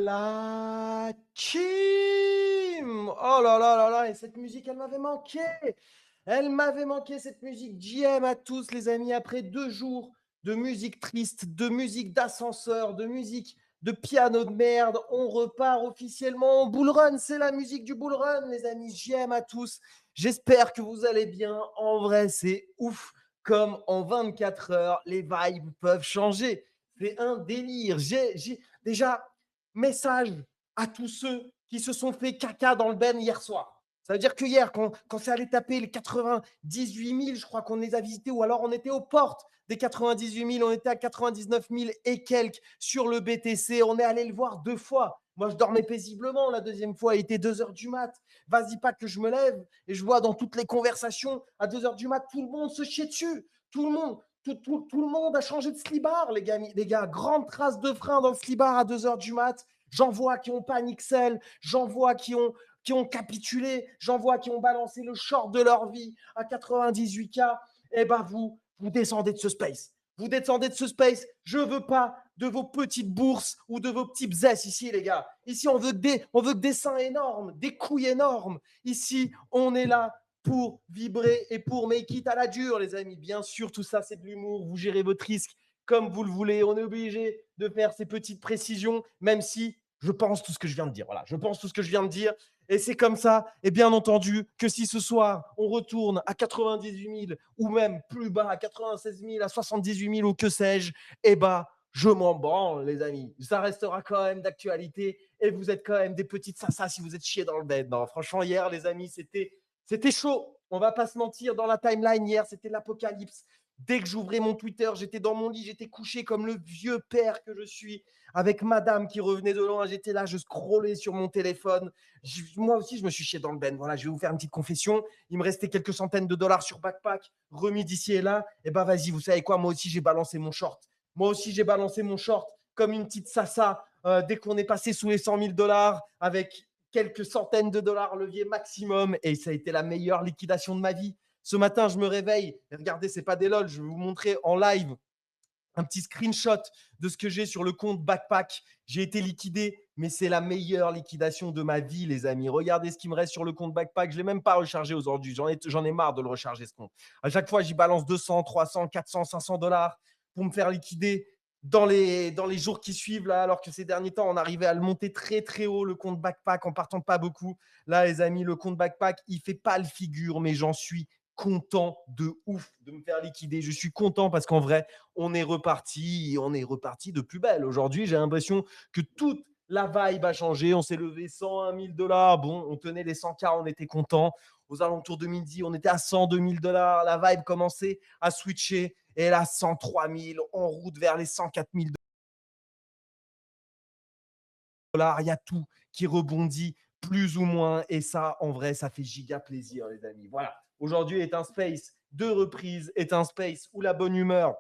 La Kim! Oh là là là là, et cette musique, elle m'avait manqué! Elle m'avait manqué cette musique. JM à tous, les amis, après 2 jours de musique triste, de musique d'ascenseur, de musique de piano de merde, on repart officiellement en bull run. C'est la musique du bull run, les amis. JM à tous. J'espère que vous allez bien. En vrai, c'est ouf comme en 24 heures, les vibes peuvent changer. C'est un délire. Déjà, message à tous ceux qui se sont fait caca dans le ben hier soir. Ça veut dire que hier, quand c'est allé taper les 98 000, je crois qu'on les a visités, ou alors on était aux portes des 98 000, on était à 99 000 et quelques sur le BTC. On est allé le voir 2 fois. Moi, je dormais paisiblement la deuxième fois. Il était 2 heures du mat. Vas-y, pas que je me lève. Et je vois dans toutes les conversations, à 2 heures du mat, tout le monde se chie dessus. Tout le monde. Tout le monde a changé de slibard, les gars. Grande trace de frein dans le slibard à 2 heures du mat. J'en vois qui ont panique-sell. J'en vois qui ont capitulé. J'en vois qui ont balancé le short de leur vie à 98K. Eh ben, vous descendez de ce space. Vous descendez de ce space. Je ne veux pas de vos petites bourses ou de vos petits bzès ici, les gars. Ici, on veut que des seins énormes, des couilles énormes. Ici, on est là pour vibrer et pour make it à la dure, les amis. Bien sûr, tout ça, c'est de l'humour. Vous gérez votre risque comme vous le voulez. On est obligé de faire ces petites précisions, même si je pense tout ce que je viens de dire. Voilà, je pense tout ce que je viens de dire. Et c'est comme ça, et bien entendu, que si ce soir, on retourne à 98 000 ou même plus bas, à 96 000, à 78 000 ou que sais-je, eh bien, je m'en branle, les amis. Ça restera quand même d'actualité et vous êtes quand même des petites sassas si vous êtes chiés dans le bed. Non, franchement, hier, les amis, c'était chaud. On va pas se mentir, dans la timeline hier, c'était l'apocalypse. Dès que j'ouvrais mon Twitter, j'étais dans mon lit, j'étais couché comme le vieux père que je suis, avec madame qui revenait de loin. J'étais là, je scrollais sur mon téléphone. Moi aussi, je me suis chié dans le ben. Voilà, je vais vous faire une petite confession. Il me restait quelques centaines de dollars sur Backpack, remis d'ici et là. Et ben vas-y, vous savez quoi, moi aussi, j'ai balancé mon short. Moi aussi, j'ai balancé mon short comme une petite sassa dès qu'on est passé sous les 100 000 dollars avec quelques centaines de dollars levier maximum. Et ça a été la meilleure liquidation de ma vie. Ce matin, je me réveille. Et regardez, c'est pas des lol. Je vais vous montrer en live un petit screenshot de ce que j'ai sur le compte Backpack. J'ai été liquidé, mais c'est la meilleure liquidation de ma vie, les amis. Regardez ce qui me reste sur le compte Backpack. Je ne l'ai même pas rechargé aujourd'hui. J'en ai marre de le recharger, ce compte. À chaque fois, j'y balance 200, 300, 400, 500 dollars pour me faire liquider dans les jours qui suivent, là, alors que ces derniers temps, on arrivait à le monter très, très haut, le compte Backpack, en partant pas beaucoup. Là, les amis, le compte Backpack, il fait pas le figure, mais j'en suis content de ouf de me faire liquider. Je suis content parce qu'en vrai, on est reparti de plus belle. Aujourd'hui, j'ai l'impression que toute la vibe a changé. On s'est levé 101 000 dollars. Bon, on tenait les 100K, on était content. Aux alentours de midi, on était à 102 000 dollars. La vibe commençait à switcher. Et là, 103 000, en route vers les 104 000 dollars. Il y a tout qui rebondit plus ou moins. Et ça, en vrai, ça fait giga plaisir, les amis. Voilà. Aujourd'hui est un space de reprise, est un space où la bonne humeur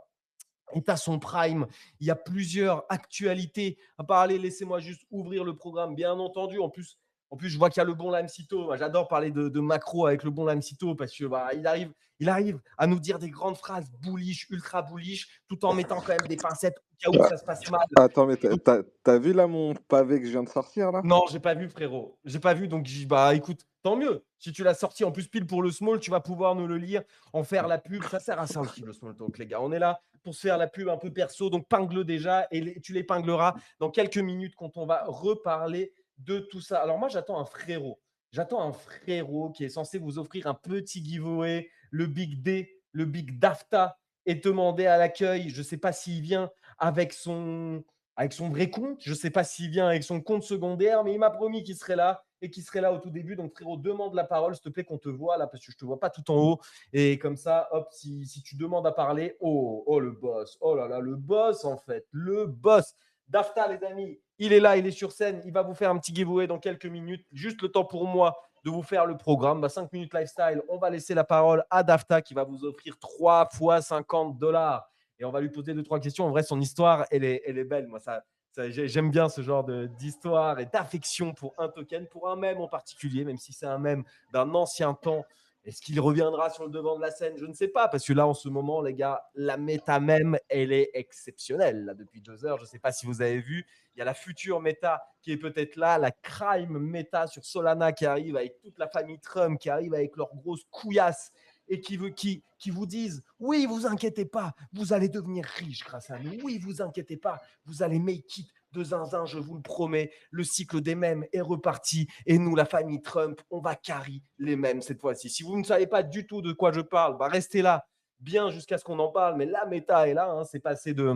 est à son prime. Il y a plusieurs actualités à parler. Laissez-moi juste ouvrir le programme, bien entendu. En plus je vois qu'il y a le bon Lamcito. Moi, j'adore parler de macro avec le bon Lamcito parce que il arrive à nous dire des grandes phrases bullish, ultra bullish, tout en mettant quand même des pincettes au cas où Ah, ça se passe mal. attends, mais Donc, t'as vu là mon pavé que je viens de sortir là? non, j'ai pas vu, frérot. J'ai pas vu. Donc, bah, écoute, tant mieux. Si tu l'as sorti en plus pile pour le small, tu vas pouvoir nous le lire, en faire la pub. Ça sert à ça aussi, le small talk, les gars. On est là pour se faire la pub un peu perso. Donc, pingle déjà et tu l'épingleras dans quelques minutes quand on va reparler de tout ça. Alors, moi, j'attends un frérot. J'attends un frérot qui est censé vous offrir un petit giveaway, le Big D, le Big Dafta, est demandé à l'accueil. Je ne sais pas s'il vient avec son vrai compte. Je ne sais pas s'il vient avec son compte secondaire, mais il m'a promis qu'il serait là et qu'il serait là au tout début. Donc, frérot, demande la parole, s'il te plaît, qu'on te voit là, parce que je ne te vois pas tout en haut. Et comme ça, hop, si tu demandes à parler, oh, le boss, oh là là, le boss, en fait, le boss. Dafta, les amis, il est là, il est sur scène, il va vous faire un petit giveaway dans quelques minutes. Juste le temps pour moi de vous faire le programme. 5 minutes lifestyle, on va laisser la parole à Dafta qui va vous offrir 3 fois 50 dollars et on va lui poser 2-3 questions. En vrai, son histoire, elle est belle. Moi, j'aime bien ce genre d'histoire et d'affection pour un token, pour un mème en particulier, même si c'est un mème d'un ancien temps. Est-ce qu'il reviendra sur le devant de la scène? Je ne sais pas, parce que là, en ce moment, les gars, la méta même, elle est exceptionnelle. Là, depuis 2 heures, je ne sais pas si vous avez vu, il y a la future méta qui est peut-être là, la crime méta sur Solana qui arrive avec toute la famille Trump, qui arrive avec leurs grosses couillasses et qui vous disent « Oui, vous inquiétez pas, vous allez devenir riche grâce à nous. Oui, vous inquiétez pas, vous allez make it de zinzin, je vous le promets. Le cycle des mèmes est reparti et nous, la famille Trump, on va carry les mèmes cette fois-ci. » Si vous ne savez pas du tout de quoi je parle, bah restez là bien jusqu'à ce qu'on en parle. Mais la méta est là, hein, c'est passé de...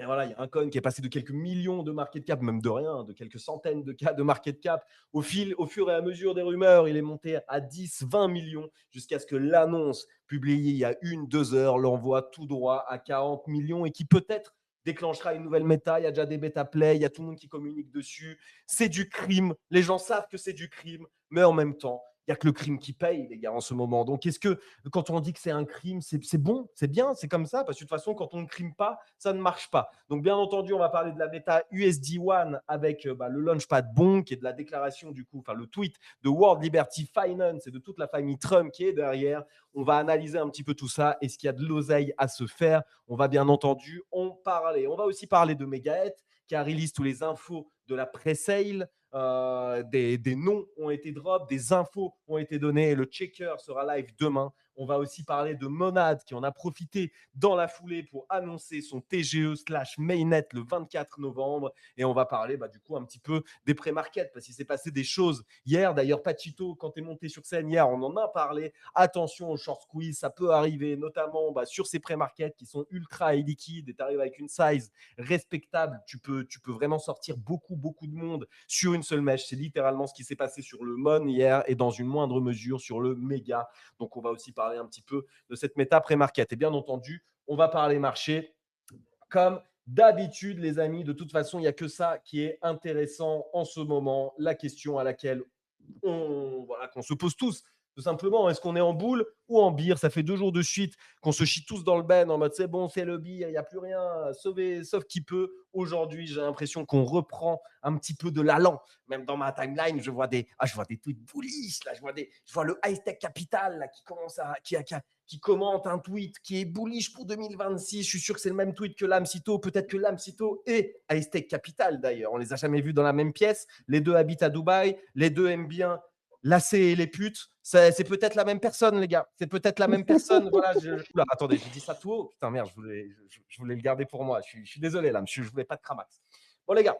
Et voilà, il y a un coin qui est passé de quelques millions de market cap, même de rien, de quelques centaines de cas de market cap. Au fur et à mesure des rumeurs, il est monté à 10, 20 millions jusqu'à ce que l'annonce publiée il y a 1-2 heures l'envoie tout droit à 40 millions et qui peut-être déclenchera une nouvelle méta. Il y a déjà des bêta play, il y a tout le monde qui communique dessus. C'est du crime. Les gens savent que c'est du crime, mais en même temps, il n'y a que le crime qui paye, les gars, en ce moment. Donc, est-ce que quand on dit que c'est un crime, c'est bon, c'est bien, c'est comme ça? Parce que de toute façon, quand on ne crime pas, ça ne marche pas. Donc, bien entendu, on va parler de la méta USD One avec le Launchpad Bonk et de la déclaration, du coup, enfin, le tweet de World Liberty Finance et de toute la famille Trump qui est derrière. On va analyser un petit peu tout ça. Est-ce qu'il y a de l'oseille à se faire? On va bien entendu en parler. On va aussi parler de Megahet qui a release tous les infos de la pre-sale. Des noms ont été drop, des infos ont été données. Le checker sera live demain. On va aussi parler de Monad qui en a profité dans la foulée pour annoncer son TGE/mainnet le 24 novembre. Et on va parler du coup un petit peu des pré-markets parce qu'il s'est passé des choses hier. D'ailleurs, Pachito, quand tu es monté sur scène hier, on en a parlé. Attention au short squeeze, ça peut arriver, notamment sur ces pré-markets qui sont ultra liquides et tu arrives avec une size respectable. Tu peux vraiment sortir beaucoup de monde sur une seule mèche. C'est littéralement ce qui s'est passé sur le Mon hier et dans une moindre mesure sur le Méga. Donc, on va aussi parler un petit peu de cette méta pré-market. Et bien entendu, on va parler marché comme d'habitude, les amis. De toute façon, il n'y a que ça qui est intéressant en ce moment. La question à laquelle qu'on se pose tous, tout simplement, est-ce qu'on est en boule ou en bire? Ça fait 2 jours de suite qu'on se chie tous dans le ben en mode c'est bon, c'est le bire, il n'y a plus rien, sauf qui peut. Aujourd'hui, j'ai l'impression qu'on reprend un petit peu de l'allant. Même dans ma timeline, je vois des tweets bullish, là, je vois le High Tech Capital là, qui commente un tweet qui est bullish pour 2026. Je suis sûr que c'est le même tweet que Lamsito. Peut-être que Lamsito et High Tech Capital d'ailleurs. On les a jamais vus dans la même pièce. Les deux habitent à Dubaï. Les deux aiment bien lasser et les putes. C'est peut-être la même personne, les gars. C'est peut-être la même personne. Voilà. Oula, attendez, j'ai dit ça tout haut. Putain, merde, je voulais le garder pour moi. Je suis désolé, là. Je voulais pas de cramax. Bon, les gars,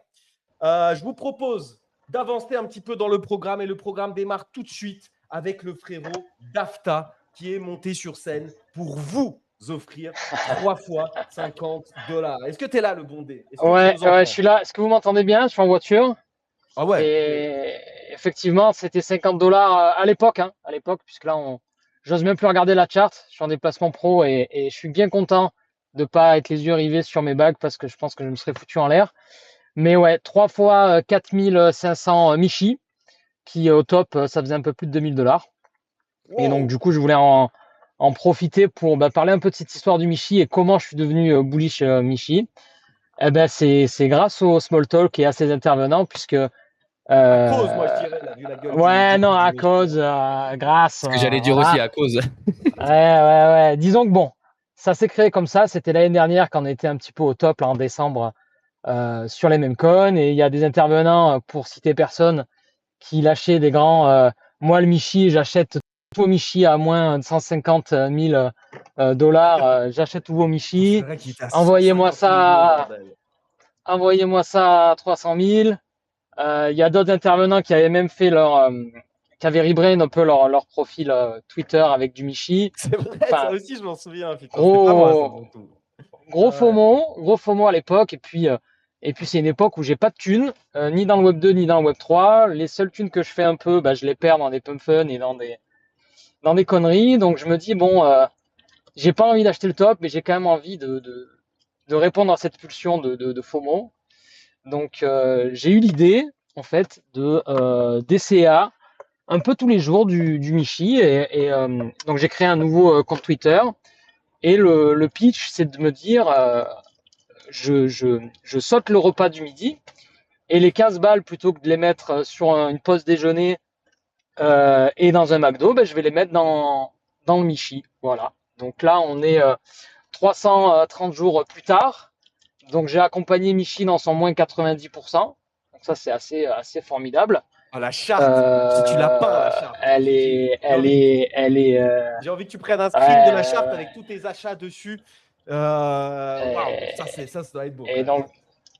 je vous propose d'avancer un petit peu dans le programme. Et le programme démarre tout de suite avec le frérot Dafta qui est monté sur scène pour vous offrir 3 fois 50 $. Est-ce que tu es là, le bondé? Est-ce que Ouais, tu nous entends? je suis là. Est-ce que vous m'entendez bien? Je suis en voiture. Ah ouais. Et effectivement, c'était 50 $ à l'époque, puisque là, j'ose même plus regarder la charte. Je suis en déplacement pro et je suis bien content de pas être les yeux rivés sur mes bagues parce que je pense que je me serais foutu en l'air. Mais ouais, 3 fois 4500 Michi, qui au top, ça faisait un peu plus de 2000 $. Wow. Et donc, du coup, je voulais en profiter pour parler un peu de cette histoire du Michi et comment je suis devenu bullish Michi. Eh ben, c'est grâce au small talk et à ses intervenants, puisque. À cause, moi, je dirais, là, vu la gueule Ouais, du non, à Messi. cause, grâce. Ce que j'allais dire Voilà. aussi à cause. Ouais. Disons que bon, ça s'est créé comme ça. C'était l'année dernière quand on était un petit peu au top, là, en décembre, sur les mêmes coins. Et il y a des intervenants, pour citer personne, qui lâchaient des grands. Moi, le Michi, j'achète tous vos Michi à moins de 150 000 $. J'achète tous vos Michi. C'est vrai qu'il était à Envoyez-moi 150 millions, ça. bordel. Envoyez-moi ça à 300 000. Il y a d'autres intervenants qui avaient même fait qui avaient rebrand un peu leur profil Twitter avec du Michi. C'est vrai, Enfin, ça aussi, je m'en souviens. Putain, c'était pas moi, ça, gros, mon tout. gros Ouais. gros FOMO à l'époque. Et puis c'est une époque où j'ai pas de thunes, ni dans le Web 2 ni dans le Web 3. Les seules thunes que je fais un peu, je les perds dans des pump fun et dans des conneries. Donc je me dis bon, j'ai pas envie d'acheter le top, mais j'ai quand même envie de répondre à cette pulsion de FOMO. Donc j'ai eu l'idée en fait de DCA un peu tous les jours du Michi et donc j'ai créé un nouveau compte Twitter et le pitch c'est de me dire je saute le repas du midi et les 15 balles plutôt que de les mettre sur une pause déjeuner Et dans un McDo, je vais les mettre dans le Michi. Voilà. Donc là, on est 330 jours plus tard. Donc j'ai accompagné Michi dans son moins 90%. Donc ça, c'est assez formidable. Ah, la charte, si tu l'as peint, la charte, hein, j'ai envie que tu prennes un screen de la charte avec tous tes achats dessus. Waouh, ça doit être beau. Et quand même.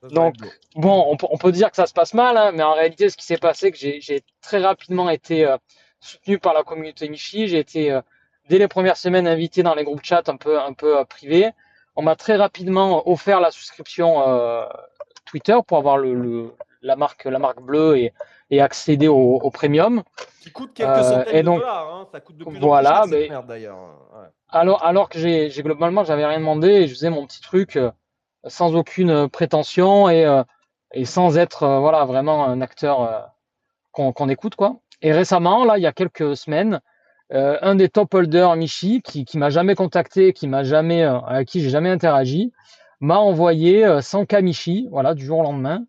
Ça doit donc être beau. bon, on peut dire que ça se passe mal, hein, mais en réalité, ce qui s'est passé, c'est que j'ai très rapidement été soutenu par la communauté Michi. J'ai été, dès les premières semaines, invité dans les groupes chat un peu privés. On m'a très rapidement offert la souscription Twitter pour avoir la marque bleue et accéder au premium. Qui coûte quelques centaines Et de donc, dollars. Hein. Ça coûte de plus en plus voilà, cher, cette merde, d'ailleurs. Ouais. alors que globalement, j'avais rien demandé et je faisais mon petit truc sans aucune prétention et sans être voilà, vraiment un acteur qu'on écoute, quoi. Et récemment, là, il y a quelques semaines, un des top holders, Michi, qui m'a jamais contacté, avec qui j'ai jamais interagi, m'a envoyé 100K Michi, voilà, du jour au lendemain,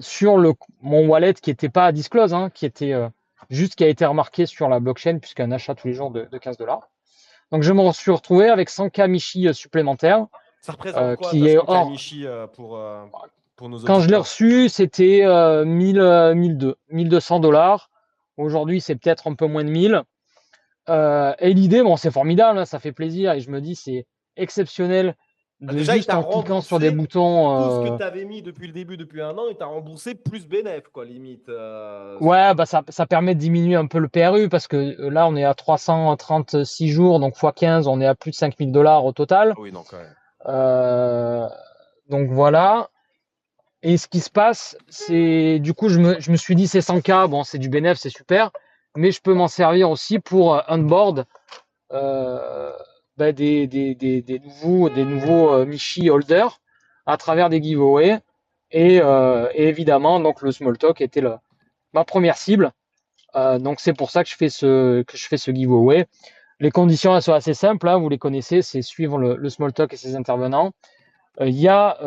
sur mon wallet qui n'était pas disclose, hein, qui a été remarqué sur la blockchain, puisqu'un achat tous les jours de 15 $. Donc je me suis retrouvé avec 100K Michi supplémentaires, Ça représente quoi, qui ta est 100K hors. Michi, pour nos Quand je l'ai auditeurs? reçu, c'était 1200 $. Aujourd'hui, c'est peut-être un peu moins de 1000. Et l'idée, bon, c'est formidable, hein, ça fait plaisir. Et je me dis, c'est exceptionnel de Déjà, il juste t'a en cliquant sur des remboursé boutons. tout ce que tu avais mis depuis le début, depuis un an, il t'a remboursé plus bénéf, quoi, limite. Ouais, ça permet de diminuer un peu le PRU parce que là, on est à 336 jours, donc x 15, on est à plus de 5000 $ au total. Oui, non, quand même. Euh, donc voilà. Et ce qui se passe, c'est du coup, je me suis dit, c'est 100K, bon, c'est du bénéf, c'est super, mais je peux m'en servir aussi pour onboard euh, des nouveaux Michi holders à travers des giveaways. Et évidemment, donc le small talk était ma première cible. Donc c'est pour ça que je fais ce giveaway. Les conditions elles sont assez simples, hein, vous les connaissez, c'est suivre le small talk et ses intervenants. Il y a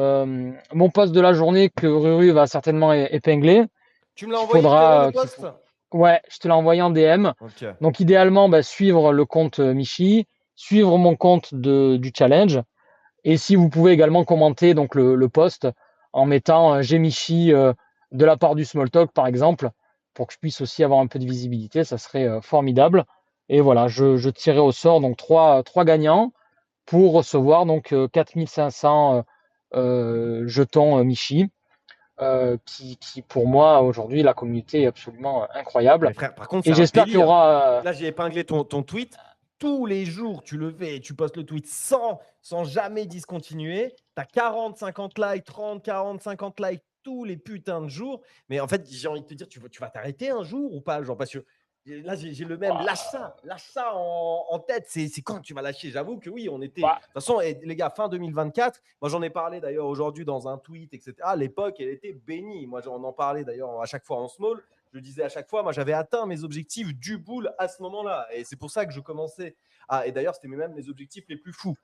mon post de la journée que Ruru va certainement épingler. Tu me l'as envoyé, frérot, le post? Ouais, je te l'ai envoyé en DM. Ok. Donc idéalement, suivre le compte Michi, suivre mon compte du challenge. Et si vous pouvez également commenter donc le post en mettant j'ai Michi de la part du small talk par exemple, pour que je puisse aussi avoir un peu de visibilité, ça serait formidable. Et voilà, je tirerai au sort donc trois gagnants pour recevoir donc 4500 jetons Michi, qui pour moi aujourd'hui la communauté est absolument incroyable. Mais frère, par contre, c'est Et un j'espère qu'il y délire. aura. Là, j'ai épinglé ton tweet. Tous les jours, tu le fais, tu postes le tweet sans jamais discontinuer. Tu as 40, 50 likes, 30, 40, 50 likes tous les putains de jours. Mais en fait, j'ai envie de te dire, tu vas t'arrêter un jour ou pas? Genre, parce que là, j'ai le même. Lâche ça en tête. C'est quand tu vas lâcher. J'avoue que oui, on était. De Bah, toute façon, les gars, fin 2024, moi j'en ai parlé d'ailleurs aujourd'hui dans un tweet, etc. L'époque, elle était bénie. Moi, on en parlait d'ailleurs à chaque fois en small. Je le disais à chaque fois, moi j'avais atteint mes objectifs du boule à ce moment-là. Et c'est pour ça que je commençais à. Et d'ailleurs, c'était même mes objectifs les plus fous.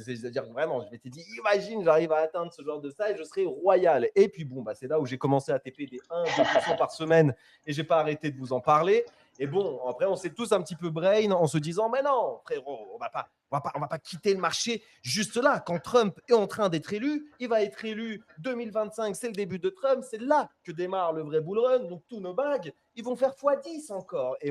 C'est-à-dire vraiment, je m'étais dit, imagine, j'arrive à atteindre ce genre de ça et je serai royal. Et puis bon, c'est là où j'ai commencé à TP des 1-2% par semaine et j'ai pas arrêté de vous en parler. Et bon, après, on s'est tous un petit peu brain en se disant, mais non, frérot, on va pas quitter le marché juste là. Quand Trump est en train d'être élu, il va être élu 2025, c'est le début de Trump, c'est là que démarre le vrai bull run. Donc tous nos bags, ils vont faire x10 encore. Et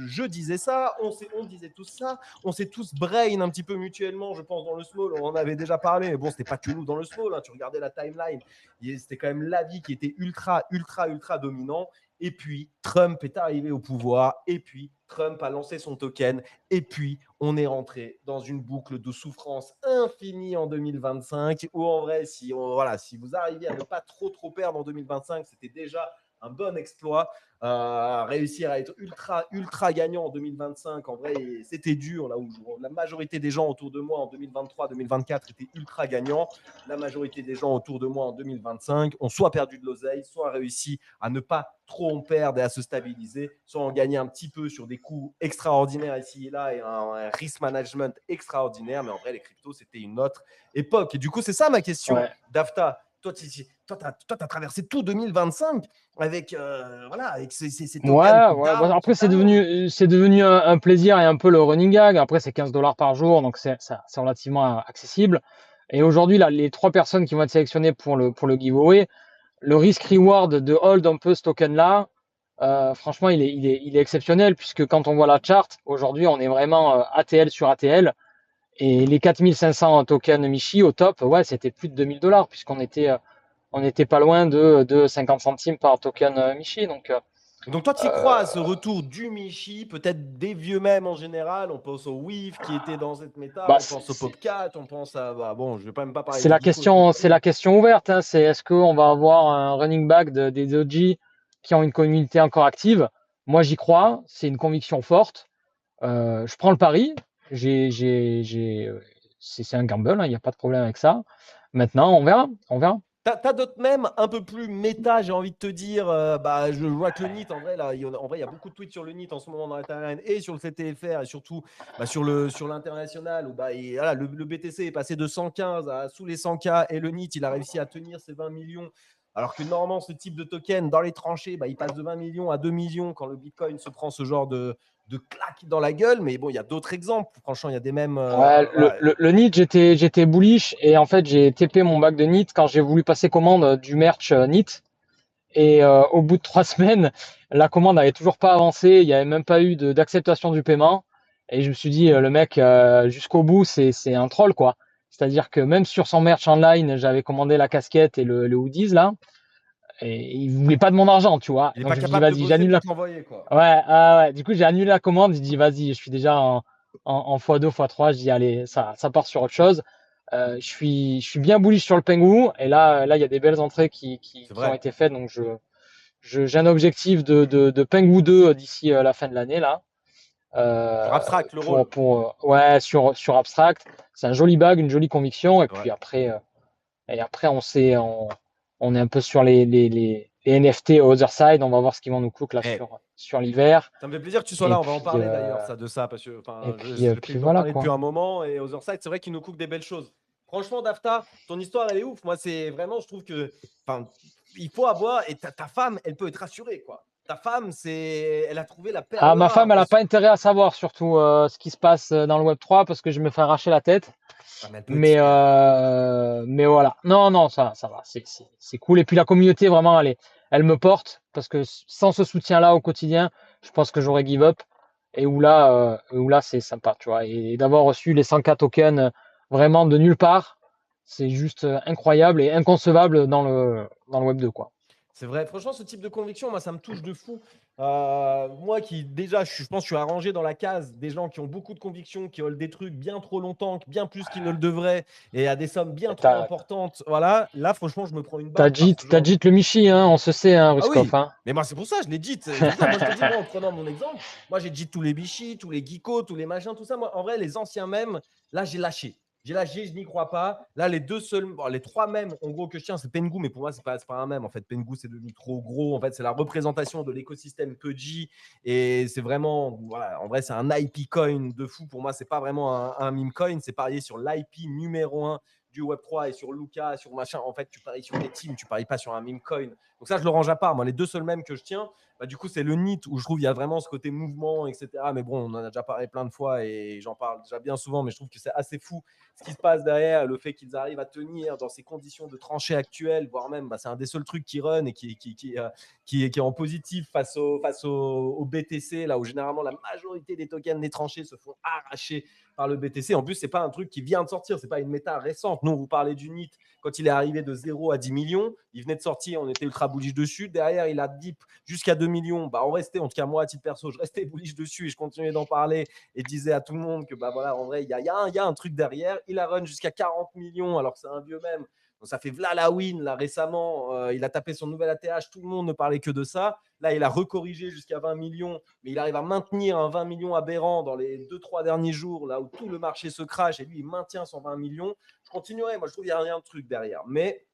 je disais ça, on disait tout ça, on s'est tous brain un petit peu mutuellement, je pense, dans le small. On en avait déjà parlé, mais bon, c'était pas que nous dans le small. Hein. Tu regardais la timeline, c'était quand même l'avis qui était ultra dominant. Et puis, Trump est arrivé au pouvoir. Et puis, Trump a lancé son token. Et puis, on est rentré dans une boucle de souffrance infinie en 2025. Où en vrai, si vous arriviez à ne pas trop perdre en 2025, c'était déjà un bon exploit. Réussir à être ultra gagnant en 2025, en vrai, c'était dur. Là où la majorité des gens autour de moi en 2023-2024 étaient ultra gagnants. La majorité des gens autour de moi en 2025 ont soit perdu de l'oseille, soit réussi à ne pas trop en perdre et à se stabiliser, soit en gagner un petit peu sur des coûts extraordinaires ici et là et un risk management extraordinaire. Mais en vrai, les cryptos, c'était une autre époque. Et du coup, c'est ça ma question, ouais. Dafta. Toi, t'as traversé tout 2025 avec, voilà, avec ces tokens Ouais, ouais. Bon, d'arbres qui après, t'allongent. c'est devenu un plaisir et un peu le running gag. Après, c'est 15 dollars par jour, donc c'est relativement accessible. Et aujourd'hui, là, les 3 personnes qui vont être sélectionnées pour le giveaway, le risk-reward de hold un peu ce token-là, franchement, il est exceptionnel, puisque quand on voit la chart, aujourd'hui, on est vraiment ATL sur ATL. Et les 4500 tokens Michi au top, ouais, c'était plus de 2000 dollars, on était pas loin de 50 centimes par token Michi. Donc, Donc toi, tu y crois à ce retour du Michi, peut-être des vieux mèmes en général. On pense au Weave qui était dans cette méta, bah, on pense au Popcat, on pense à... Bah, bon, je vais pas même pas parler c'est des la geekos. question ouverte, hein. C'est est-ce qu'on va avoir un running back des OG qui ont une communauté encore active? Moi, j'y crois. C'est une conviction forte. Je prends le pari. C'est un gamble, hein, il n'y a pas de problème avec ça. Maintenant, on verra. On verra. T'as d'autres mèmes un peu plus méta, j'ai envie de te dire. Bah, je vois que le NIT, en vrai, là, en vrai, il y a beaucoup de tweets sur le NIT en ce moment dans la timeline et sur le CTFR et surtout bah, sur l'international où bah, voilà, le BTC est passé de 115 à sous les 100K et le NIT, il a réussi à tenir ses 20 millions. Alors que normalement, ce type de token, dans les tranchées, bah, il passe de 20 millions à 2 millions quand le Bitcoin se prend ce genre de claque dans la gueule. Mais bon, il y a d'autres exemples. Franchement, il y a des mêmes. Ouais, Voilà. le NIT, j'étais bullish et en fait, j'ai TP mon bac de NIT quand j'ai voulu passer commande du merch NIT. Et au bout de 3 semaines, la commande n'avait toujours pas avancé. Il n'y avait même pas eu d'acceptation du paiement. Et je me suis dit, le mec, jusqu'au bout, c'est un troll, quoi. C'est-à-dire que même sur son merch online, j'avais commandé la casquette et le hoodies, là. Et il voulait pas de mon argent, tu vois. Il n'est Donc pas je me dis, capable de vas-y, bosser j'annule la. pour t'envoyer, quoi. Ouais, ah ouais. Du coup, j'ai annulé la commande. Je dis, vas-y, je suis déjà en x2, x3. Je dis, allez, ça part sur autre chose. Je suis bien bullish sur le Pengu. Et là, il y a des belles entrées C'est qui ont vrai. été faites. Donc, j'ai un objectif de Pengu 2 d'ici la fin de l'année, là. Sur Abstract, le rôle. Ouais, sur Abstract. C'est un joli bag, une jolie conviction. Et C'est vrai. puis après, on est un peu sur les NFT Other Side. On va voir ce qu'ils vont nous cook là Eh, sur l'hiver. ça me fait plaisir que tu sois Et là. On va en puis, parler d'ailleurs, ça, de ça, parce que et enfin, puis, je sais puis que t'en voilà, parlais depuis quoi. un moment. Et Otherside, c'est vrai qu'ils nous coupent des belles choses. Franchement, Dafta, ton histoire, elle est ouf. Moi, c'est vraiment, je trouve que, enfin, il faut avoir. Et ta femme, elle peut être rassurée, quoi. Ta femme, elle a trouvé la Ah, perle ma rare. femme, elle n'a pas intérêt à savoir surtout ce qui se passe dans le Web3 parce que je me fais arracher la tête. Ah, mais elle peut Mais, être. mais voilà. Non, non, ça va. C'est cool. Et puis la communauté, vraiment, elle me porte parce que sans ce soutien-là au quotidien, je pense que j'aurais give up. Et où là c'est sympa, tu vois. Et d'avoir reçu les 100K tokens vraiment de nulle part, c'est juste incroyable et inconcevable dans le Web2, quoi. C'est vrai. Franchement, ce type de conviction, moi, ça me touche de fou. Moi qui, déjà, je pense que je suis arrangé dans la case des gens qui ont beaucoup de convictions, qui holent des trucs bien trop longtemps, bien plus qu'ils ne le devraient, et à des sommes bien trop T'as importantes. Voilà. Là, franchement, je me prends une t'as baffe par JIT, ce t'as genre de. JIT le Michi, hein, on se sait, hein, Ah Ruskov, oui. hein. Mais moi, c'est pour ça, je l'ai dit. C'est pour ça, moi, je te dis, moi, en prenant mon exemple, moi, j'ai dit tous les bichis, tous les geekos, tous les machins, tout ça. Moi, en vrai, les anciens mèmes, là, j'ai lâché. J'ai lâché, je n'y crois pas. Là, les deux seuls, bon, les trois mèmes, en gros, que je tiens, c'est Pengu, mais pour moi, c'est pas un mème. En fait, Pengu, c'est devenu trop gros. En fait, c'est la représentation de l'écosystème Pudgy. Et c'est vraiment, voilà, en vrai, c'est un IP coin de fou. Pour moi, c'est pas vraiment un meme coin. C'est parier sur l'IP numéro 1 du Web3 et sur Luca, sur machin. En fait, tu paries sur des teams, tu paries pas sur un meme coin. Donc ça, je le range à part. Moi, les deux seuls mèmes que je tiens, bah, du coup, c'est le NIT où je trouve qu'il y a vraiment ce côté mouvement, etc. Mais bon, on en a déjà parlé plein de fois et j'en parle déjà bien souvent, mais je trouve que c'est assez fou ce qui se passe derrière, le fait qu'ils arrivent à tenir dans ces conditions de tranchée actuelles, voire même, bah, c'est un des seuls trucs qui run et qui est en positif face au BTC, là où généralement la majorité des tokens des tranchées se font arracher par le BTC. En plus, c'est pas un truc qui vient de sortir, c'est pas une méta récente. Nous, on vous parlait du NIT quand il est arrivé de 0 à 10 millions. Il venait de sortir, on était ultra bullish dessus. Derrière, il a dip jusqu'à 2 millions. Bah, on restait, en tout cas, moi, à titre perso, je restais bullish dessus et je continuais d'en parler et disais à tout le monde que, bah voilà, en vrai, il y a un truc derrière. Il a run jusqu'à 40 millions, alors que c'est un vieux même. Donc, ça fait v'là la win, là, récemment. Il a tapé son nouvel ATH, tout le monde ne parlait que de ça. Là, il a recorrigé jusqu'à 20 millions, mais il arrive à maintenir un 20 millions aberrant dans les 2-3 derniers jours, là où tout le marché se crache, et lui, il maintient son 20 millions. Je continuerai, moi, je trouve qu'il y a rien de truc derrière. Mais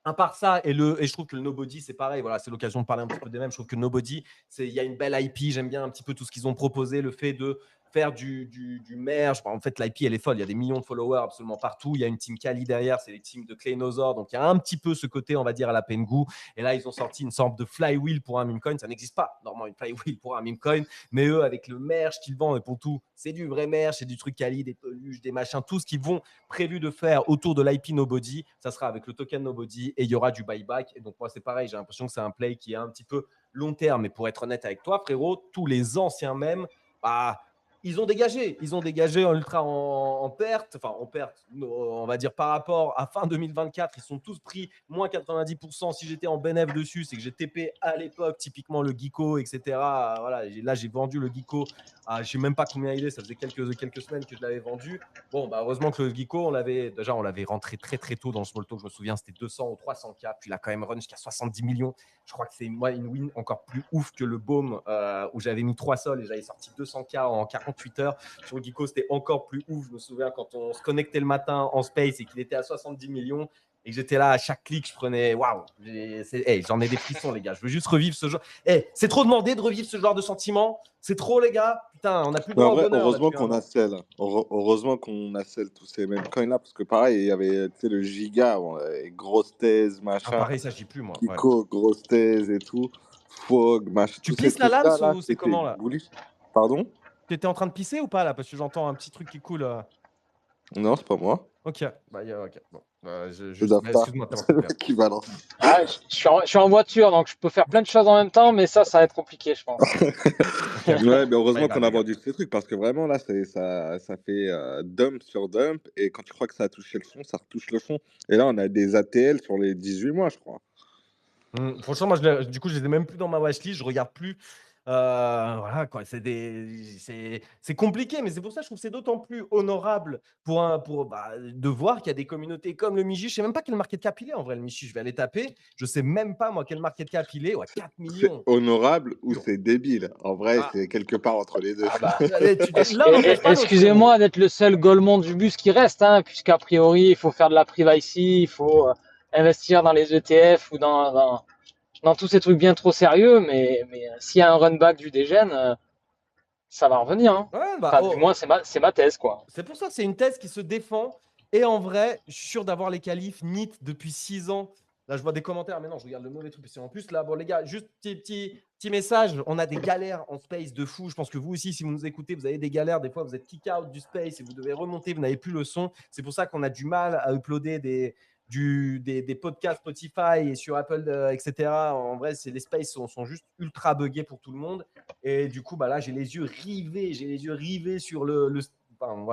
à part ça, et je trouve que le Nobody, c'est pareil. Voilà, c'est l'occasion de parler un petit peu des mêmes. Je trouve que Nobody, il y a une belle IP. J'aime bien un petit peu tout ce qu'ils ont proposé, le fait de faire du merge. En fait, l'IP, elle est folle. Il y a des millions de followers absolument partout. Il y a une team Kali derrière, c'est les teams de Claynosaur. Donc, il y a un petit peu ce côté, on va dire, à la Pengu. Et là, ils ont sorti une sorte de flywheel pour un meme coin. Ça n'existe pas, normalement, une flywheel pour un meme coin. Mais eux, avec le merge qu'ils vendent, et pour tout, c'est du vrai merge, c'est du truc Kali, des peluches, des machins, tout ce qu'ils vont prévu de faire autour de l'IP Nobody. Ça sera avec le token Nobody et il y aura du buyback. Et donc, moi, c'est pareil. J'ai l'impression que c'est un play qui est un petit peu long terme. Mais pour être honnête avec toi, frérot, tous les anciens mêmes, bah, ils ont dégagé en ultra en perte, enfin en perte, on va dire par rapport à fin 2024, ils sont tous pris moins 90%. Si j'étais en bénéf dessus, c'est que j'ai TP à l'époque, typiquement le Geeko, etc. Voilà, là j'ai vendu le Geeko, je ne sais même pas combien il est, ça faisait quelques semaines que je l'avais vendu. Bon, bah, heureusement que le Geeko, on l'avait rentré très très tôt dans le small talk, je me souviens, c'était 200 ou 300K, puis il a quand même run jusqu'à 70 millions. Je crois que c'est moi une win encore plus ouf que le Baume où j'avais mis 3 sols et j'avais sorti 200K en 48 heures. Sur le Geeko, c'était encore plus ouf. Je me souviens quand on se connectait le matin en space et qu'il était à 70 millions et que j'étais là à chaque clic, je prenais waouh. J'en ai des frissons, les gars. Je veux juste revivre ce genre. C'est trop demandé de revivre ce genre de sentiment. C'est trop, les gars. Putain, on n'a plus de droit au bonheur. Heureusement qu'on a sell. Heureusement qu'on a sell tous ces mêmes coins là parce que pareil, il y avait le giga, grosse thèse, machin. Pareil, ça je dis plus moi. Kiko, grosse thèse et tout. Fog, machin. Tu pisses la lame ou c'est comment là? Pardon? Tu étais en train de pisser ou pas là? Parce que j'entends un petit truc qui coule. Non, c'est pas moi. Ok. Ok. Bon. Excuse-moi. C'est qui balance. Je suis en voiture, donc je peux faire plein de choses en même temps, mais ça va être compliqué, je pense. Ouais, mais heureusement qu'on a vendu ces trucs parce que vraiment là, ça fait dump sur dump et quand tu crois que ça a touché le fond, ça retouche le fond. Et là, on a des ATL sur les 18 mois, je crois. Franchement, moi, du coup, je les ai même plus dans ma watchlist, je regarde plus. Voilà, quoi. C'est compliqué, mais c'est pour ça que je trouve que c'est d'autant plus honorable de voir qu'il y a des communautés comme le Miji. Je sais même pas quel market cap il est en vrai, le Miji. Je vais aller taper. Je sais même pas moi quel market cap il est. Ouais, 4 millions. C'est honorable ou c'est débile? En vrai, c'est quelque part entre les deux. Excusez-moi d'être le seul Golemon du bus qui reste, hein, puisqu'a priori, il faut faire de la privacy, il faut investir dans les ETF ou dans tous ces trucs bien trop sérieux, mais s'il y a un run back du dégène, ça va revenir. Hein. Ouais, du moins, c'est ma thèse, quoi. C'est pour ça que c'est une thèse qui se défend. Et en vrai, je suis sûr d'avoir les qualifs NIT depuis 6 ans. Là, je vois des commentaires, mais non, je regarde le mauvais truc. En plus, là, bon, les gars, juste petit message. On a des galères en space de fou. Je pense que vous aussi, si vous nous écoutez, vous avez des galères. Des fois, vous êtes kick out du space et vous devez remonter. Vous n'avez plus le son. C'est pour ça qu'on a du mal à uploader des podcasts Spotify et sur Apple, etc. En vrai, les spaces sont juste ultra buggés pour tout le monde. Et du coup, là, j'ai les yeux rivés sur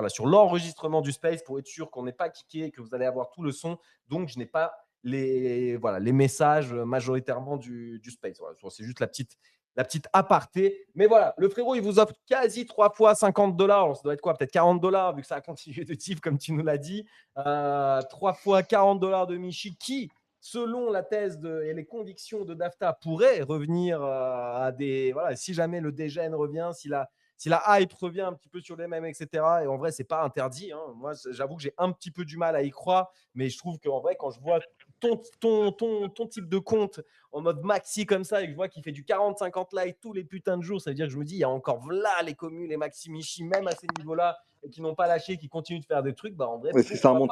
sur l'enregistrement du space pour être sûr qu'on n'est pas kické et que vous allez avoir tout le son. Donc, je n'ai pas les messages majoritairement du space. Voilà, c'est juste la petite aparté. Mais voilà, le frérot, il vous offre quasi 3 fois $50. Alors, ça doit être quoi? Peut-être $40 vu que ça a continué de tif, comme tu nous l'as dit. 3 fois $40 de Michi qui, selon la thèse et les convictions de Dafta, pourrait revenir à des… Voilà, si jamais le dégène revient, si la hype revient un petit peu sur les mêmes, etc. Et en vrai, c'est pas interdit. Hein. Moi, j'avoue que j'ai un petit peu du mal à y croire. Mais je trouve qu'en vrai, quand je vois ton type de compte en mode maxi comme ça et que je vois qu'il fait du 40-50 likes tous les putains de jours, ça veut dire que je me dis, il y a encore là les communes, les maxi Michi, même à ces niveaux-là, et qui n'ont pas lâché, qui continuent de faire des trucs, en vrai… Mais si ça remonte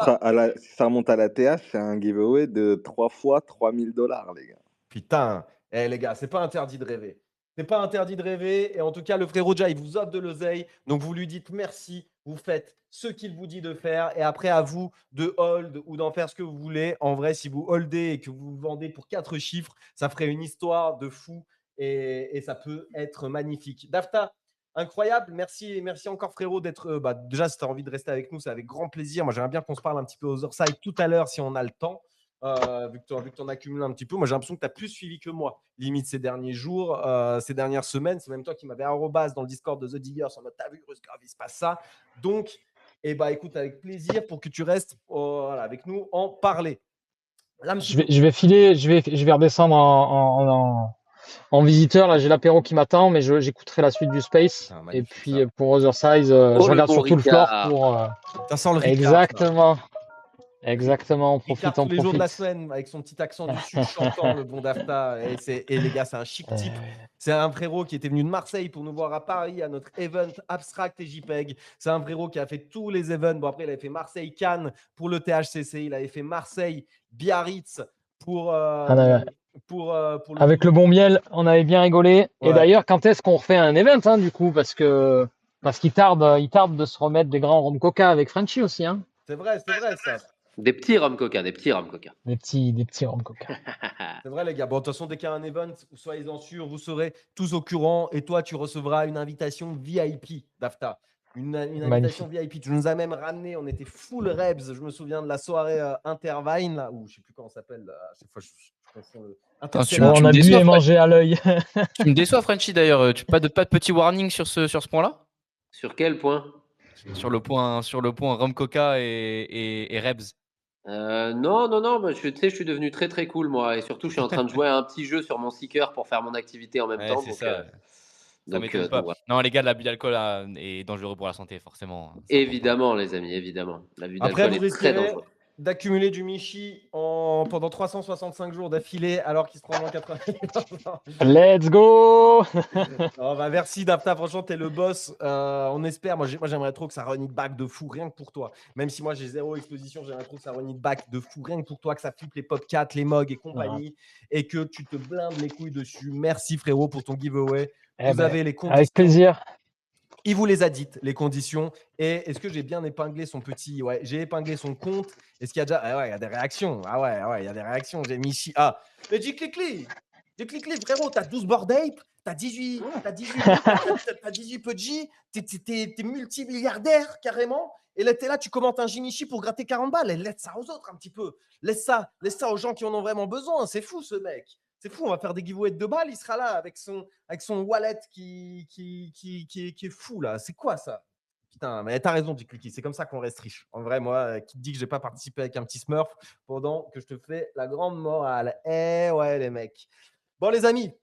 à la TH, c'est un giveaway de 3 fois $3000, les gars. Putain, les gars, c'est pas interdit de rêver. C'est pas interdit de rêver. Et en tout cas, le frérot Jai, il vous offre de l'oseille. Donc, vous lui dites merci. Vous faites ce qu'il vous dit de faire. Et après, à vous de hold ou d'en faire ce que vous voulez. En vrai, si vous holdez et que vous vendez pour 4 chiffres, ça ferait une histoire de fou. Et ça peut être magnifique. Dafta, incroyable. Merci encore, frérot, d'être… déjà, si tu as envie de rester avec nous, c'est avec grand plaisir. Moi, j'aimerais bien qu'on se parle un petit peu aux Orside tout à l'heure si on a le temps. Vu que tu en accumules un petit peu, moi j'ai l'impression que tu as plus suivi que moi, limite ces derniers jours, ces dernières semaines. C'est même toi qui m'avais arrobase dans le Discord de The Diggers en mode t'as vu, Rusgrave, il se passe ça. Donc, écoute, avec plaisir pour que tu restes avec nous en parler. Là, je vais filer, je vais redescendre en visiteur. Là, j'ai l'apéro qui m'attend, mais j'écouterai la suite du Space. Et puis pour Other Size, je regarde surtout le floor pour. Ça sent le Ricard. Exactement. Exactement, on Il profite, carte on tous les jours de la profite. semaine avec son petit accent du sud chantant, le bon Dafta. Et les gars, c'est un chic type. C'est un frérot qui était venu de Marseille pour nous voir à Paris à notre event Abstract et JPEG. C'est un frérot qui a fait tous les events. Bon, après, il avait fait Marseille-Cannes pour le THCC. Il avait fait Marseille-Biarritz pour, Ah, pour le avec le bon miel, on avait bien rigolé. Et Ouais, d'ailleurs, quand est-ce qu'on refait un event, hein, du coup, parce qu'il tarde de se remettre des grands rhum coca avec Frenchy aussi, hein. c'est vrai ça. Des petits rhum coca, des petits rhum coca. Des petits rhum coca. C'est vrai, les gars. Bon, de toute façon, dès qu'il y a un event, soyez-en sûrs, vous serez tous au courant. Et toi, tu recevras une invitation VIP, Dafta. Une invitation Magnifique. VIP. Tu nous as même ramené, on était full Rebs. Je me souviens de la soirée Intervine, là, ou je sais plus comment ça s'appelle. À chaque fois, je confonds le. Attends, Bon, on tu me a bu déçois, et mangé à l'œil. tu me déçois, Frenchy, d'ailleurs. Pas de petit warning sur ce point-là? Sur quel point? Sur le point Rhum Coca et Rebs. Non, bah, tu sais, je suis devenu très très cool moi, et surtout je suis en train de jouer à un petit jeu sur mon seeker pour faire mon activité en même Ouais, temps. c'est Donc, ça. Ça m'étonne donc pas. voilà. Non, les gars, l'abus d'alcool est dangereux pour la santé, forcément. C'est important. Évidemment, les amis, évidemment. L'abus Après, d'alcool vous est très risquerez dangereux. d'accumuler du Michi pendant 365 jours d'affilée alors qu'il se prend moins 80. Let's go. Oh, bah, merci Dafta, franchement, t'es le boss. On espère. Moi, j'aimerais trop que ça run it back de fou, rien que pour toi. Même si moi, j'ai zéro exposition, j'aimerais trop que ça run it back de fou, rien que pour toi, que ça flippe les Popcats, les Mogs et compagnie, et que tu te blindes les couilles dessus. Merci frérot pour ton giveaway. Eh Vous ben, avez les avec conditions. plaisir. Il vous les a dites, les conditions. Et est-ce que j'ai bien épinglé son petit. Ouais, j'ai épinglé son compte. Est-ce qu'il y a déjà. Ah ouais, il y a des réactions. Ah ouais, il y a des réactions. J'ai mis. Ah, mais Jiklikli, frérot, t'as 12 board ape, t'as 18 pudgy, t'es multimilliardaire carrément. Et là, t'es là, tu commentes un Jimichi pour gratter 40 balles. Et laisse ça aux autres un petit peu. Laisse ça aux gens qui en ont vraiment besoin. C'est fou, ce mec. C'est fou, on va faire des giveaways de 2 balles. Il sera là avec son wallet qui est fou, là. C'est quoi ça? Putain, mais t'as raison, Jiklikli. C'est comme ça qu'on reste riche. En vrai, moi, qui te dit que j'ai pas participé avec un petit smurf pendant que je te fais la grande morale. Eh ouais, les mecs. Bon, les amis,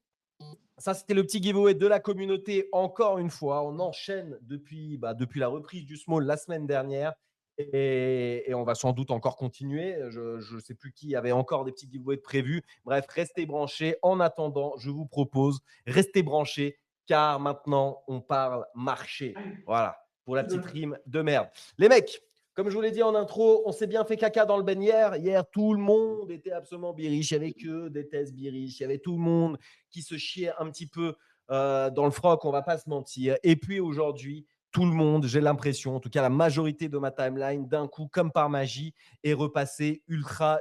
ça, c'était le petit giveaway de la communauté. Encore une fois, on enchaîne depuis la reprise du Small la semaine dernière. Et on va sans doute encore continuer. Je ne sais plus qui avait encore des petits giveaways prévus. Bref, restez branchés. En attendant, je vous propose, restez branchés, car maintenant, on parle marché. Voilà, pour la petite rime de merde. Les mecs, comme je vous l'ai dit en intro, on s'est bien fait caca dans le ben hier. Hier, tout le monde était absolument biriche. Il y avait que des thèses biriches. Il y avait tout le monde qui se chiait un petit peu dans le froc, on ne va pas se mentir. Et puis aujourd'hui, tout le monde, j'ai l'impression, en tout cas la majorité de ma timeline, d'un coup, comme par magie, est repassé ultra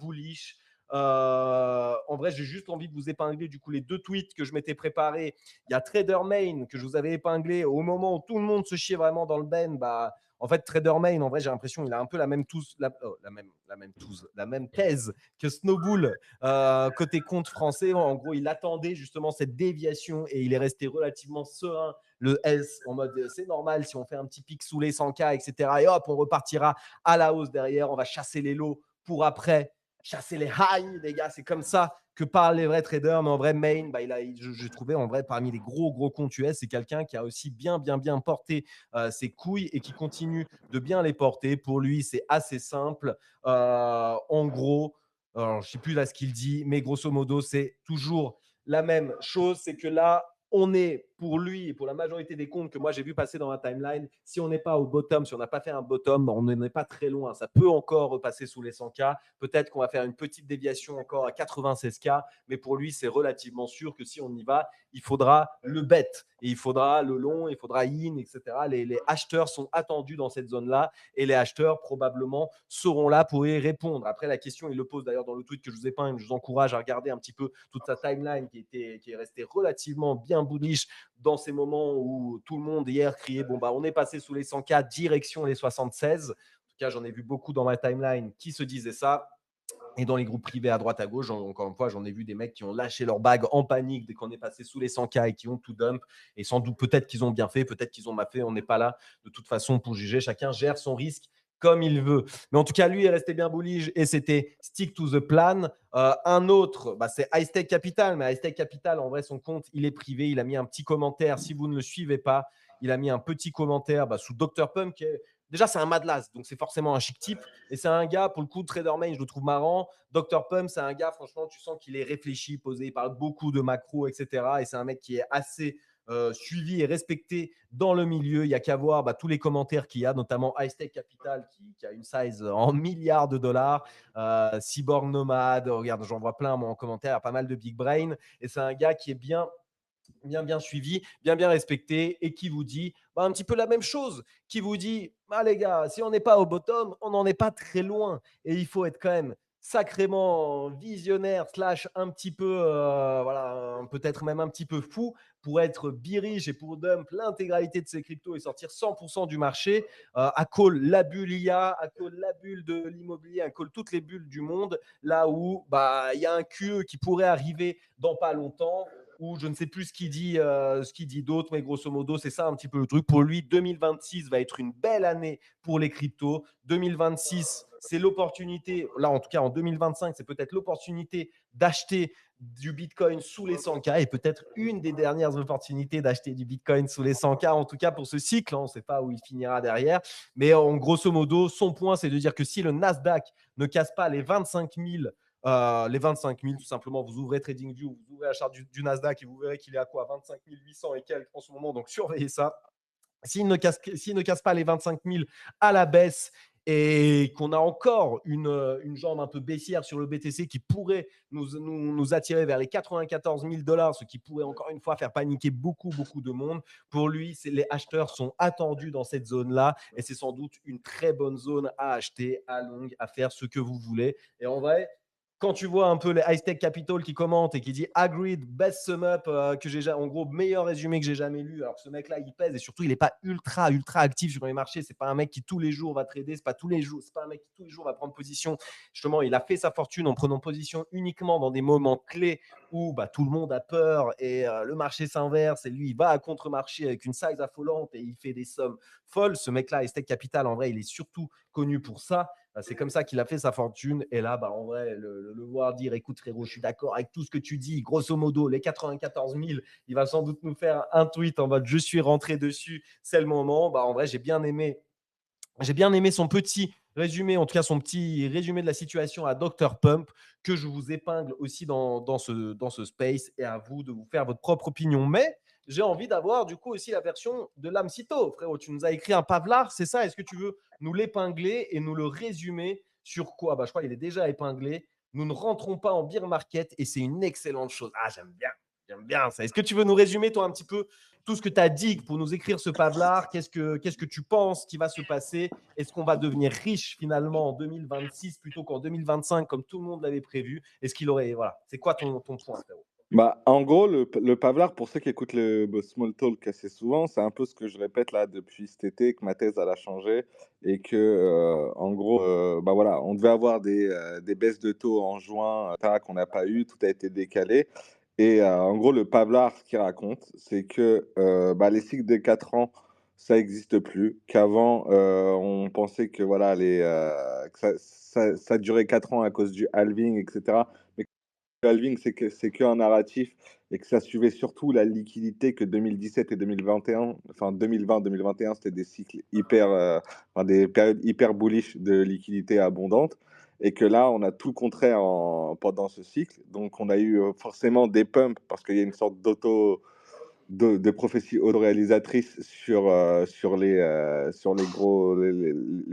bullish. En vrai, j'ai juste envie de vous épingler du coup les 2 tweets que je m'étais préparés. Il y a Trader Main que je vous avais épinglé au moment où tout le monde se chiait vraiment dans le ben. En fait, Trader Main, en vrai, j'ai l'impression qu'il a un peu la même thèse que Snowbull côté compte français. En gros, il attendait justement cette déviation et il est resté relativement serein. Le S en mode c'est normal si on fait un petit pic sous les 100K, etc. Et hop, on repartira à la hausse derrière. On va chasser les lows pour après chasser les highs, les gars. C'est comme ça que parlent les vrais traders. Mais en vrai, Main, j'ai trouvé en vrai parmi les gros comptes US, c'est quelqu'un qui a aussi bien porté ses couilles et qui continue de bien les porter. Pour lui, c'est assez simple. En gros, alors, je ne sais plus là ce qu'il dit, mais grosso modo, c'est toujours la même chose. C'est que là, on est pour lui et pour la majorité des comptes que moi j'ai vu passer dans ma timeline, si on n'est pas au bottom, si on n'a pas fait un bottom, on n'en est pas très loin. Ça peut encore repasser sous les 100K. Peut-être qu'on va faire une petite déviation encore à 96K, mais pour lui, c'est relativement sûr que si on y va, il faudra le bet et il faudra le long, il faudra in, etc. Les acheteurs sont attendus dans cette zone-là et les acheteurs probablement seront là pour y répondre. Après, la question, il le pose d'ailleurs dans le tweet que je vous ai peint. Je vous encourage à regarder un petit peu toute sa timeline qui est restée relativement bien bullish dans ces moments où tout le monde hier criait on est passé sous les 100K, direction les 76. En tout cas, j'en ai vu beaucoup dans ma timeline qui se disaient ça. Et dans les groupes privés à droite à gauche, encore une fois, j'en ai vu des mecs qui ont lâché leur bague en panique dès qu'on est passé sous les 100K et qui ont tout dump. Et sans doute, peut-être qu'ils ont bien fait, peut-être qu'ils ont mal fait. On n'est pas là de toute façon pour juger. Chacun gère son risque comme il veut. Mais en tout cas, lui est resté bien bullish et c'était stick to the plan. Un autre, c'est High Stake Capital. Mais High Stake Capital, en vrai, son compte, il est privé. Il a mis un petit commentaire. Si vous ne le suivez pas, il a mis un petit commentaire sous Dr. Pump, qui est déjà, c'est un Madlas, donc c'est forcément un chic type. Et c'est un gars, pour le coup, Trader Main, je le trouve marrant. Dr. Pump, c'est un gars, franchement, tu sens qu'il est réfléchi, posé, il parle beaucoup de macro, etc. Et c'est un mec qui est assez suivi et respecté dans le milieu. Il n'y a qu'à voir tous les commentaires qu'il y a, notamment High Stake Capital qui a une size en milliards de dollars, Cyborg Nomad, regarde, j'en vois plein moi, en commentaire, il y a pas mal de big brain. Et c'est un gars qui est bien suivi, bien respecté et qui vous dit un petit peu la même chose, qui vous dit les gars, si on n'est pas au bottom, on n'en est pas très loin et il faut être quand même sacrément visionnaire slash un petit peu voilà, peut-être même un petit peu fou pour être birige et pour dump l'intégralité de ses cryptos et sortir 100% du marché, à call la bulle IA, à call la bulle de l'immobilier, à call toutes les bulles du monde, là où il y a un QE qui pourrait arriver dans pas longtemps, ou je ne sais plus ce qu'il dit d'autre, mais grosso modo, c'est ça un petit peu le truc. Pour lui, 2026 va être une belle année pour les cryptos. 2026, c'est l'opportunité, là en tout cas en 2025, c'est peut-être l'opportunité d'acheter du Bitcoin sous les 100K et peut-être une des dernières opportunités d'acheter du Bitcoin sous les 100K, en tout cas pour ce cycle. On ne sait pas où il finira derrière. Mais en grosso modo, son point, c'est de dire que si le Nasdaq ne casse pas les 25 000 tout simplement, vous ouvrez TradingView, vous ouvrez la charte du Nasdaq et vous verrez qu'il est à quoi 25 800 et quelques en ce moment, donc surveillez ça. S'il ne casse pas les 25 000 à la baisse et qu'on a encore une jambe un peu baissière sur le BTC qui pourrait nous attirer vers les 94 000 $, ce qui pourrait encore une fois faire paniquer beaucoup de monde. Pour lui, les acheteurs sont attendus dans cette zone-là et c'est sans doute une très bonne zone à acheter, à longue, à faire ce que vous voulez. Et en vrai, quand tu vois un peu les High Tech Capital qui commentent et qui dit Agreed, best sum up, que j'ai en gros meilleur résumé que j'ai jamais lu. Alors ce mec-là, il pèse et surtout il n'est pas ultra actif sur les marchés. C'est pas un mec qui tous les jours va trader. C'est pas un mec qui tous les jours va prendre position. Justement, il a fait sa fortune en prenant position uniquement dans des moments clés où tout le monde a peur et le marché s'inverse et lui il va à contre-marché avec une size affolante et il fait des sommes folles. Ce mec-là, High Tech Capital, en vrai, il est surtout connu pour ça. C'est comme ça qu'il a fait sa fortune. Et là, en vrai, le voir dire écoute, frérot, je suis d'accord avec tout ce que tu dis. Grosso modo, les 94 000, il va sans doute nous faire un tweet en mode je suis rentré dessus, c'est le moment. En vrai, j'ai bien aimé son petit résumé, en tout cas son petit résumé de la situation à Dr. Pump, que je vous épingle aussi dans ce space et à vous de vous faire votre propre opinion. Mais j'ai envie d'avoir du coup aussi la version de l'Amsito. Frérot, tu nous as écrit un Pavlar, c'est ça? Est-ce que tu veux nous l'épingler et nous le résumer sur quoi? Je crois qu'il est déjà épinglé. Nous ne rentrons pas en bear market et c'est une excellente chose. Ah, j'aime bien ça. Est-ce que tu veux nous résumer, toi, un petit peu tout ce que tu as dit pour nous écrire ce Pavlar? Qu'est-ce que tu penses qui va se passer? Est-ce qu'on va devenir riche finalement en 2026 plutôt qu'en 2025 comme tout le monde l'avait prévu? Est-ce qu'il aurait… Voilà, c'est quoi ton point, frérot? En gros, le Pavlar, pour ceux qui écoutent le Small Talk assez souvent, c'est un peu ce que je répète là depuis cet été, que ma thèse elle a changé et que, en gros, voilà, on devait avoir des baisses de taux en juin, qu'on n'a pas eu, tout a été décalé. Et en gros, le Pavlar, ce qu'il raconte, c'est que les cycles de 4 ans, ça n'existe plus. Qu'avant, on pensait que voilà, que ça durait 4 ans à cause du halving, etc. Mais le halving, c'est qu'un narratif et que ça suivait surtout la liquidité que 2017 et 2021, enfin 2020-2021, c'était des cycles des périodes hyper bullish de liquidité abondante. Et que là, on a tout le contraire pendant ce cycle. Donc, on a eu forcément des pumps parce qu'il y a une sorte de prophétie autoréalisatrice sur les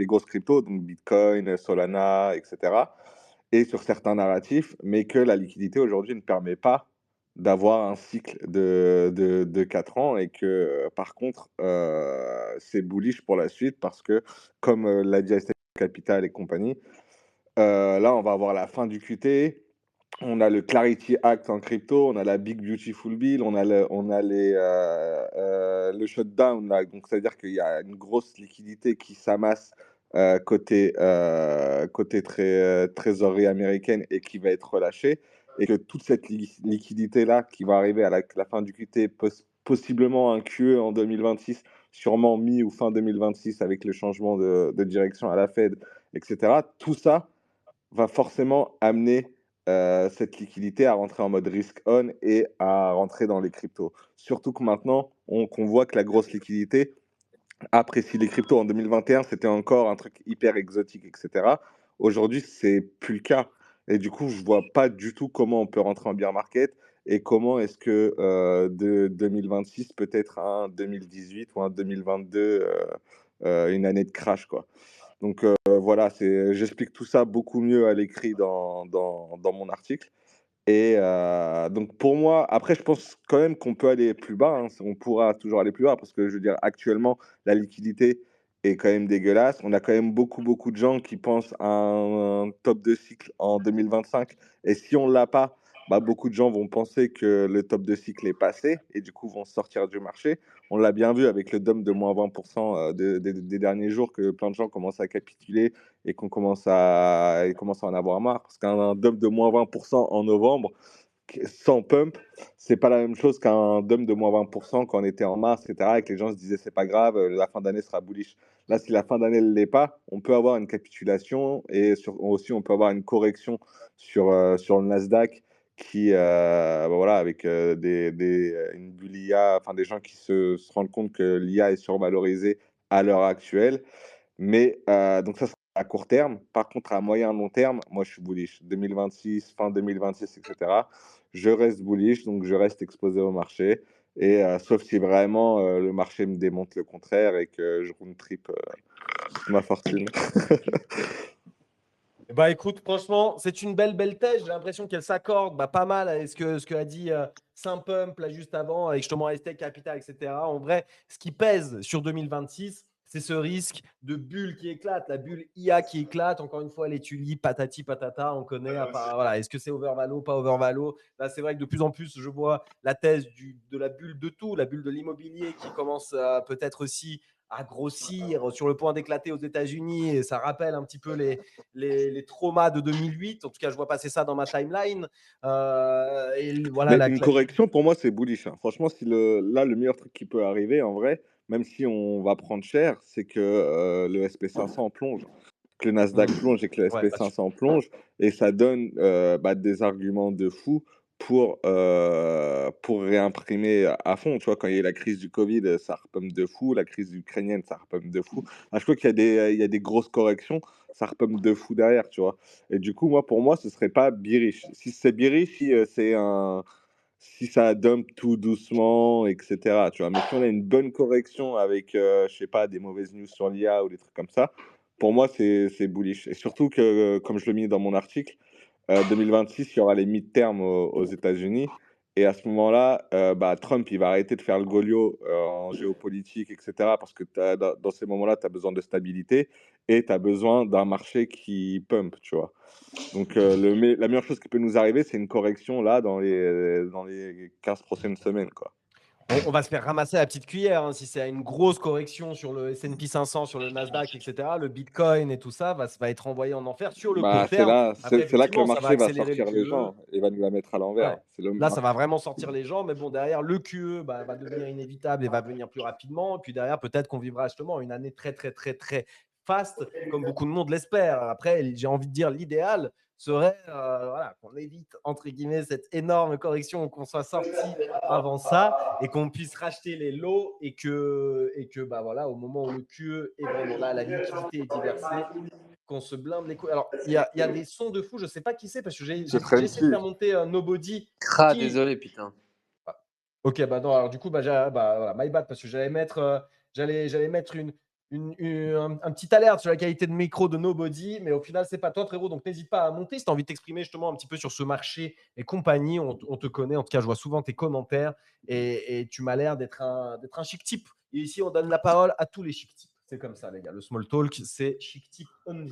grosses cryptos, donc Bitcoin, Solana, etc. Et sur certains narratifs, mais que la liquidité aujourd'hui ne permet pas d'avoir un cycle de 4 ans et que, par contre, c'est bullish pour la suite parce que, comme l'a dit Asset Capital et compagnie, là, on va avoir la fin du QT, on a le Clarity Act en crypto, on a la Big Beautiful Bill, on a le shutdown, là, donc c'est-à-dire qu'il y a une grosse liquidité qui s'amasse côté trésorerie américaine et qui va être relâchée, et que toute cette liquidité-là qui va arriver à la fin du QT, possiblement un QE en 2026, sûrement mi ou fin 2026 avec le changement de direction à la Fed, etc. Tout ça va forcément amener cette liquidité à rentrer en mode risk on et à rentrer dans les cryptos. Surtout que maintenant, qu'on voit que la grosse liquidité apprécie les cryptos. En 2021, c'était encore un truc hyper exotique, etc. Aujourd'hui, c'est plus le cas. Et du coup, je vois pas du tout comment on peut rentrer en bear market et comment est-ce que de 2026 peut être un 2018 ou un 2022, une année de crash, quoi. Donc voilà, j'explique tout ça beaucoup mieux à l'écrit dans mon article. Et donc pour moi, après, je pense quand même qu'on peut aller plus bas, hein. On pourra toujours aller plus bas parce que je veux dire, actuellement, la liquidité est quand même dégueulasse. On a quand même beaucoup, beaucoup de gens qui pensent à un top de cycle en 2025. Et si on ne l'a pas, bah, beaucoup de gens vont penser que le top de cycle est passé et du coup vont sortir du marché. On l'a bien vu avec le DOM de moins 20% des derniers jours que plein de gens commencent à capituler et ils commencent à en avoir marre. Parce qu'un dump de moins 20% en novembre, sans pump, c'est pas la même chose qu'un dump de moins 20% quand on était en mars, etc. Et que les gens se disaient c'est pas grave, la fin d'année sera bullish. Là, si la fin d'année ne l'est pas, on peut avoir une capitulation et aussi on peut avoir une correction sur le Nasdaq voilà, avec une bulle IA, enfin des gens qui se rendent compte que l'IA est survalorisée à l'heure actuelle. Mais donc ça, c'est à court terme. Par contre, à moyen long terme, moi, je suis bullish. 2026, fin 2026, etc. Je reste bullish, donc je reste exposé au marché. Et sauf si vraiment le marché me démontre le contraire et que je round trip toute ma fortune. Bah écoute, franchement, c'est une belle thèse. J'ai l'impression qu'elle s'accorde pas mal avec ce que a dit Saint-Pump là juste avant, avec justement ST Capital, etc. En vrai, ce qui pèse sur 2026, c'est ce risque de bulle qui éclate, la bulle IA qui éclate. Encore une fois, les tulipes, patati patata, on connaît. Voilà, est-ce que c'est overvalue, pas overvalue? Là, c'est vrai que de plus en plus, je vois la thèse de la bulle de tout, la bulle de l'immobilier qui commence peut-être aussi à grossir, sur le point d'éclater aux États-Unis. Et ça rappelle un petit peu les traumas de 2008. En tout cas, je vois passer ça dans ma timeline. Et voilà, Mais une correction, pour moi, c'est bullish, hein. Franchement, là, le meilleur truc qui peut arriver, en vrai, même si on va prendre cher, c'est que le SP500 plonge, que le Nasdaq plonge et que le Ouais, pas sûr. SP500 plonge. Et ça donne des arguments de fou pour réimprimer à fond. Tu vois, quand il y a eu la crise du Covid, ça repump de fou. La crise ukrainienne, ça repump de fou. À chaque fois qu'il y a des grosses corrections, ça repump de fou derrière, tu vois. Et du coup, pour moi, ce serait pas bearish. Si c'est bearish, si ça dump tout doucement, etc. Tu vois. Mais si on a une bonne correction avec, je sais pas, des mauvaises news sur l'IA ou des trucs comme ça, pour moi, c'est bullish. Et surtout que, comme je le mis dans mon article, 2026, il y aura les midterms aux États-Unis. Et à ce moment-là, Trump, il va arrêter de faire le goliot en géopolitique, etc. Parce que dans ces moments-là, tu as besoin de stabilité et tu as besoin d'un marché qui pump, tu vois. Donc, la meilleure chose qui peut nous arriver, c'est une correction là dans les 15 prochaines semaines, quoi. On va se faire ramasser à la petite cuillère, hein, si c'est une grosse correction sur le S&P 500, sur le Nasdaq, etc. Le Bitcoin et tout ça va être envoyé en enfer sur le court C'est terme. là, Après, c'est là que le effectivement, ça va marché va accélérer le sortir les QE. gens et va nous la mettre à l'envers. Ouais. C'est le Là, ça va marché. vraiment sortir les gens, mais bon, derrière, le QE va devenir inévitable et va venir plus rapidement. Et puis derrière, peut-être qu'on vivra justement une année très, très, très, très fast, comme beaucoup de monde l'espère. Après, j'ai envie de dire, l'idéal serait voilà, qu'on évite, entre guillemets, cette énorme correction, qu'on soit sorti avant ça et qu'on puisse racheter les lots et que voilà, au moment où le QE est vraiment là, la liquidité est diversée, qu'on se blinde les couilles. Alors, il y a des sons de fou, je ne sais pas qui c'est, parce que j'ai C'est essayé de Frenchy. faire monter Nobody. Désolé, putain. Ok, bah non, alors du coup, voilà, my bad, parce que j'allais mettre un petit alerte sur la qualité de micro de Nobody, mais au final, c'est pas toi, frérot, donc n'hésite pas à monter si tu as envie de t'exprimer justement un petit peu sur ce marché et compagnie. On te connaît, en tout cas, je vois souvent tes commentaires et tu m'as l'air d'être un chic type. Et ici, on donne la parole à tous les chic types. C'est comme ça, les gars. Le small talk, c'est chic type only.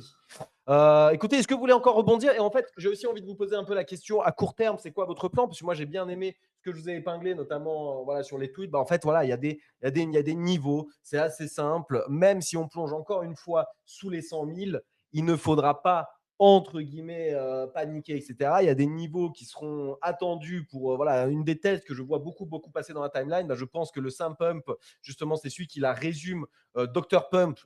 Écoutez, est-ce que vous voulez encore rebondir? Et en fait, j'ai aussi envie de vous poser un peu la question à court terme, c'est quoi votre plan? Parce que moi, j'ai bien aimé ce que je vous ai épinglé, notamment voilà, sur les tweets. En fait, voilà, il y a des niveaux. C'est assez simple. Même si on plonge encore une fois sous les 100 000, il ne faudra pas, entre guillemets, paniquer, etc. Il y a des niveaux qui seront attendus pour voilà, une des thèses que je vois beaucoup passer dans la timeline. Je pense que le Saint-Pump, justement, c'est celui qui la résume. Dr Pump,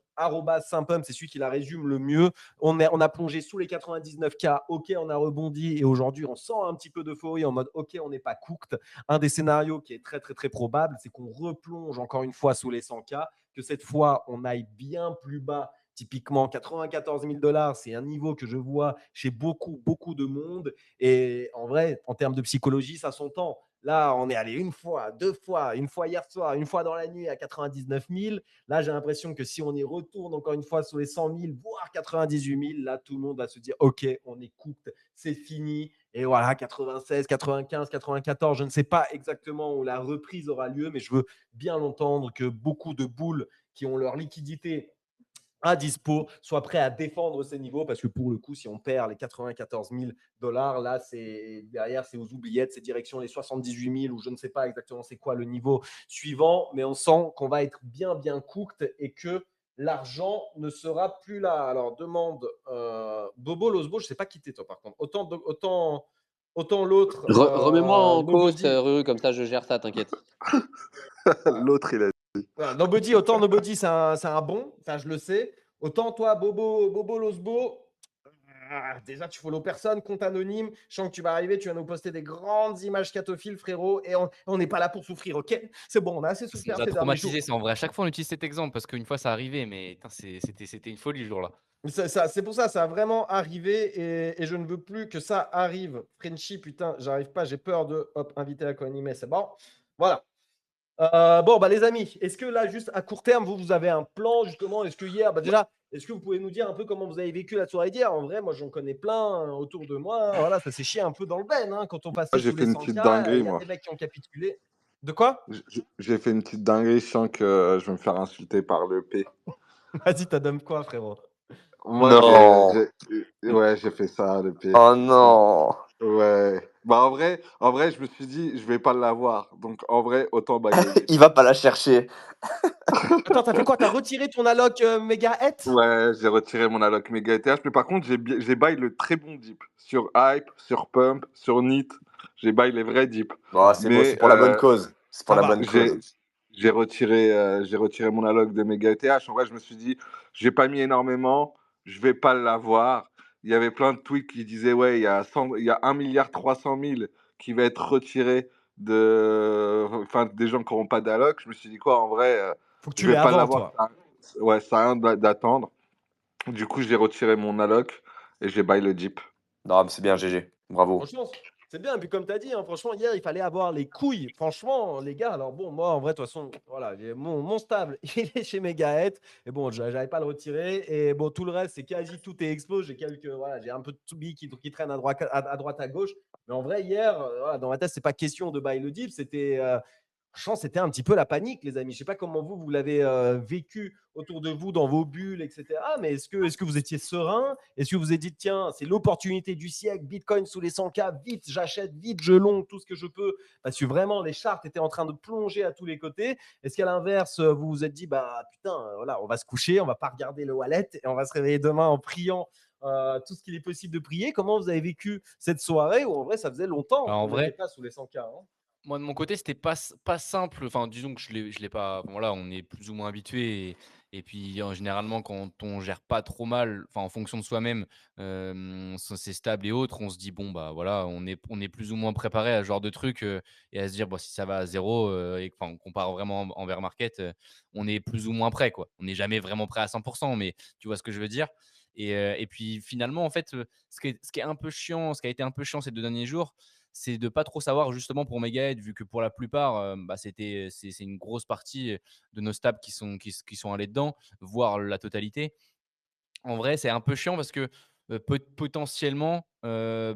@Saint-Pump, c'est celui qui la résume le mieux. On a plongé sous les 99K, ok, on a rebondi et aujourd'hui on sent un petit peu d'euphorie en mode ok, on n'est pas cooked. Un des scénarios qui est très très très probable, c'est qu'on replonge encore une fois sous les 100K. que cette fois, on aille bien plus bas. Typiquement, 94 000 $, c'est un niveau que je vois chez beaucoup, beaucoup de monde. Et en vrai, en termes de psychologie, ça s'entend. Là, on est allé une fois, deux fois, une fois hier soir, une fois dans la nuit à 99 000. Là, j'ai l'impression que si on y retourne encore une fois sur les 100 000, voire 98 000, là, tout le monde va se dire OK, on est coupé, c'est fini. Et voilà, 96, 95, 94, je ne sais pas exactement où la reprise aura lieu, mais je veux bien l'entendre que beaucoup de boules qui ont leur liquidité à dispo soient prêts à défendre ces niveaux parce que pour le coup, si on perd les 94 000 $, là, c'est derrière, c'est aux oubliettes, c'est direction les 78 000 ou je ne sais pas exactement c'est quoi le niveau suivant, mais on sent qu'on va être bien, bien cooked et que l'argent ne sera plus là. Alors, demande Bobo Losbo, je ne sais pas qui t'es toi par contre. Autant l'autre, Remets-moi en co-host, Nobody. Ruru, comme ça je gère ça, t'inquiète. L'autre, il a. Voilà, Nobody, c'est un bon, ça je le sais. Autant toi, Bobo Losbo, déjà tu follow personne, compte anonyme. Je sens que tu vas arriver, tu vas nous poster des grandes images catophiles, frérot, et on n'est pas là pour souffrir, ok? C'est bon, on a assez Ça souffert nous a ces derniers jours. traumatisé, ça en vrai. À chaque fois, on utilise cet exemple parce qu'une fois, ça arrivait, mais putain, c'était une folie le jour-là. C'est pour ça, ça a vraiment arrivé et je ne veux plus que ça arrive. Frenchy, putain, j'arrive pas, j'ai peur de inviter à co-animer, c'est bon. Voilà. Bon, bah, les amis, est-ce que là, juste à court terme, vous avez un plan justement? Est-ce que hier, déjà, est-ce que vous pouvez nous dire un peu comment vous avez vécu la soirée d'hier? En vrai, moi, j'en connais plein autour de moi. Voilà, ça s'est chié un peu dans le ben hein, quand on passait Moi, j'ai sous fait les une 100K. petite Il dinguerie, y a moi. des mecs qui ont capitulé. De quoi? J'ai fait une petite dinguerie, je sens que je vais me faire insulter par le P. Vas-y, t'as donné quoi, frérot? Moi, Non. ouais, j'ai fait ça, le P. Oh non. Ouais. Bah, en vrai, je me suis dit, je vais pas l'avoir. Donc, en vrai, autant bail le dip. Il va pas la chercher. Attends, t'as fait quoi? T'as retiré ton alloc Megahet? Ouais, j'ai retiré mon alloc Mega ETH, mais par contre, j'ai bail le très bon dip. Sur Hype, sur Pump, sur NIT, j'ai bail les vrais dips. Bon, c'est bon, c'est Mais pour la bonne cause. C'est pour Ça la va. bonne j'ai cause. j'ai retiré mon alloc de Mega ETH. En vrai, je me suis dit, j'ai pas mis énormément, je vais pas l'avoir. Il y avait plein de tweets qui disaient, ouais, il y a 1,3 milliard qui va être retiré enfin, des gens qui n'auront pas d'alloc. Je me suis dit, quoi, en vrai, Faut que je tu l'aies vais pas avant, l'avoir. toi. Ouais, ça a rien d'attendre. Du coup, j'ai retiré mon alloc et j'ai bail le Jeep. Non, mais c'est bien, GG. Bravo. Franchement, c'est bien. Et puis, comme tu as dit, hein, franchement, hier, il fallait avoir les couilles. Franchement, les gars, alors bon, moi, en vrai, de toute façon, voilà, mon stable, il est chez Megahet. Et bon, j'avais pas à le retirer. Et bon, tout le reste, c'est quasi tout est expo. Voilà, j'ai un peu de Toubi qui traîne à droite, à gauche. Mais en vrai, hier, voilà, dans ma tête, c'est pas question de bail le deep. Franchement, c'était un petit peu la panique, les amis. Je ne sais pas comment vous l'avez vécu autour de vous, dans vos bulles, etc. Mais est-ce que vous étiez serein? Est-ce que vous vous êtes dit, tiens, c'est l'opportunité du siècle, Bitcoin sous les 100K, vite, j'achète, vite, je longe tout ce que je peux? Parce que vraiment, les charts étaient en train de plonger à tous les côtés. Est-ce qu'à l'inverse, vous vous êtes dit, bah putain, voilà, on va se coucher, on va pas regarder le wallet et on va se réveiller demain en priant tout ce qu'il est possible de prier? Comment vous avez vécu cette soirée où en vrai, ça faisait longtemps Alors, en qu'on n'était vrai, pas sous les 100K, hein? moi de mon côté, c'était pas simple. Enfin, disons que je l'ai pas. Bon, voilà, on est plus ou moins habitué. Et puis, généralement, quand on gère pas trop mal, enfin, en fonction de soi-même, c'est stable et autres, on se dit bon, bah voilà, on est plus ou moins préparé à ce genre de truc et à se dire, bon, si ça va à zéro et qu'on compare vraiment en bear market, on est plus ou moins prêt, quoi. On n'est jamais vraiment prêt à 100%, mais tu vois ce que je veux dire. Et puis finalement, en fait, ce qui est un peu chiant, ce qui a été un peu chiant ces 2 derniers jours, c'est de pas trop savoir justement pour Megahead, vu que pour la plupart, bah, c'est une grosse partie de nos stabs qui sont allés dedans, voire la totalité. En vrai, c'est un peu chiant parce que, potentiellement,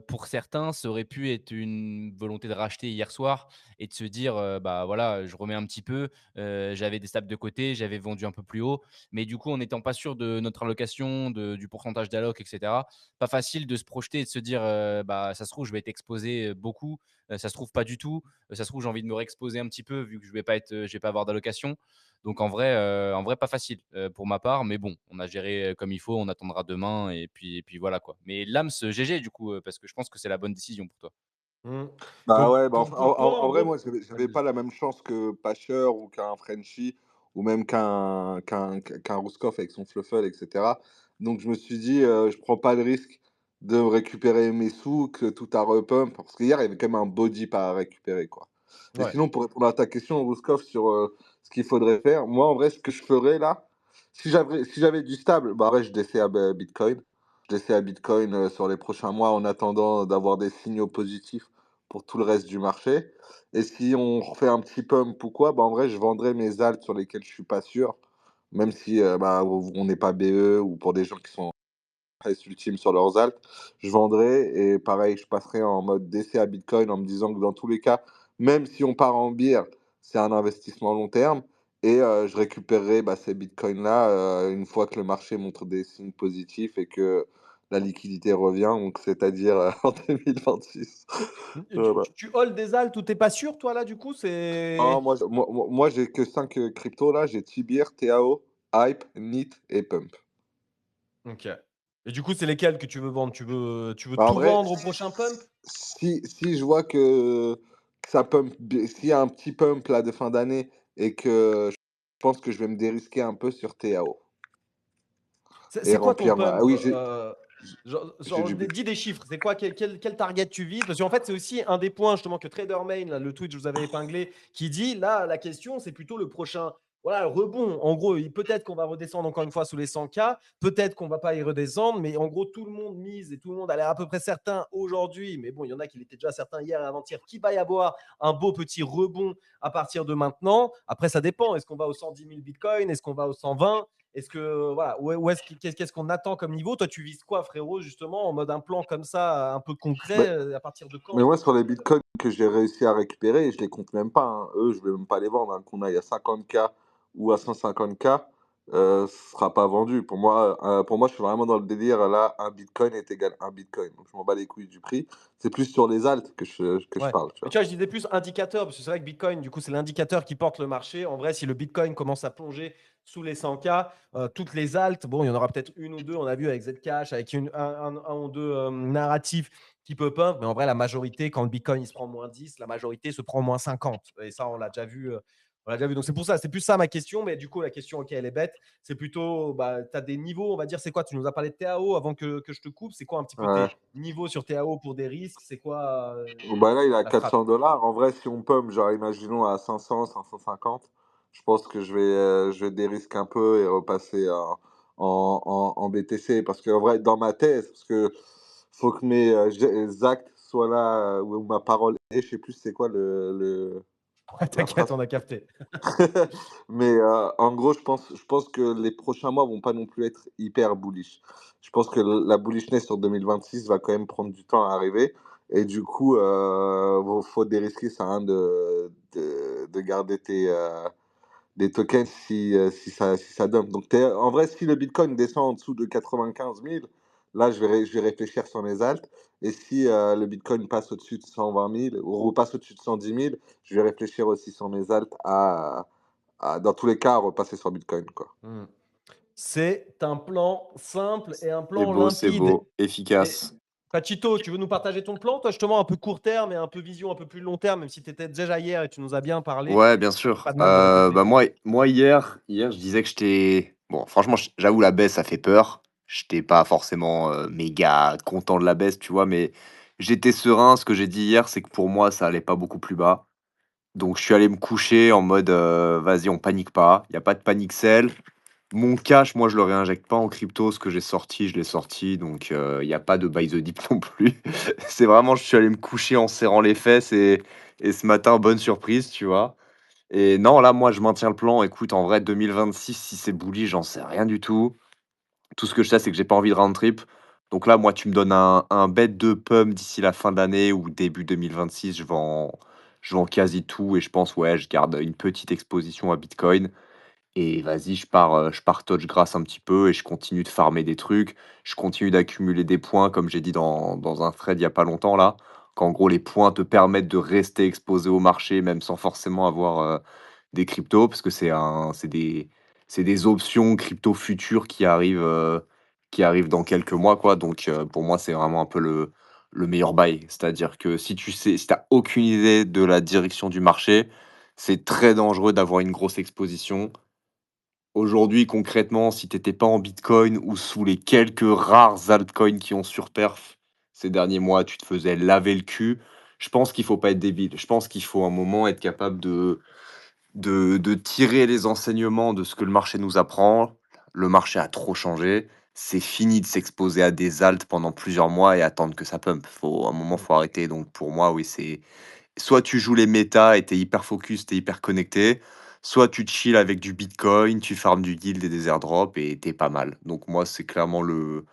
pour certains, ça aurait pu être une volonté de racheter hier soir et de se dire, «Bah, voilà, je remets un petit peu, j'avais des stabs de côté, j'avais vendu un peu plus haut». Mais du coup, en n'étant pas sûr de notre allocation, du pourcentage d'alloc et cetera, pas facile de se projeter et de se dire, «Bah, ça se trouve, je vais être exposé, beaucoup, ça se trouve pas du tout, ça se trouve, j'ai envie de me réexposer un petit peu vu que je vais pas avoir d'allocation». Donc en vrai, pas facile, pour ma part, mais bon, on a géré, comme il faut, on attendra demain et puis voilà quoi. Mais l'AMS, GG du coup, parce que je pense que c'est la bonne décision pour toi. Mmh. Bah Donc ouais, bah pour toi, en en vrai, gros moi, vas-y, j'avais pas vas-y. la même chance que Pasher ou qu'un Frenchie ou même qu'un Rouskov avec son Fluffle, etc. Donc je me suis dit, je prends pas le risque de récupérer mes sous, que tout a repump. Parce qu'hier, il y avait quand même un body à récupérer, quoi. Et Ouais. sinon, pour répondre à ta question, Rouskov, sur ce qu'il faudrait faire, moi, en vrai, ce que je ferais là, si j'avais du stable, bah, ouais, je laissais à Bitcoin. Je laissais à Bitcoin sur les prochains mois en attendant d'avoir des signaux positifs pour tout le reste du marché. Et si on refait un petit pump ou quoi, bah, en vrai, je vendrais mes alts sur lesquels je suis pas sûr, même si bah, on n'est pas BE ou pour des gens qui sont price ultime sur leurs alts, je vendrais et pareil, je passerai en mode DC à Bitcoin en me disant que dans tous les cas, même si on part en bière, c'est un investissement long terme et je récupérerai ces Bitcoins-là une fois que le marché montre des signes positifs et que la liquidité revient, donc c'est-à-dire en 2026. Et Voilà. tu hold des alts ou t'es pas sûr, toi, là, du coup, Ah, c'est... moi, j'ai que 5 cryptos là, j'ai Tibir, TAO, Hype, NIT et Pump. Ok. Et du coup, c'est lesquels que tu veux vendre? Tu veux En tout vrai, vendre au prochain pump? si je vois que ça pump, s'il y a un petit pump là de fin d'année et que je pense que je vais me dérisquer un peu sur TAO et C'est quoi ton remplir ma. Ah pump? oui, j'ai du Dis des chiffres. C'est quoi? Quel target tu vises? Parce qu'en fait, c'est aussi un des points justement que TraderMain, là, le tweet que je vous avais épinglé, qui dit là, la question, c'est plutôt le prochain. Voilà, le rebond. En gros, peut-être qu'on va redescendre encore une fois sous les 100K, peut-être qu'on va pas y redescendre, mais en gros, tout le monde mise et tout le monde a l'air à peu près certain aujourd'hui. Mais bon, il y en a qui l'étaient déjà certains hier et avant-hier qu'il va y avoir un beau petit rebond à partir de maintenant. Après, ça dépend. Est-ce qu'on va aux 110 000 bitcoins? Est-ce qu'on va aux 120? Est-ce que voilà, qu'est-ce qu'on attend comme niveau? Toi, tu vises quoi, frérot, justement, en mode un plan comme ça, un peu concret, Mais, à partir de quand? mais moi, sur les bitcoins que j'ai réussi à récupérer, je les compte même pas, hein. Eux, je vais même pas les vendre, hein. Qu'on aille à 50K ou à 150K, ce sera pas vendu. Pour moi, je suis vraiment dans le délire. Là, un bitcoin est égal à un bitcoin. Donc, je m'en bats les couilles du prix. C'est plus sur les alts que je Ouais. parle, tu Mais vois. tu vois, je disais plus indicateur, parce que c'est vrai que Bitcoin, du coup, c'est l'indicateur qui porte le marché. En vrai, si le Bitcoin commence à plonger sous les 100K, toutes les altes, bon, il y en aura peut-être une ou deux, on a vu avec Zcash, avec un ou deux narratifs qui peut pump, mais en vrai, la majorité, quand le Bitcoin il se prend moins 10, la majorité se prend moins 50. Et ça, on l'a déjà vu. On l'a déjà vu. Donc, c'est pour ça, c'est plus ça ma question, mais du coup, la question, ok, elle est bête. C'est plutôt, bah, tu as des niveaux, on va dire, c'est quoi? Tu nous as parlé de TAO avant que je te coupe. C'est quoi un petit peu Ouais. tes niveaux sur TAO pour des risques? C'est quoi Bon, bah là, il est à la strat? 400 $. En vrai, si on pump, genre, imaginons à 500, 550, je pense que je vais dérisquer un peu et repasser en BTC. Parce qu'en vrai, dans ma thèse, parce que faut que mes actes soient là, où ma parole est, je sais plus c'est quoi Ouais, la t'inquiète, phrase. on a capté. Mais en gros, je pense que les prochains mois vont pas non plus être hyper bullish. Je pense que la bullishness sur 2026 va quand même prendre du temps à arriver. Et du coup, faut dérisquer, ça rien de garder des tokens si ça dump. Donc, en vrai, si le Bitcoin descend en dessous de 95 000, là, je vais réfléchir sur mes alts. Et si le Bitcoin passe au-dessus de 120 000 ou repasse au-dessus de 110 000, je vais réfléchir aussi sur mes alts dans tous les cas, à repasser sur Bitcoin, quoi. Mmh. C'est un plan simple et un C'est plan beau, c'est limpide. beau, Et efficace. Pachito, tu veux nous partager ton plan, toi, justement, un peu court terme et un peu vision un peu plus long terme, même si tu étais déjà hier et tu nous as bien parlé. Ouais, bien sûr. Pas de mal de répéter. Bah moi hier, je disais que j'étais. Bon, franchement, j'avoue, la baisse, ça fait peur. J'étais pas forcément méga content de la baisse, tu vois, mais j'étais serein. Ce que j'ai dit hier, c'est que pour moi, ça allait pas beaucoup plus bas. Donc, je suis allé me coucher en mode vas-y, on panique pas. Il n'y a pas de panique sell. Mon cash, moi, je le réinjecte pas en crypto. Ce que j'ai sorti, je l'ai sorti. Donc, il n'y a pas de buy the dip non plus. C'est vraiment, je suis allé me coucher en serrant les fesses et ce matin, bonne surprise, tu vois. Et non, là, moi, je maintiens le plan. Écoute, en vrai, 2026, si c'est bully, j'en sais rien du tout. Tout ce que je sais, c'est que j'ai pas envie de round trip. Donc là, moi, tu me donnes un bet de pump d'ici la fin d'année ou début 2026, je vends quasi tout et je pense, ouais, je garde une petite exposition à Bitcoin. Et vas-y, je pars touch grass un petit peu et je continue de farmer des trucs. Je continue d'accumuler des points, comme j'ai dit dans un thread il y a pas longtemps là, qu'en gros, les points te permettent de rester exposé au marché, même sans forcément avoir des cryptos, parce que c'est des options crypto futures qui arrivent dans quelques mois, quoi. Donc, pour moi, c'est vraiment un peu le meilleur buy. C'est-à-dire que si t'as aucune idée de la direction du marché, c'est très dangereux d'avoir une grosse exposition. Aujourd'hui, concrètement, si tu étais pas en Bitcoin ou sous les quelques rares altcoins qui ont surperf ces derniers mois, tu te faisais laver le cul. Je pense qu'il faut pas être débile. Je pense qu'il faut un moment être capable de tirer les enseignements de ce que le marché nous apprend. Le marché a trop changé. C'est fini de s'exposer à des alts pendant plusieurs mois et attendre que ça pump. Faut, à un moment, Mmh. faut arrêter. Donc pour moi, oui, c'est soit tu joues les méta et tu hyper focus, tu hyper connecté, soit tu chill avec du Bitcoin, tu farmes du yield et des airdrops et tu pas mal. Donc moi, c'est clairement le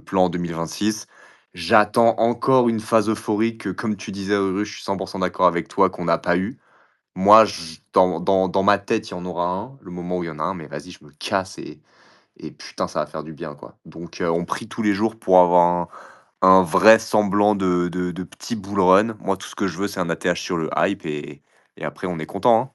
plan 2026. J'attends encore une phase euphorique, comme tu disais, Ruru, je suis 100 d'accord avec toi, qu'on n'a pas eu. Moi, dans ma tête, il y en aura un, le moment où il y en a un, mais vas-y, je me casse et putain, ça va faire du bien, quoi. Donc, on prie tous les jours pour avoir un vrai semblant de petit bull run. Moi, tout ce que je veux, c'est un ATH sur le hype et après, on est content, hein.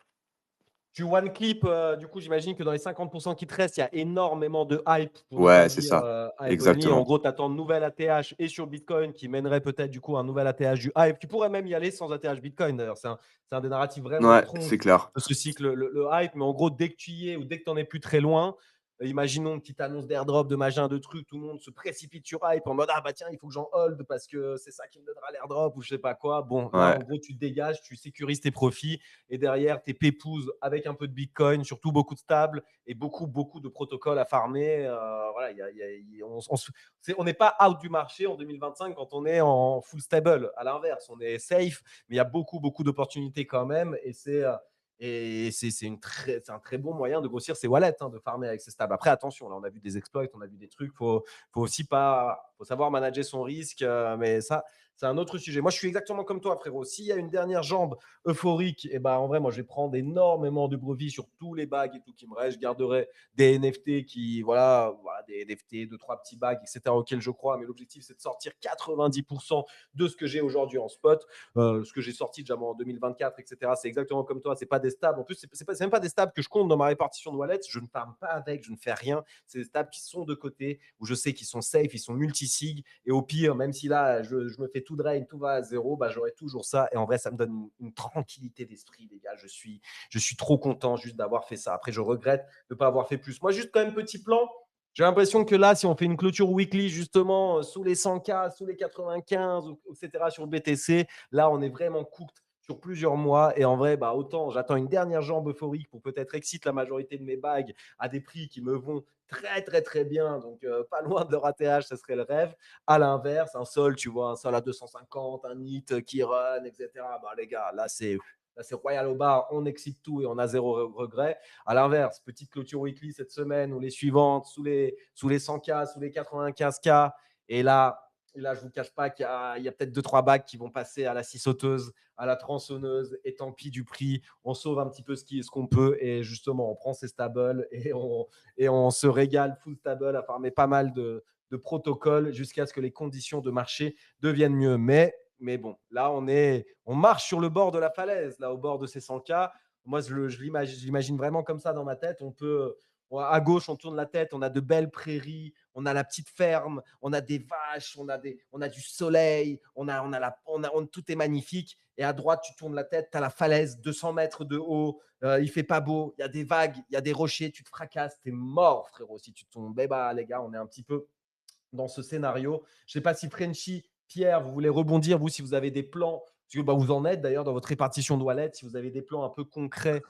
Tu one clip, du coup, j'imagine que dans les 50% qui te restent, il y a énormément de hype, pour ne pas Ouais, c'est dire ça. hype only. En Exactement. gros, tu attends une nouvelle ATH et sur Bitcoin qui mènerait peut-être du coup un nouvel ATH du hype. Tu pourrais même y aller sans ATH Bitcoin d'ailleurs. C'est un des narratifs vraiment Ouais, strong c'est clair. de ce cycle, le hype. Mais en gros, dès que tu y es ou dès que tu n'en es plus très loin, imaginons une petite annonce d'airdrop, de machin, de trucs, tout le monde se précipite sur hype en mode ah bah tiens, il faut que j'en hold parce que c'est ça qui me donnera l'airdrop ou je sais pas quoi. Bon, là, Ouais. en gros, tu te dégages, tu sécurises tes profits et derrière, tes pépouses avec un peu de Bitcoin, surtout beaucoup de stable et beaucoup, beaucoup de protocoles à farmer. Voilà, on n'est pas out du marché en 2025 quand on est en full stable. À l'inverse, on est safe, mais il y a beaucoup, beaucoup d'opportunités quand même. C'est un très bon moyen de grossir ses wallets, hein, de farmer avec ses stables. Après, attention, là, on a vu des exploits, on a vu des trucs. Faut aussi pas, faut savoir manager son risque, mais ça, c'est un autre sujet. Moi, je suis exactement comme toi, frérot. S'il y a une dernière jambe euphorique, et ben en vrai, moi, je vais prendre énormément de profit sur tous les bags et tout qui me reste. Je garderai des NFT qui, voilà des NFT, deux, trois petits bags, etc., auxquels je crois. Mais l'objectif, c'est de sortir 90% de ce que j'ai aujourd'hui en spot, ce que j'ai sorti déjà en 2024, etc. C'est exactement comme toi. C'est pas des stables. En plus, c'est même pas des stables que je compte dans ma répartition de wallet. Je ne farme pas avec, je ne fais rien. C'est des stables qui sont de côté, où je sais qu'ils sont safe, ils sont multi-sig. Et au pire, même si là, je me fais tout drain, tout va à zéro, bah, j'aurai toujours ça. Et en vrai, ça me donne une tranquillité d'esprit, les gars. Je suis trop content juste d'avoir fait ça. Après, je regrette de ne pas avoir fait plus. Moi, juste quand même, petit plan. J'ai l'impression que là, si on fait une clôture weekly, justement, sous les 100K, sous les 95, etc., sur le BTC, là, on est vraiment cooked sur plusieurs mois. Et en vrai, bah, autant j'attends une dernière jambe euphorique pour peut-être excite la majorité de mes bagues à des prix qui me vont très, très, très bien. Donc, pas loin de leur ATH, ce serait le rêve. À l'inverse, un sol, tu vois, un sol à 250, un NIT qui run, etc. Bah, les gars, là, c'est royal au bar, on excite tout et on a zéro regret. À l'inverse, petite clôture weekly cette semaine ou les suivantes, sous les 100K, sous les 95K. Et là, je ne vous cache pas qu'il y a peut-être 2-3 bacs qui vont passer à la scie sauteuse, à la tronçonneuse, et tant pis du prix. On sauve un petit peu ce qu'on peut et justement, on prend ses stables et on se régale full stable à farmer pas mal de protocoles jusqu'à ce que les conditions de marché deviennent mieux. Mais bon, là, on marche sur le bord de la falaise, là, au bord de ces 100K. Moi, je l'imagine vraiment comme ça dans ma tête. À gauche, on tourne la tête, on a de belles prairies, on a la petite ferme, on a des vaches, on a du soleil, tout est magnifique. Et à droite, tu tournes la tête, tu as la falaise, 200 mètres de haut, il fait pas beau, il y a des vagues, il y a des rochers, tu te fracasses, tu es mort, frérot, si tu tombes. Eh bah, les gars, on est un petit peu dans ce scénario. Je ne sais pas si Frenchy, Pierre, vous voulez rebondir, vous, si vous avez des plans, parce que bah, vous en êtes d'ailleurs dans votre répartition de wallet, si vous avez des plans un peu concrets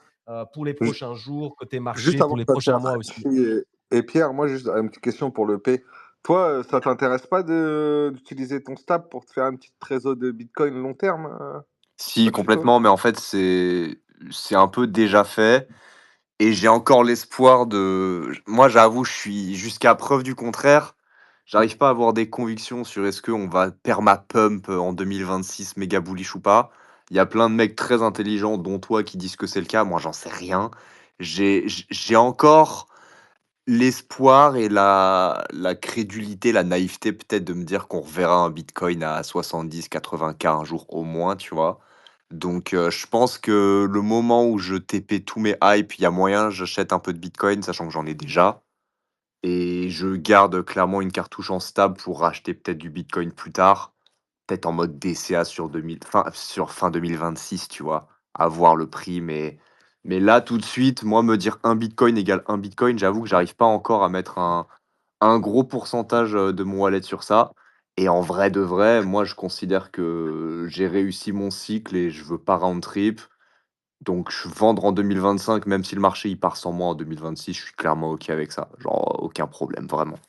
pour les Ju- prochains jours, côté Juste marché, avant pour les de passer prochains à mois aussi. Frenchy et Pierre, moi, juste une petite question pour le P. Toi, ça t'intéresse pas d'utiliser ton stab pour te faire une petite trésor de Bitcoin long terme, Si, pas du tout? complètement, mais en fait, c'est un peu déjà fait. Et j'ai encore l'espoir de moi, j'avoue, je suis jusqu'à preuve du contraire, j'arrive pas à avoir des convictions sur est-ce qu'on va perma-pump, en 2026 méga bullish ou pas. Il y a plein de mecs très intelligents, dont toi, qui disent que c'est le cas. Moi, j'en sais rien. J'ai encore l'espoir et la crédulité, la naïveté peut-être de me dire qu'on reverra un bitcoin à 70-80 K un jour au moins, tu vois? Donc je pense que le moment où je TP tous mes hype, il y a moyen, j'achète un peu de bitcoin, sachant que j'en ai déjà et je garde clairement une cartouche en stable pour racheter peut-être du bitcoin plus tard, peut-être en mode DCA sur fin 2026, tu vois? À voir le prix, mais là, tout de suite, moi, me dire un bitcoin égale un bitcoin, j'avoue que j'arrive pas encore à mettre un gros pourcentage, de mon wallet sur ça Et en vrai de vrai, moi, je considère que j'ai réussi mon cycle et je veux pas round trip. Donc vendre en 2025, même si le marché il part sans moi en 2026, je suis clairement OK avec ça. Genre aucun problème, vraiment.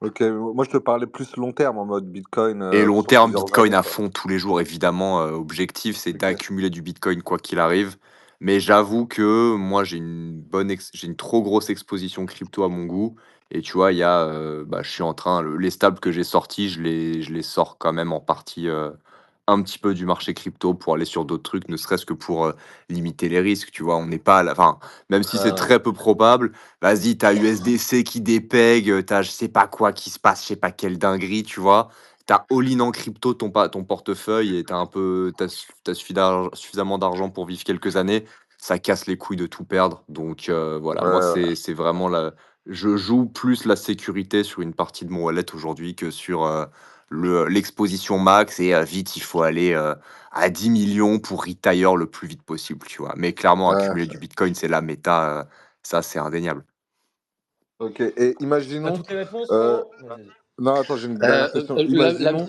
Ok, moi je te parlais plus long terme en mode Bitcoin Et long sur terme, plusieurs Bitcoin années, à quoi. fond tous les jours, évidemment. Objectif, c'est Ok. d'accumuler du Bitcoin quoi qu'il arrive. Mais j'avoue que moi, j'ai une trop grosse exposition crypto à mon goût. Et tu vois, bah, je suis en train, les stables que j'ai sortis, je les sors quand même en partie un petit peu du marché crypto pour aller sur d'autres trucs, ne serait-ce que pour limiter les risques. Tu vois, on n'est pas enfin, même si c'est Ouais, très peu probable, vas-y, t'as USDC qui dépègue, t'as je sais pas quoi qui se passe, je sais pas quelle dinguerie, tu vois. T'as all-in en crypto ton portefeuille et t'as suffisamment d'argent pour vivre quelques années. Ça casse les couilles de tout perdre. Donc voilà, ouais, moi ouais. c'est vraiment je joue plus la sécurité sur une partie de mon wallet aujourd'hui que sur l'exposition max et vite il faut aller à 10 millions pour retire le plus vite possible, tu vois. Mais clairement Ouais. accumuler du Bitcoin c'est la méta, ça c'est indéniable. Ok, et T'as imaginons. toutes les réponses, euh, frérot? Vas-y. non, attends, j'ai une dernière question. Imaginons.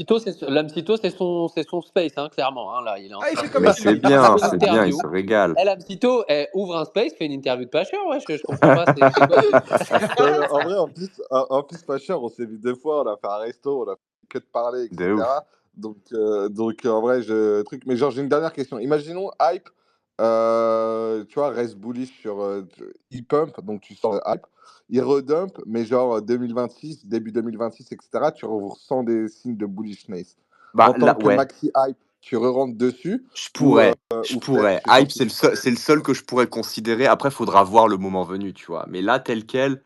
L'Amsito, c'est son space, hein, clairement. Hein, là, il est en Ah, il train fait de comme Mais chez lui, il part faire une c'est solo. bien, il interview. se régale. L'Amsito, ouvre un space, fait une interview de pas cher, ouais, je comprends pas. C'est quoi En vrai, en plus, pas cher, on s'est vu deux fois, on a fait un resto, on a fait que de parler, De ouf. etc. Donc en vrai, mais genre, j'ai une dernière question. Imaginons Hype, tu vois, reste bullish sur e-pump, donc tu sors Hype, il redump, mais genre 2026, début 2026, etc., tu ressens des signes de bullishness. Bah En tant là, que ouais. maxi Hype, tu re-rentres dessus Je ou, pourrais, je pourrais. tu Hype, sorti du c'est le marché? seul que je pourrais considérer. Après, faudra voir le moment venu, tu vois. Mais là, tel quel,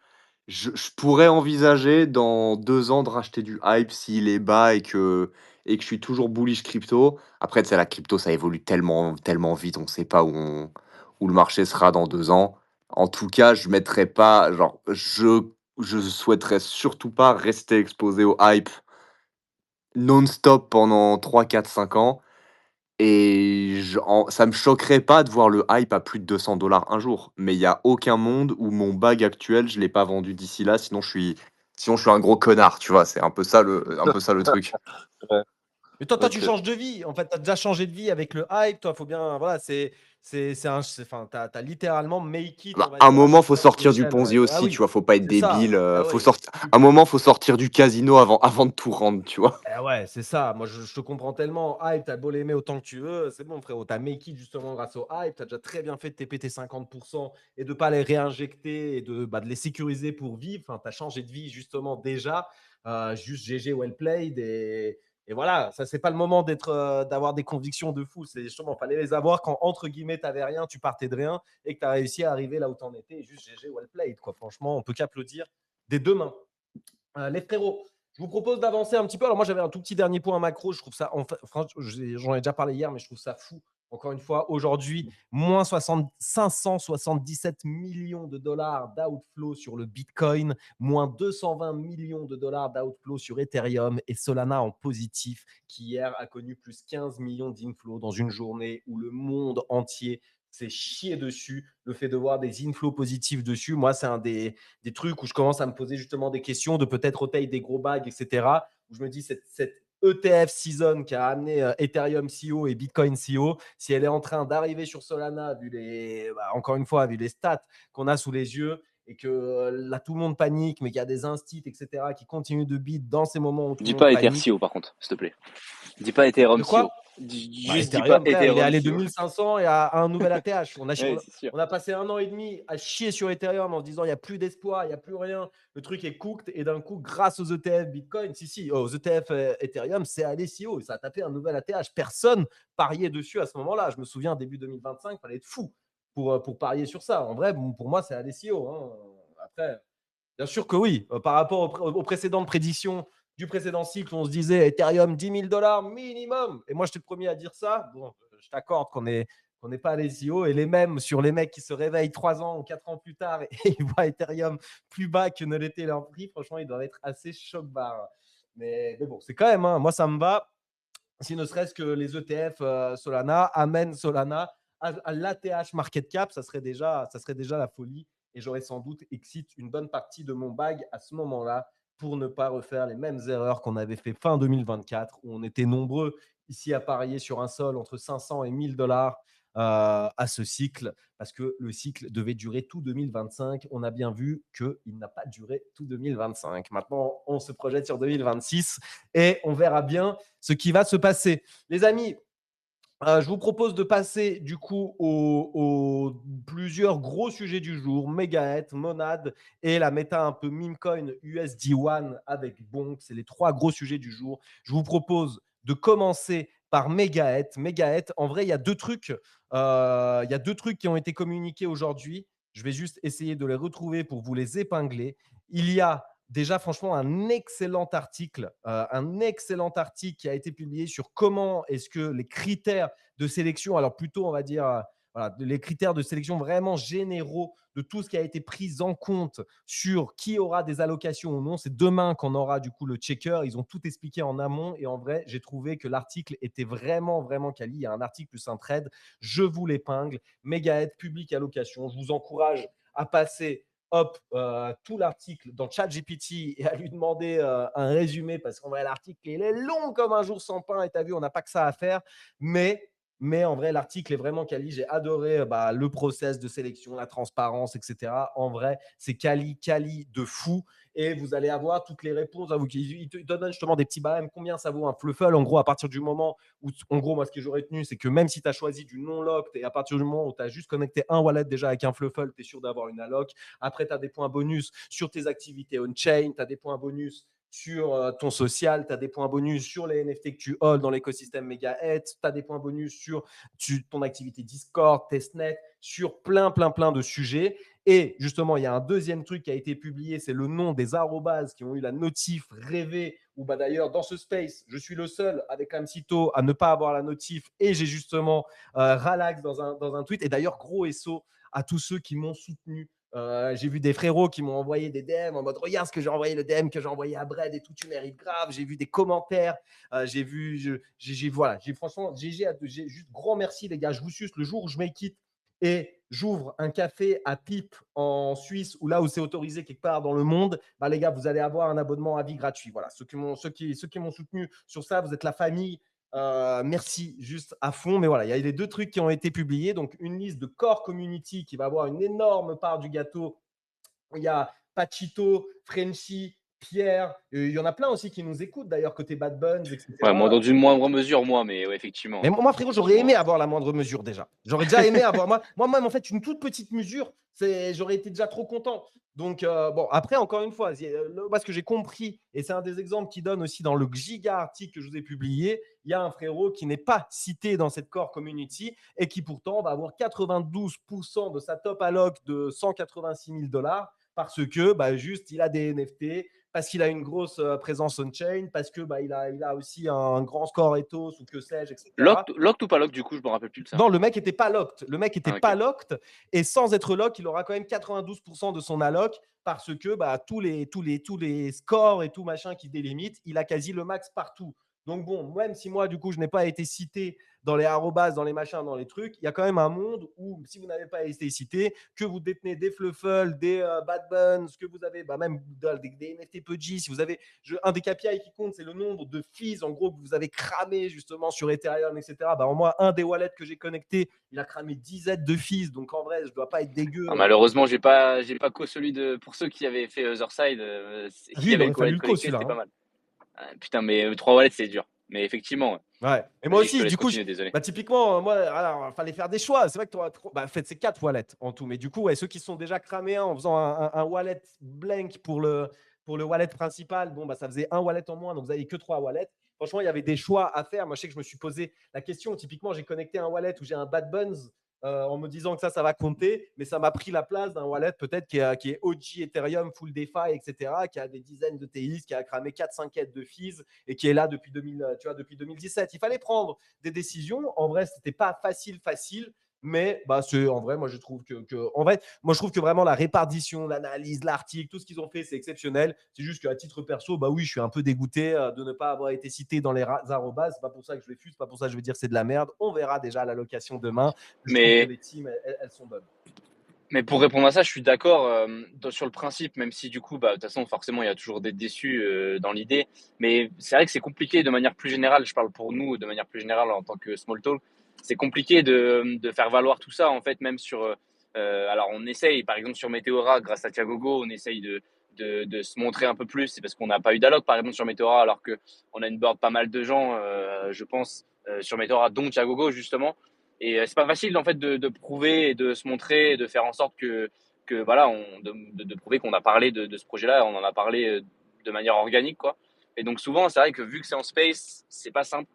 je pourrais envisager dans 2 ans de racheter du Hype s'il est bas et que je suis toujours bullish crypto. Après, tu sais, la crypto, ça évolue tellement vite, on sait pas où le marché sera dans 2 ans. En tout cas, je mettrais pas, genre, je souhaiterais surtout pas rester exposé au Hype non-stop pendant 3, 4, 5 ans. Et ça me choquerait pas de voir le hype à plus de 200 $ un jour, mais il y a aucun monde où mon bag actuel, je l'ai pas vendu d'ici là, sinon je suis un gros connard, tu vois? C'est un peu ça le truc. Ouais, Mais toi, tu ok. changes de vie. En fait, tu as déjà changé de vie avec le hype. Toi, faut bien. Voilà, enfin, t'as littéralement make it, on Bah, va à un dire, à moment, chaque faut fois sur sortir du l'échelle. Ponzi Ah aussi, tu oui, vois? Faut pas être c'est ça. débile, Ah faut oui. sortir à un moment, faut sortir du casino avant de tout rendre, tu vois? Eh ouais, c'est ça. Moi, je te comprends tellement. Hype, t'as beau l'aimer autant que tu veux. C'est bon, frérot. T'as make it justement grâce au hype. T'as déjà très bien fait de TP tes 50% et de pas les réinjecter et de les sécuriser pour vivre. Enfin, t'as changé de vie justement déjà. Juste GG, well played. Et voilà, ça, c'est pas le moment d'avoir des convictions de fou. C'est justement, fallait les avoir quand, entre guillemets, t'avais rien, tu partais de rien et que t'as réussi à arriver là où t'en étais. Et juste GG, well played, quoi. Franchement, on peut qu'applaudir des deux mains. Les frérots, je vous propose d'avancer un petit peu. Alors moi, j'avais un tout petit dernier point macro. Je trouve ça, franchement, j'en ai déjà parlé hier, mais je trouve ça fou. Encore une fois, aujourd'hui, moins 577 millions de dollars d'outflow sur le Bitcoin, moins 220 millions de dollars d'outflow sur Ethereum et Solana en positif, qui hier a connu plus 15 millions d'inflows dans une journée où le monde entier s'est chié dessus. Le fait de voir des inflows positifs dessus, moi, c'est un des trucs où je commence à me poser justement des questions de peut-être rotaille des gros bags, etc. Où je me dis, cette ETF season qui a amené Ethereum CEO et Bitcoin CEO, si elle est en train d'arriver sur Solana, encore une fois, vu les stats qu'on a sous les yeux, et que là, tout le monde panique, mais qu'il y a des instits, etc., qui continuent de bid dans ces moments où tout le Dis monde pas panique. EtherCO par contre, s'il te plaît. Dis pas Ethereum De quoi? CO. Juste dis pas Ethereum, frère, il est Ethereum allé de CO. 1500 et à un nouvel ATH. Ouais, c'est sûr. On a passé 1 an et demi à chier sur Ethereum en se disant il n'y a plus d'espoir, il n'y a plus rien. Le truc est cooked. Et d'un coup, grâce aux ETF Bitcoin, aux ETF Ethereum, c'est allé si haut. Ça a tapé un nouvel ATH. Personne pariait dessus à ce moment-là. Je me souviens, début 2025, il fallait être fou pour parier sur ça. En vrai, pour moi, c'est allé si haut. Hein. Après, bien sûr que oui. Par rapport aux précédentes prédictions du précédent cycle, on se disait Ethereum 10 000 $ minimum. Et moi, j'étais le premier à dire ça. Bon, je t'accorde qu'on n'est pas allé si haut. Et les mêmes sur les mecs qui se réveillent 3 ans ou 4 ans plus tard et ils voient Ethereum plus bas que ne l'était leur prix, franchement, ils doivent être assez choc-barres. Mais bon, c'est quand même, hein, moi, ça me va. Si ne serait-ce que les ETF Solana amènent Solana à l'ATH market cap, ça serait déjà la folie. Et j'aurais sans doute exit une bonne partie de mon bag à ce moment-là. pour ne pas refaire les mêmes erreurs qu'on avait fait fin 2024, où on était nombreux ici à parier sur un sol entre 500 et 1000 dollars à ce cycle, parce que le cycle devait durer tout 2025. On a bien vu qu'il n'a pas duré tout 2025. Maintenant, on se projette sur 2026 et on verra bien ce qui va se passer. Les amis, je vous propose de passer du coup aux plusieurs gros sujets du jour, Megaeth, Monad et la méta un peu meme coin USD1 avec Bonk. C'est les 3 gros sujets du jour. Je vous propose de commencer par Megaeth. Megaeth, en vrai, il y a 2 trucs. Il y a 2 trucs qui ont été communiqués aujourd'hui. Je vais juste essayer de les retrouver pour vous les épingler. Il y a déjà, franchement, un excellent article qui a été publié sur comment est-ce que les critères de sélection, alors plutôt, on va dire, voilà, les critères de sélection vraiment généraux de tout ce qui a été pris en compte sur qui aura des allocations ou non. C'est demain qu'on aura du coup le checker. Ils ont tout expliqué en amont et en vrai, j'ai trouvé que l'article était vraiment, vraiment quali. Il y a un article plus un thread. Je vous l'épingle. Megaeth, public allocation. Je vous encourage à passer tout l'article dans ChatGPT et à lui demander un résumé parce qu'en vrai, l'article, il est long comme un jour sans pain et tu as vu, on n'a pas que ça à faire. Mais en vrai, l'article est vraiment quali. J'ai adoré le process de sélection, la transparence, etc. En vrai, c'est quali de fou. Et vous allez avoir toutes les réponses. Ils te donnent justement des petits barèmes. Combien ça vaut un fluffle? En gros, à partir du moment où, en gros, moi, ce que j'aurais retenu, c'est que même si tu as choisi du non-locked et à partir du moment où tu as juste connecté un wallet déjà avec un fluffle, tu es sûr d'avoir une alloc. Après, tu as des points bonus sur tes activités on-chain. Tu as des points bonus sur ton social, tu as des points bonus sur les NFT que tu hold dans l'écosystème Megaeth, tu as des points bonus sur ton activité Discord, testnet, sur plein de sujets. Et justement, il y a un deuxième truc qui a été publié, c'est le nom des arrobases qui ont eu la notif rêvée, ou d'ailleurs dans ce space, je suis le seul avec Amsito à ne pas avoir la notif et j'ai justement Ralax dans un tweet. Et d'ailleurs, gros SO à tous ceux qui m'ont soutenu. J'ai vu des frérots qui m'ont envoyé des DM en mode regarde ce que j'ai envoyé, le DM que j'ai envoyé à Bred et tout, tu mérites grave. J'ai vu des commentaires, voilà, franchement, j'ai juste grand merci les gars. Je vous suce le jour où je make it et j'ouvre un café à Pipe en Suisse ou là où c'est autorisé quelque part dans le monde, les gars, vous allez avoir un abonnement à vie gratuit. Voilà, ceux qui m'ont soutenu sur ça, vous êtes la famille. Merci juste à fond. Mais voilà, il y a les 2 trucs qui ont été publiés. Donc, une liste de core community qui va avoir une énorme part du gâteau. Il y a Pachito, Frenchy, Pierre. Il y en a plein aussi qui nous écoutent d'ailleurs, côté Bad Buns, etc. Ouais, moi, dans une moindre mesure, moi, mais ouais, effectivement. Mais moi, frérot, j'aurais aimé avoir la moindre mesure déjà. J'aurais déjà aimé avoir moi-même, en fait, une toute petite mesure. J'aurais été déjà trop content. Donc, bon, après, encore une fois, ce que j'ai compris, et c'est un des exemples qui donne aussi dans le giga article que je vous ai publié, il y a un frérot qui n'est pas cité dans cette core community et qui pourtant va avoir 92% de sa top alloc de 186 000 $ parce que juste il a des NFT, parce qu'il a une grosse présence on-chain, parce que il a aussi un grand score ethos ou que sais-je, etc. Locked ou pas locked, du coup, je me rappelle plus de ça. Non, le mec n'était pas locked. Le mec était Ah, ok. pas locked et sans être lock, il aura quand même 92% de son alloc parce que tous les scores et tout machin qui délimitent, il a quasi le max partout. Donc bon, même si moi, du coup, je n'ai pas été cité dans les arrobas, dans les machins, dans les trucs, il y a quand même un monde où, si vous n'avez pas été cité, que vous détenez des fluffles, des bad buns, que vous avez même des NFT Pudgy, si vous avez un des KPI qui compte, c'est le nombre de fees, en gros, que vous avez cramé justement sur Ethereum, etc. En moi, un des wallets que j'ai connecté, il a cramé 10 Z de fees, donc en vrai, je dois pas être dégueu. Ah, malheureusement, j'ai pas co celui de pour ceux qui avaient fait Otherside, il avait aurait le fallu wallet le connecté, celui-là. c'était pas mal. Ah, putain, mais 3 wallets, c'est dur. Mais effectivement. Ouais. Et moi aussi, du coup, désolé. typiquement, moi, alors, fallait faire des choix. C'est vrai que tu auras trop. En fait, c'est 4 wallets en tout. Mais du coup, ceux qui sont déjà cramés en faisant un wallet blank pour le wallet principal, ça faisait un wallet en moins. Donc, vous n'avez que 3 wallets. Franchement, il y avait des choix à faire. Moi, je sais que je me suis posé la question. Typiquement, j'ai connecté un wallet où j'ai un Bad Buns en me disant que ça va compter. Mais ça m'a pris la place d'un wallet peut-être qui est OG Ethereum, full DeFi, etc., qui a des dizaines de TIs, qui a cramé 4-5 aides de fees et qui est là depuis 2017. Il fallait prendre des décisions. En vrai, c'était pas facile. Mais en vrai, moi je trouve que vraiment la répartition, l'analyse, l'article, tout ce qu'ils ont fait, c'est exceptionnel. C'est juste qu'à titre perso, oui, je suis un peu dégoûté de ne pas avoir été cité dans les arrobas. C'est pas pour ça que je les fuse, c'est pas pour ça que je vais dire c'est de la merde. On verra déjà l'allocation demain. Je trouve que les teams, elles sont bonnes. Mais pour répondre à ça, je suis d'accord sur le principe, même si du coup, bah, de toute façon, forcément, il y a toujours des déçus dans l'idée. Mais c'est vrai que c'est compliqué de manière plus générale. Je parle pour nous de manière plus générale en tant que small talk. C'est compliqué de faire valoir tout ça, en fait, même sur. Alors, on essaye, par exemple, sur Meteora, grâce à Thiagogo, on essaye de se montrer un peu plus. C'est parce qu'on n'a pas eu d'alloc, par exemple, sur Meteora, alors qu'on a une board pas mal de gens, je pense, sur Meteora, dont Thiagogo, justement. Et c'est pas facile en fait de prouver et de se montrer et de faire en sorte que voilà, de prouver qu'on a parlé de ce projet-là, on en a parlé de manière organique quoi. Et donc souvent c'est vrai que vu que c'est en space, c'est pas simple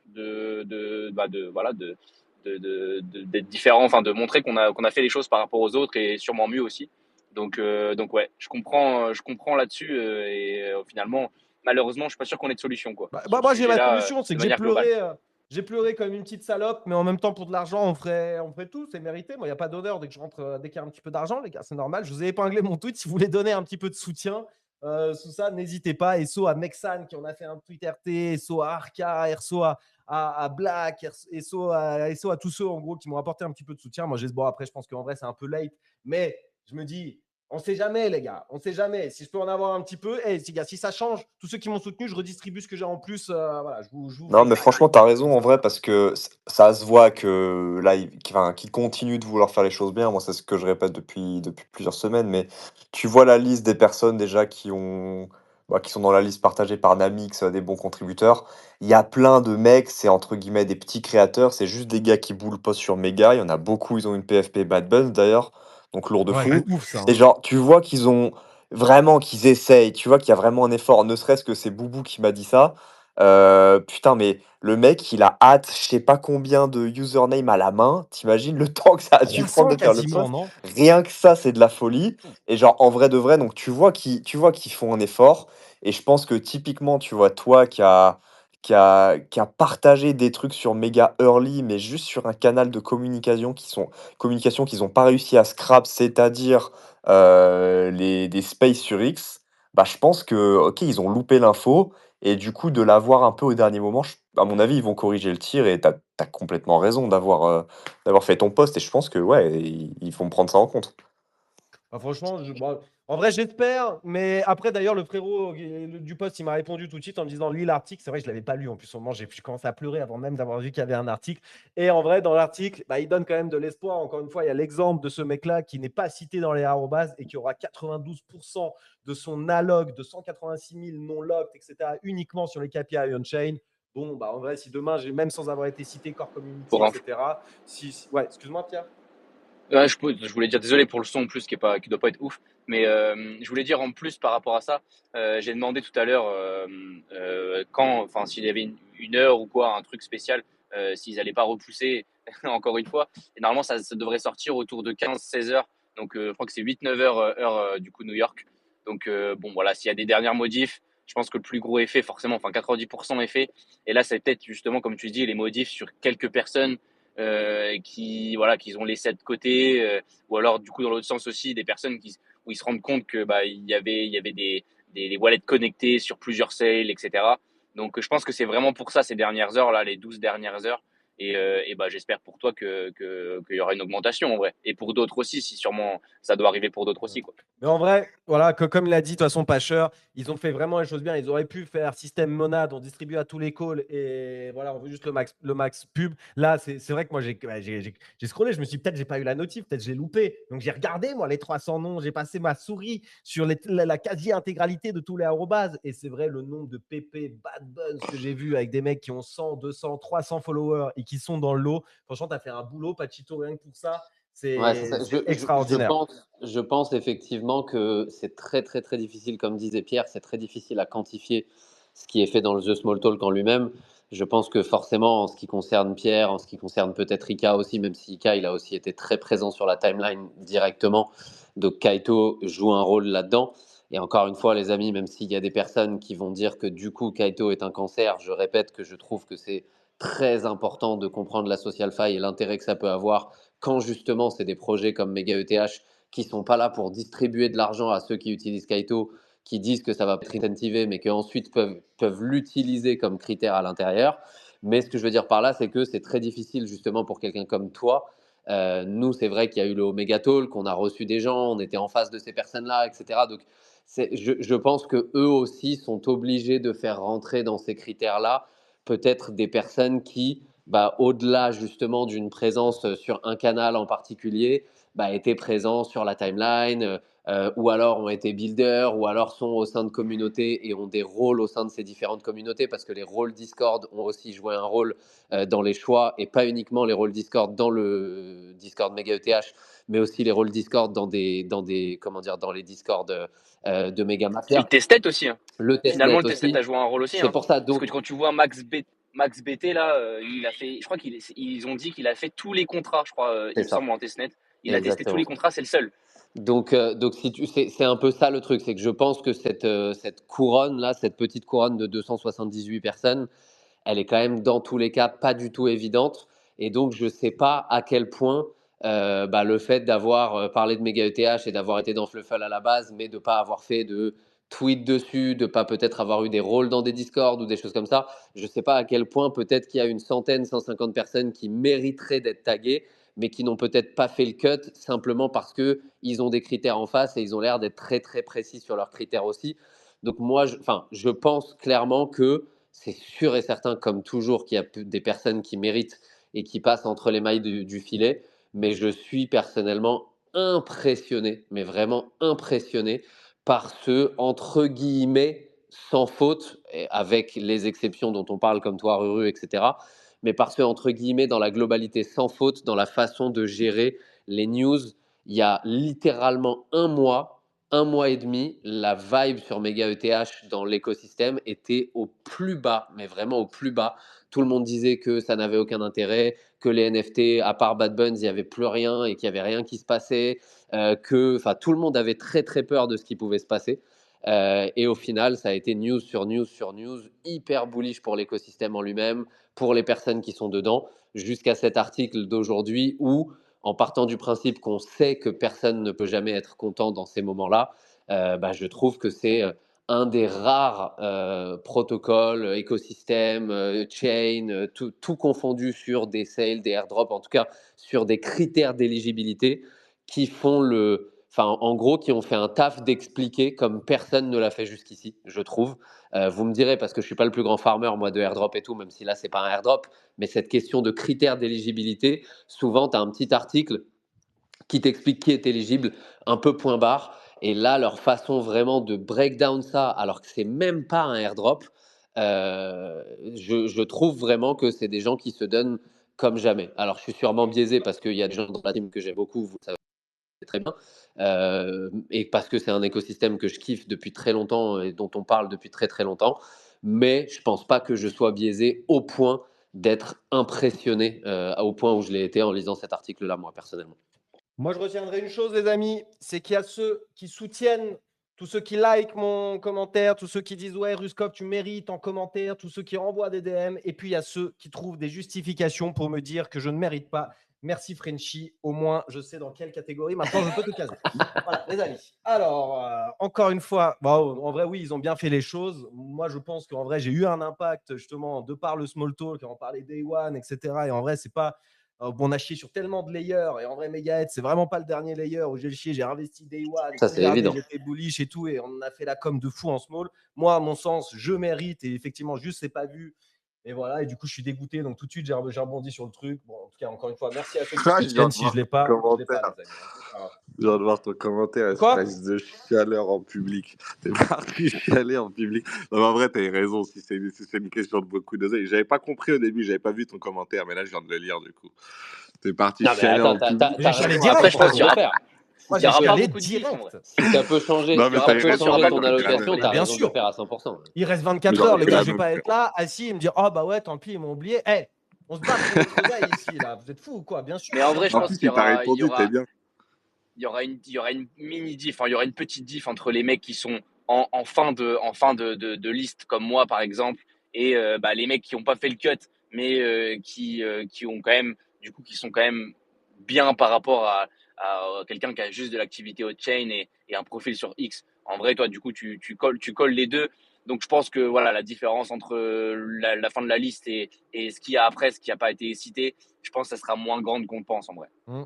voilà d'être différent, enfin de montrer qu'on a fait les choses par rapport aux autres et sûrement mieux aussi. Donc ouais, je comprends là-dessus et finalement malheureusement je suis pas sûr qu'on ait de solution quoi sur ce Moi, j'ai ma sujet-là solution, c'est de que j'ai manière globale. pleuré. J'ai pleuré comme une petite salope, mais en même temps, pour de l'argent, on ferait tout, c'est mérité. Moi, il n'y a pas d'honneur dès que je rentre, dès qu'il y a un petit peu d'argent, les gars, c'est normal. Je vous ai épinglé mon tweet. Si vous voulez donner un petit peu de soutien sous ça, n'hésitez pas. SO à Mexan qui en a fait un tweet RT, SO à Arca, RSO à Black, SO à tous ceux en gros qui m'ont apporté un petit peu de soutien. Moi, bon, après, je pense qu'en vrai, c'est un peu late, mais je me dis, on ne sait jamais, les gars. On ne sait jamais. Si je peux en avoir un petit peu, si ça change, tous ceux qui m'ont soutenu, je redistribue ce que j'ai en plus. Voilà, je vous Non, fais mais ça. franchement, t'as raison en vrai parce que ça se voit que là, qu'il continue de vouloir faire les choses bien. Moi, c'est ce que je répète depuis plusieurs semaines. Mais tu vois la liste des personnes déjà qui sont dans la liste partagée par Namix, des bons contributeurs. Il y a plein de mecs, c'est entre guillemets des petits créateurs. C'est juste des gars qui boulent pas sur Mega. Il y en a beaucoup, ils ont une PFP Bad Buns d'ailleurs. Donc lourd de Ouais, c'est fou. ouf ça. Et genre, tu vois qu'ils ont vraiment, qu'ils essayent. Tu vois qu'il y a vraiment un effort. Ne serait-ce que c'est Boubou qui m'a dit ça. Putain, mais le mec, il a hâte, je sais pas combien de username à la main. T'imagines le temps que ça a dû prendre 300 de faire le quasiment, post? non? Rien que ça, c'est de la folie. Et genre, en vrai de vrai, donc tu vois qu'ils font un effort. Et je pense que typiquement, tu vois, toi qui a partagé des trucs sur méga early, mais juste sur un canal de communication qu'ils ont pas réussi à scrap, c'est-à-dire des space sur X, bah je pense que, ok, ils ont loupé l'info. Et du coup, de l'avoir un peu au dernier moment, à mon avis, ils vont corriger le tir et tu as complètement raison d'avoir fait ton poste. Et je pense que ouais, ils vont prendre ça en compte. Franchement, en vrai, j'espère. Mais après, d'ailleurs, le frérot du poste, il m'a répondu tout de suite en me disant lis l'article. C'est vrai, je ne l'avais pas lu. En plus, au moment, j'ai commencé à pleurer avant même d'avoir vu qu'il y avait un article. Et en vrai, dans l'article, il donne quand même de l'espoir. Encore une fois, il y a l'exemple de ce mec-là qui n'est pas cité dans les arrobases et qui aura 92% de son alloc de 186 000 non-locked, etc., uniquement sur les KPI on-chain. Bon, en vrai, si demain, même sans avoir été cité, core community, Pour etc. Ouais, excuse-moi, Pierre. Ouais, je voulais dire désolé pour le son en plus qui doit pas être ouf, mais je voulais dire en plus par rapport à ça, j'ai demandé tout à l'heure enfin s'il y avait une heure ou quoi, un truc spécial, s'ils allaient pas repousser encore une fois. Et normalement ça devrait sortir autour de 15-16 heures, donc je crois que c'est 8-9 heures heure du coup New York. Donc bon voilà, s'il y a des dernières modifs, je pense que le plus gros effet forcément, enfin 90% est fait. Et là c'est peut-être justement comme tu dis les modifs sur quelques personnes qu'ils ont laissé de côté, ou alors du coup dans l'autre sens aussi des personnes où ils se rendent compte que il y avait des wallets connectés sur plusieurs sales, etc. Donc je pense que c'est vraiment pour ça ces dernières heures là, les 12 dernières heures. Et j'espère pour toi qu'il y aura une augmentation en vrai. Et pour d'autres aussi, si sûrement ça doit arriver pour d'autres aussi quoi. Mais en vrai, voilà, comme l'a dit de toute façon Pâcheur, ils ont fait vraiment les choses bien. Ils auraient pu faire système monade, on distribue à tous les calls et voilà, on veut juste le max pub. Là, c'est vrai que moi, j'ai scrollé, je me suis dit, peut-être j'ai pas eu la notif, peut-être j'ai loupé. Donc j'ai regardé, moi, les 300 noms, j'ai passé ma souris sur la quasi-intégralité de tous les arrobases. Et c'est vrai, le nombre de PP Bad Buns que j'ai vu avec des mecs qui ont 100, 200, 300 followers et qui sont dans le lot. Franchement, tu as fait un boulot, Pachito, rien que pour ça. Ouais, c'est C'est ça. extraordinaire. Je pense effectivement que c'est très, très, très difficile, comme disait Pierre, c'est très difficile à quantifier ce qui est fait dans le The Small Talk en lui-même. Je pense que forcément, en ce qui concerne Pierre, en ce qui concerne peut-être Rika aussi, même si Rika, il a aussi été très présent sur la timeline directement. Donc Kaito joue un rôle là-dedans. Et encore une fois, les amis, même s'il y a des personnes qui vont dire que du coup, Kaito est un cancer, je répète que je trouve que c'est très important de comprendre la social faille et l'intérêt que ça peut avoir quand justement c'est des projets comme Mega ETH qui sont pas là pour distribuer de l'argent à ceux qui utilisent Kaito, qui disent que ça va être incentivé, mais qu'ensuite peuvent l'utiliser comme critère à l'intérieur. Mais ce que je veux dire par là, c'est que c'est très difficile justement pour quelqu'un comme toi Nous, c'est vrai qu'il y a eu le Omega Talk, qu'on a reçu des gens, on était en face de ces personnes-là, etc. Donc, je pense qu'eux aussi sont obligés de faire rentrer dans ces critères-là peut-être des personnes qui, au-delà justement d'une présence sur un canal en particulier, étaient présents sur la timeline, ou alors ont été builders, ou alors sont au sein de communautés et ont des rôles au sein de ces différentes communautés, parce que les rôles Discord ont aussi joué un rôle dans les choix, et pas uniquement les rôles Discord dans le Discord Mega ETH, mais aussi les rôles Discord dans les Discord de Mega Et Mafia. le test-net aussi. Hein. Le Finalement, testnet le test-net aussi. a joué un rôle aussi. C'est Hein. pour ça. Parce que Donc, quand tu vois Max BT, là, il a fait. Je crois ils ont dit qu'il a fait tous les contrats, je crois, il c'est me ça. semble, en testnet. Il a testé tous Exactement. les contrats, c'est le seul. Donc c'est un peu ça le truc, c'est que je pense que cette couronne-là, cette petite couronne de 278 personnes, elle est quand même dans tous les cas pas du tout évidente. Et donc, je ne sais pas à quel point le fait d'avoir parlé de Mega ETH et d'avoir été dans Fluffle à la base, mais de ne pas avoir fait de tweet dessus, de ne pas peut-être avoir eu des rôles dans des Discord ou des choses comme ça, je ne sais pas à quel point peut-être qu'il y a une centaine, 150 personnes qui mériteraient d'être taguées, mais qui n'ont peut-être pas fait le cut simplement parce qu'ils ont des critères en face et ils ont l'air d'être très très précis sur leurs critères aussi. Donc moi, je pense clairement que c'est sûr et certain, comme toujours, qu'il y a des personnes qui méritent et qui passent entre les mailles du filet, mais je suis personnellement impressionné, mais vraiment impressionné par ce, entre guillemets, sans faute, avec les exceptions dont on parle comme toi, Ruru, etc., mais par ce, entre guillemets, dans la globalité sans faute, dans la façon de gérer les news. Il y a littéralement un mois et demi, la vibe sur Mega ETH dans l'écosystème était au plus bas, mais vraiment au plus bas. Tout le monde disait que ça n'avait aucun intérêt, que les NFT, à part Bad Buns, il n'y avait plus rien et qu'il n'y avait rien qui se passait, tout le monde avait très très peur de ce qui pouvait se passer. Et au final, ça a été news sur news sur news, hyper bullish pour l'écosystème en lui-même, pour les personnes qui sont dedans, jusqu'à cet article d'aujourd'hui où, en partant du principe qu'on sait que personne ne peut jamais être content dans ces moments-là, je trouve que c'est un des rares protocoles, écosystèmes, chain, tout confondu sur des sales, des airdrops, en tout cas sur des critères d'éligibilité qui font en gros, qui ont fait un taf d'expliquer comme personne ne l'a fait jusqu'ici, je trouve. Vous me direz, parce que je ne suis pas le plus grand farmer, moi, de airdrop et tout, même si là, ce n'est pas un airdrop, mais cette question de critères d'éligibilité, souvent, tu as un petit article qui t'explique qui est éligible, un peu point barre. Et là, leur façon vraiment de break down ça, alors que c'est même pas un airdrop, je trouve vraiment que c'est des gens qui se donnent comme jamais. Alors, je suis sûrement biaisé parce qu'il y a des gens dans la team que j'aime beaucoup, vous savez très bien, et parce que c'est un écosystème que je kiffe depuis très longtemps et dont on parle depuis très très longtemps. Mais je pense pas que je sois biaisé au point d'être impressionné, au point où je l'ai été en lisant cet article-là, moi, personnellement. Moi, je retiendrai une chose, les amis, c'est qu'il y a ceux qui soutiennent, tous ceux qui like mon commentaire, tous ceux qui disent « Ouais, Ruskov, tu mérites » en commentaire, tous ceux qui renvoient des DM, et puis il y a ceux qui trouvent des justifications pour me dire que je ne mérite pas. Merci, Frenchy. Au moins, je sais dans quelle catégorie. Maintenant, je peux te caser. Voilà, les amis. Alors, encore une fois, en vrai, oui, ils ont bien fait les choses. Moi, je pense qu'en vrai, j'ai eu un impact, justement, de par le small talk, on parlait Day One, etc. Et en vrai, c'est pas… on a chié sur tellement de layers et en vrai, Megahead, c'est vraiment pas le dernier layer où j'ai chié. J'ai investi Day One, Ça, c'est regardé, évident. j'étais bullish et tout, et on a fait la com de fou en small. Moi, à mon sens, je mérite et effectivement, juste c'est pas vu. Et voilà, et du coup, je suis dégoûté. Donc, tout de suite, j'ai rebondi sur le truc. Bon, en tout cas, encore une fois, merci à ceux qui Je viens soutiennent. de Si voir je l'ai ton pas, je l'ai commentaire. pas, les amis. Voilà. Je viens de voir ton commentaire, Quoi? espèce de chaleur en public. T'es parti chialer en public. Non, mais en vrai, t'as raison, si c'est une question de beaucoup d'oseille. J'avais pas compris au début, j'avais pas vu ton commentaire, mais là, je viens de le lire, du coup. T'es parti Non, mais chialer attends, en public. J'ai chialé raison. direct. Après, je pense qu'il y de aura- le faire. Moi, Il j'ai n'y aura pas chialé beaucoup de bif, en vrai. direct. Si ça peut changer, Non, mais t'as ça raison, peut il y aura changer pas ton beaucoup de bif, allocation, on t'as bien raison de sûr. le faire à 100%. Il reste Mais 24 j'en heures, ai les fait gars, la je vais même, pas frère. être là, assis et me dire « Oh bah ouais, tant pis, ils m'ont oublié. » Hey, on se bat pour notre oseille ici, là. Vous êtes fous ou quoi? Bien sûr. Mais en vrai, je En pense plus, qu'il y il t'a aura, répondu, t'es bien. il y aura une mini diff, il y aura une petite diff entre les mecs qui sont en fin de liste, comme moi par exemple, et les mecs qui n'ont pas fait le cut, mais qui ont quand même, du coup, qui sont quand même bien par rapport à quelqu'un qui a juste de l'activité hot chain et un profil sur X. En vrai, toi, du coup, tu colles les deux. Donc je pense que voilà, la différence entre la fin de la liste et ce qu'il y a après, ce qui n'a pas été cité, je pense que ça sera moins grande qu'on le pense en vrai. Mmh.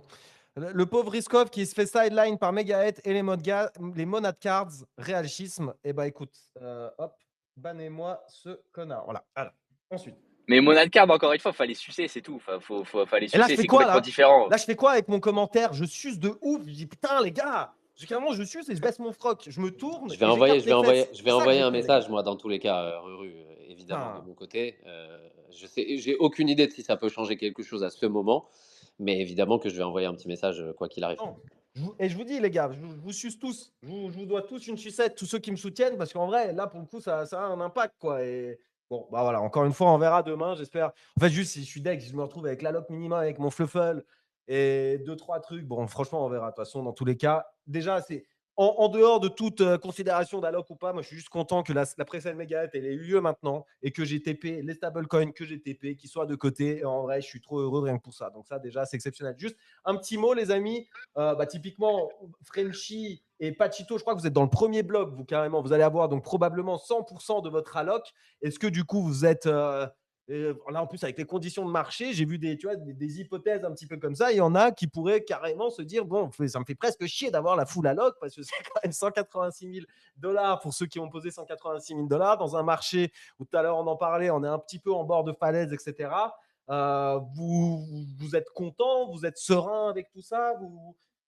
Le pauvre Riskov qui se fait sideline par Megahead et les Monad Cards, réalchisme. Eh ben écoute, hop, bannez-moi ce connard. Voilà. Alors, ensuite. Mais Monad Card, encore une fois, fallait sucer, c'est tout. Fallait Et là, je sucer, fais c'est quoi complètement là? différent. Là, je fais quoi avec mon commentaire? Je suce de ouf. Je dis putain, les gars, carrément, je suce et je baisse mon froc. Je me tourne et j'écarte les fesses. Je vais C'est ça que envoyer j'ai un fait, les gars. message, moi, dans tous les cas, Ruru, évidemment, de Putain. mon côté. J'ai aucune idée de si ça peut changer quelque chose à ce moment, mais évidemment que je vais envoyer un petit message, quoi qu'il arrive. Non. Et je vous dis, les gars, je vous suce tous. Je vous dois tous une sucette, tous ceux qui me soutiennent, parce qu'en vrai, là, pour le coup, ça a un impact, quoi. Et bon, bah voilà, encore une fois, on verra demain, j'espère. En fait, juste si je suis deg, si je me retrouve avec la lock minimum, avec mon fluffle et deux, trois trucs, bon, franchement, on verra. De toute façon, dans tous les cas, déjà, c'est en dehors de toute considération d'alloc ou pas, moi, je suis juste content que la pré-sale Megahet, elle ait eu lieu maintenant et que j'ai TP les stablecoins que j'ai TP, qui soient de côté. Et en vrai, je suis trop heureux rien que pour ça. Donc, ça, déjà, c'est exceptionnel. Juste un petit mot, les amis. Typiquement, Frenchy et Pachito, je crois que vous êtes dans le premier bloc, vous carrément. Vous allez avoir donc probablement 100% de votre alloc. Est-ce que du coup, vous êtes là en plus avec les conditions de marché, j'ai vu des hypothèses un petit peu comme ça. Il y en a qui pourraient carrément se dire bon, ça me fait presque chier d'avoir la full alloc parce que c'est quand même 186 000 dollars pour ceux qui ont posé 186 000 dollars dans un marché où tout à l'heure on en parlait, on est un petit peu en bord de falaise, etc. Vous êtes content, vous êtes serein avec tout ça,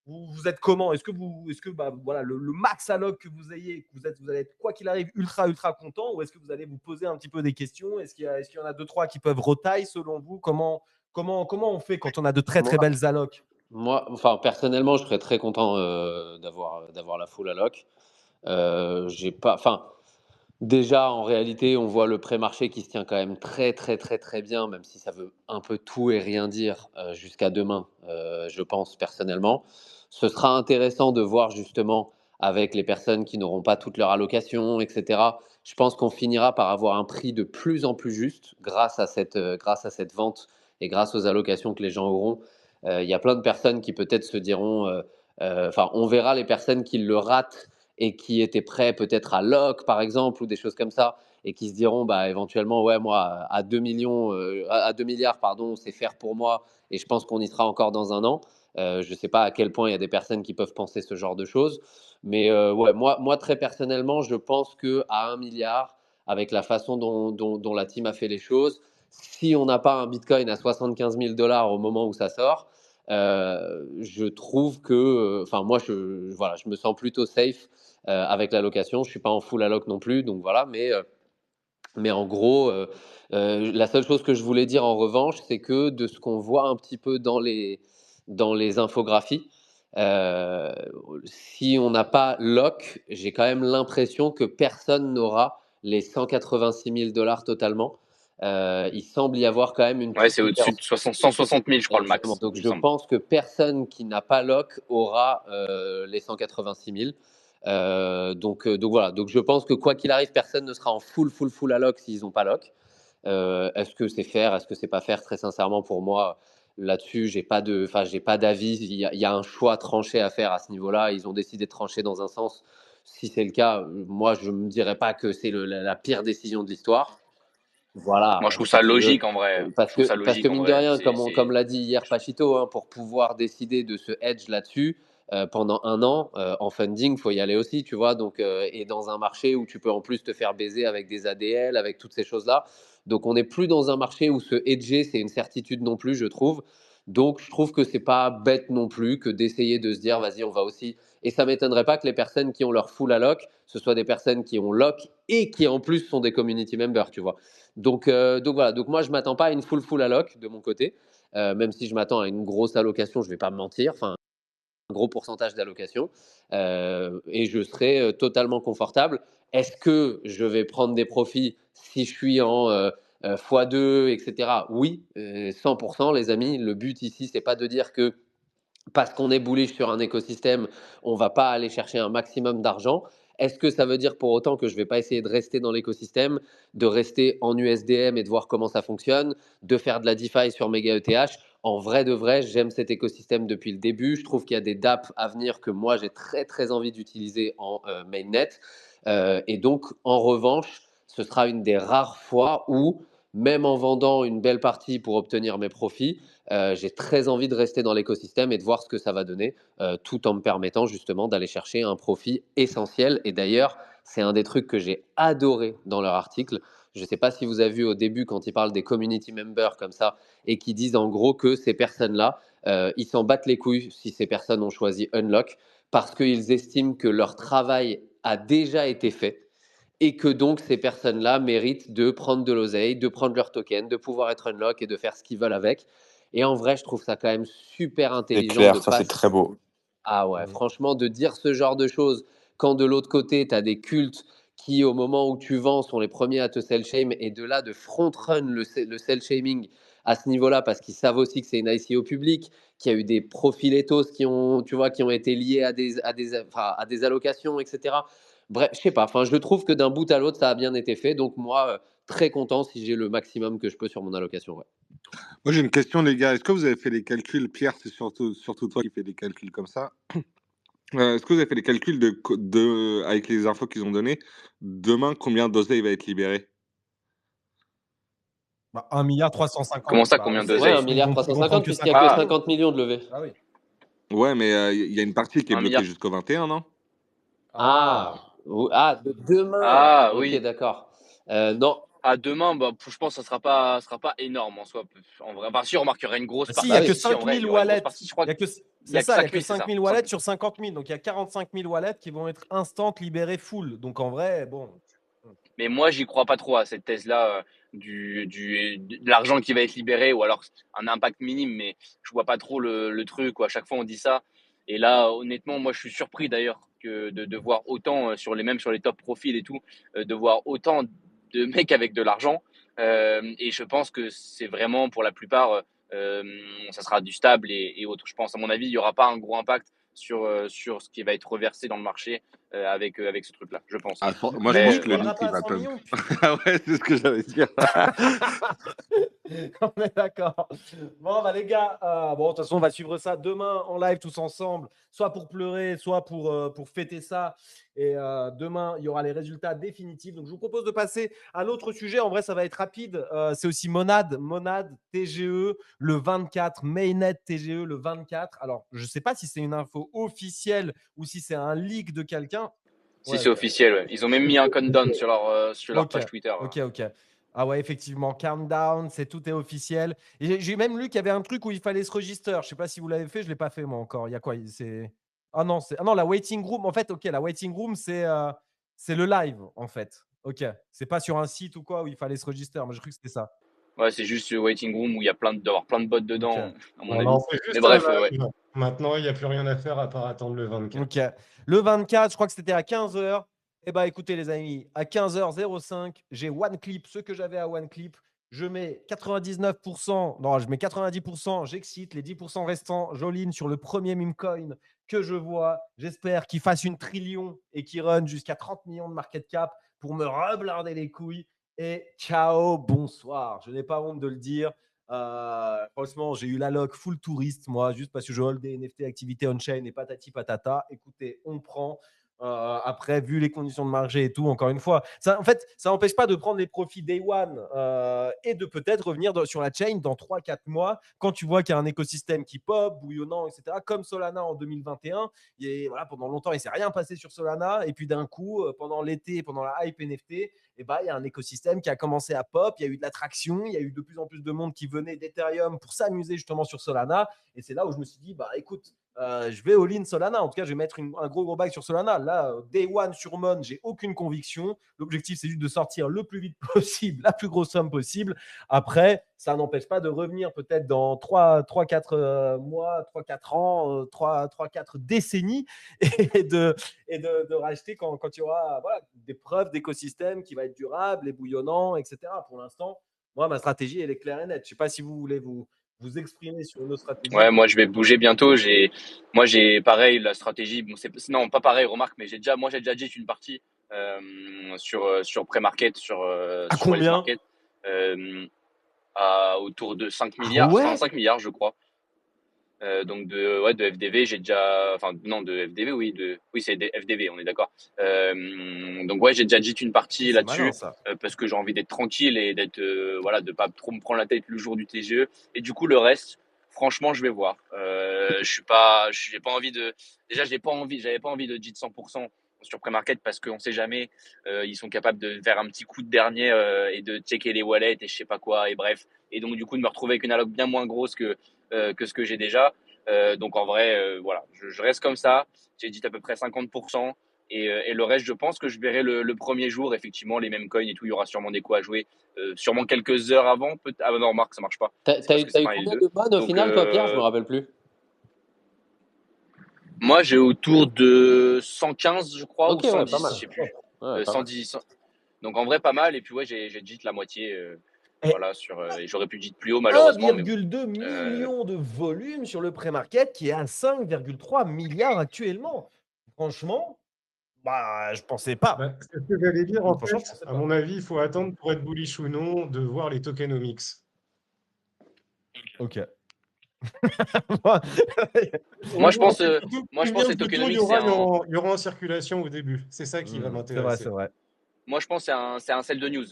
vous êtes comment? Est-ce que voilà, le max alloc que vous ayez, vous allez être quoi qu'il arrive ultra content, ou est-ce que vous allez vous poser un petit peu des questions? Est-ce qu'il y en a deux trois qui peuvent retaille selon vous? Comment on fait quand on a de très Moi, belles allocs? enfin, personnellement, je serais très content d'avoir la full alloc. J'ai pas, enfin, déjà, en réalité, on voit le pré-marché qui se tient quand même très bien, même si ça veut un peu tout et rien dire jusqu'à demain, je pense personnellement. Ce sera intéressant de voir justement avec les personnes qui n'auront pas toute leur allocation, etc. Je pense qu'on finira par avoir un prix de plus en plus juste grâce à cette vente et grâce aux allocations que les gens auront. Il y a plein de personnes qui peut-être se diront, enfin, on verra les personnes qui le ratent et qui étaient prêts peut-être à lock par exemple ou des choses comme ça et qui se diront bah éventuellement ouais moi à 2 millions à 2 milliards pardon c'est faire pour moi et je pense qu'on y sera encore dans un an. Je ne sais pas à quel point il y a des personnes qui peuvent penser ce genre de choses, mais ouais moi très personnellement je pense que à 1 milliard avec la façon dont la team a fait les choses, si on n'a pas un bitcoin à 75 000 dollars au moment où ça sort, je trouve que enfin moi voilà, je me sens plutôt safe avec l'allocation. Je ne suis pas en full alloc non plus, donc voilà. Mais en gros, la seule chose que je voulais dire en revanche, c'est que de ce qu'on voit un petit peu dans les infographies, euh, si on n'a pas lock, j'ai quand même l'impression que personne n'aura les 186 000 dollars totalement. Il semble y avoir quand même une Ouais, petite c'est au-dessus différence. de 160 000, je crois, le Exactement. max, Donc, il me je semble. pense que personne qui n'a pas lock aura les 186 000. Donc voilà. Donc, je pense que quoi qu'il arrive, personne ne sera en full alloc s'ils n'ont pas lock. Est-ce que c'est faire, est-ce que c'est pas faire? Très sincèrement, pour moi, là-dessus, j'ai pas d'avis. Il y a un choix tranché à faire à ce niveau-là. Ils ont décidé de trancher dans un sens. Si c'est le cas, moi, je me dirais pas que c'est la pire décision de l'histoire. Voilà, Moi, je trouve ça si tu veux. logique en vrai. Je Parce trouve ça que, parce que logique en mine de vrai. rien, comme l'a dit hier Pachito, hein, pour pouvoir décider de ce hedge là-dessus pendant un an, en funding, il faut y aller aussi, tu vois. Donc, et dans un marché où tu peux en plus te faire baiser avec des ADL, avec toutes ces choses-là. Donc, on n'est plus dans un marché où se hedger, c'est une certitude non plus, je trouve. Donc, je trouve que c'est pas bête non plus que d'essayer de se dire, vas-y, on va aussi. Et ça m'étonnerait pas que les personnes qui ont leur full alloc, ce soit des personnes qui ont lock et qui en plus sont des community members, tu vois. Donc voilà, donc moi je m'attends pas à une full alloc de mon côté, même si je m'attends à une grosse allocation, je vais pas me mentir, enfin un gros pourcentage d'allocation, et je serai totalement confortable. Est-ce que je vais prendre des profits si je suis en x2, etc. Oui, 100% les amis. Le but ici, c'est pas de dire que parce qu'on est bullish sur un écosystème, on ne va pas aller chercher un maximum d'argent. Est-ce que ça veut dire pour autant que je ne vais pas essayer de rester dans l'écosystème, de rester en USDM et de voir comment ça fonctionne, de faire de la DeFi sur Mega ETH? En vrai de vrai, j'aime cet écosystème depuis le début. Je trouve qu'il y a des dApps à venir que moi j'ai très envie d'utiliser en mainnet. Et donc, en revanche, ce sera une des rares fois où, même en vendant une belle partie pour obtenir mes profits, j'ai très envie de rester dans l'écosystème et de voir ce que ça va donner, tout en me permettant justement d'aller chercher un profit essentiel. Et d'ailleurs, c'est un des trucs que j'ai adoré dans leur article. Je ne sais pas si vous avez vu au début quand ils parlent des community members comme ça et qui disent en gros que ces personnes-là, ils s'en battent les couilles si ces personnes ont choisi Unlock parce qu'ils estiment que leur travail a déjà été fait et que donc ces personnes-là méritent de prendre de l'oseille, de prendre leur token, de pouvoir être unlock et de faire ce qu'ils veulent avec. Et en vrai, je trouve ça quand même super C'est intelligent de clair, ça pas. c'est très beau. Ah ouais, Mm. franchement, de dire ce genre de choses quand de l'autre côté, tu as des cultes qui, au moment où tu vends, sont les premiers à te sell shame et de là, de front-run le sell shaming à ce niveau-là parce qu'ils savent aussi que c'est une ICO publique, qu'il y a eu des profils ethos qui ont, tu vois, qui ont été liés à des allocations, etc. Bref, je sais pas. Enfin, je trouve que d'un bout à l'autre, ça a bien été fait. Donc moi, très content si j'ai le maximum que je peux sur mon allocation. Ouais. Moi, j'ai une question, les gars. Est-ce que vous avez fait les calculs? Pierre, c'est surtout toi qui fais des calculs comme ça. Est-ce que vous avez fait les calculs avec les infos qu'ils ont données? Demain, combien d'oseille va être libéré? Bah, 1,350 Comment ça, bah, combien on sait, Ouais, d'oseille? 1 milliard ils vont prendre 350 que puisqu'il n'y a que 50 Ah, millions. 50 millions de levée. Ah oui. Ouais, mais il y a une partie qui est 1 bloquée milliard. jusqu'au 21, non? Ah, De demain. Ah Ok, oui. d'accord. Non, À demain, bah, je pense que ça sera pas énorme en soi. En vrai, bah, si, on remarquerait une grosse bah si, il partie. n'y bah a que oui. Si, en vrai, 5000 il y aura une grosse wallets. partie. Je crois Il y a que, qu'il y c'est a que ça, il y a 5 que 000, c'est ça. 5000 wallets sur 50 000. Donc il y a 45 000 wallets qui vont être instant libérés full. Donc en vrai, bon. Mais moi, j'y crois pas trop à cette thèse-là de l'argent qui va être libéré ou alors un impact minime. Mais je vois pas trop le truc. Quoi. À chaque fois, on dit ça. Et là, honnêtement, moi, je suis surpris d'ailleurs de voir autant même sur les top profils et tout, de voir autant de mecs avec de l'argent. Et je pense que c'est vraiment pour la plupart, ça sera du stable et autres. Je pense, à mon avis, il y aura pas un gros impact sur ce qui va être reversé dans le marché avec ce truc-là, je pense. Moi, je Le Mais pense nid que le ne voilà. leak, va il pas à va 100 pump. millions. Ah ouais, c'est ce que j'allais dire. On est d'accord. Bon, bah les gars, bon, de toute façon, on va suivre ça demain en live tous ensemble, soit pour pleurer, soit pour fêter ça. Et demain, il y aura les résultats définitifs. Donc, je vous propose de passer à l'autre sujet. En vrai, ça va être rapide. C'est aussi Monad TGE le 24, Mainnet TGE le 24. Alors, je ne sais pas si c'est une info officielle ou si c'est un leak de quelqu'un. Si Ouais, c'est ok. officiel, ouais. Ils ont même mis un countdown sur leur Ok, page Twitter. ok. Ah ouais, effectivement, countdown, tout est officiel. Et j'ai même lu qu'il y avait un truc où il fallait se register. Je sais pas si vous l'avez fait, je l'ai pas fait moi encore. Il y a quoi? Ah non, la waiting room. En fait, ok, la waiting room, c'est le live en fait. Ok, c'est pas sur un site ou quoi où il fallait se register. Moi, je cru que c'était ça. Ouais, c'est juste ce waiting room où il y a d'avoir plein de bots Ok, dedans, à mon Non, là, avis. on fait Mais juste un bref, ouais. live. Maintenant, il n'y a plus rien à faire à part attendre le 24. ok. Le 24, je crois que c'était à 15h. Eh bien, écoutez, les amis, à 15h05, j'ai OneClip, ce que j'avais à OneClip. Je mets 99%, non, je mets 90%, j'excite. Les 10% restants, j'all-in sur le premier meme coin que je vois. J'espère qu'il fasse une trillion et qu'il run jusqu'à 30 millions de market cap pour me reblarder les couilles. Et ciao, bonsoir. Je n'ai pas honte de le dire. Franchement, j'ai eu la loc full touriste, moi, juste parce que je hold des NFT activités on-chain et patati patata. Écoutez, on prend. Après, vu les conditions de marché et tout, encore une fois, ça, en fait, ça n'empêche pas de prendre les profits day one et de peut-être revenir sur la chain dans 3-4 mois quand tu vois qu'il y a un écosystème qui pop, bouillonnant, etc. Comme Solana en 2021. Et voilà, pendant longtemps, il ne s'est rien passé sur Solana. Et puis d'un coup, pendant l'été, pendant la hype NFT, il y a un écosystème qui a commencé à pop. Il y a eu de l'attraction. Il y a eu de plus en plus de monde qui venait d'Ethereum pour s'amuser justement sur Solana. Et c'est là où je me suis dit, écoute, je vais all-in Solana. En tout cas, je vais mettre un gros bail sur Solana. Là, day one sur Mon, j'ai aucune conviction. L'objectif, c'est juste de sortir le plus vite possible, la plus grosse somme possible. Après, ça n'empêche pas de revenir peut-être dans 3-4 mois, 3-4 ans, 3-4 décennies et de racheter quand il y aura des preuves d'écosystème qui va être durable et bouillonnant, etc. Pour l'instant, moi, ma stratégie, elle est claire et nette. Je ne sais pas si vous voulez vous exprimer sur une autre stratégie. Ouais, moi, je vais bouger bientôt. Moi, j'ai pareil, la stratégie. Bon, non, pas pareil, remarque, mais j'ai déjà dit une partie sur pré-market, À sur Wallet combien? Market, autour de 5 Ah milliards, enfin ouais? 5 milliards, je crois. Donc de FDV, j'ai déjà, enfin non de FDV, oui, oui c'est des FDV, on est d'accord. Donc ouais, j'ai déjà dit une partie C'est malin là-dessus ça. parce que j'ai envie d'être tranquille et d'être voilà, de pas trop me prendre la tête le jour du TGE. Et du coup le reste, franchement, je vais voir. J'ai pas envie de, déjà j'avais pas envie de JIT 100% sur pré-market parce qu'on sait jamais, ils sont capables de faire un petit coup de dernier et de checker les wallets et je sais pas quoi et bref. Et donc du coup de me retrouver avec une alloc bien moins grosse que ce que j'ai déjà. Donc en vrai, voilà, je reste comme ça. J'ai dit à peu près 50%. Et le reste, je pense que je verrai le premier jour, effectivement, les mêmes coins et tout. Il y aura sûrement des coups à jouer. Sûrement quelques heures avant. Ah non, remarque, ça marche pas. C'est parce que c'est T'as eu pas un combien L2. de bonnes au Donc final, toi, Pierre? Je me rappelle plus. moi, j'ai autour de 115, je crois, ou Ok, ouais, pas 110, mal. je sais plus. Ouais, pas mal. 110. Donc en vrai, pas mal. Et puis ouais, j'ai dit la moitié. Et Voilà, et j'aurais pu dire plus haut, malheureusement. Mais bon. 1,2 million de volume sur le pré-market qui est à 5,3 milliards actuellement. Franchement, bah, je pensais pas. Bah, c'est ce que j'allais dire, en Franchement, je fait. pensais À pas. mon avis, il faut attendre pour être bullish ou non de voir les tokenomics. Ok. Moi, je En pense, fait, surtout, moi, je pense combien que de les jetons tokenomics, c'est un. il y aura en circulation au début? C'est ça qui va C'est vrai, c'est m'intéresser. vrai. Moi, je pense que c'est un sell de news,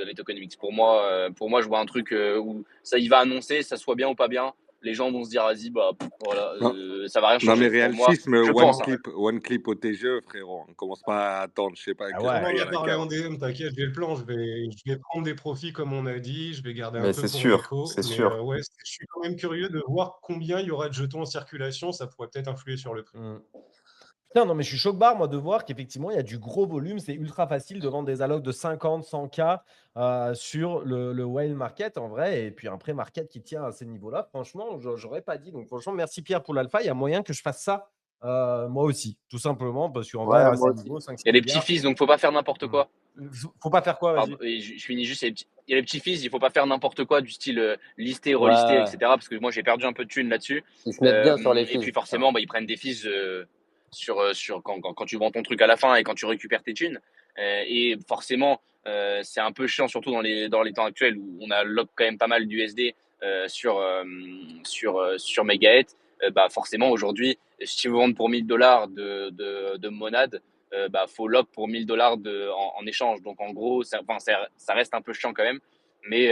les tokenomics. Pour moi, je vois un truc où ça, il va annoncer, ça soit bien ou pas bien. Les gens vont se dire, vas-y, bah, voilà, Non, ça va rien non, mais changer. Pour Real moi, 6, mais je pense. Hein. one clip au TGE, frérot. On commence pas à attendre, je sais pas, Ah que On ouais. en a Ryan parlé Acker. en DM, t'inquiète, j'ai le plan. Je vais prendre des profits comme on a dit. Je vais garder un Mais peu c'est pour sûr, l'écho. c'est Mais sûr. ouais, je suis quand même curieux de voir combien il y aura de jetons en circulation. Ça pourrait peut-être influer sur le prix. Putain, non, mais je suis choc-barre, moi, de voir qu'effectivement, il y a du gros volume. C'est ultra facile de vendre des allocs de 50, 100K sur le whale market, en vrai. Et puis un pré-market qui tient à ces niveaux-là, franchement, j'aurais pas dit. Donc, franchement, merci Pierre pour l'alpha. Il y a moyen que je fasse ça moi aussi, tout simplement, parce qu'en vrai, Ouais, à moi ces aussi. niveaux, 5-6 Il y a les petits milliards. fils, donc faut pas faire n'importe quoi. Faut pas faire quoi, Pardon, vas-y. et je finis juste. Il y a les petits fils, il faut pas faire n'importe quoi du style lister, Ouais, relister, ouais. etc. Parce que moi, j'ai perdu un peu de thunes là-dessus. Ils se mettent bien sur les Et fils. puis forcément, bah, ils prennent des fils quand tu vends ton truc à la fin et quand tu récupères tes thunes. Et forcément, c'est un peu chiant, surtout dans les temps actuels où on a lock quand même pas mal d'USD sur Megaeth. Bah forcément, aujourd'hui, si tu veux vendre pour 1000 $ de monade, bah, faut lock pour 1000 $ en échange. Donc en gros, ça reste un peu chiant quand même. Mais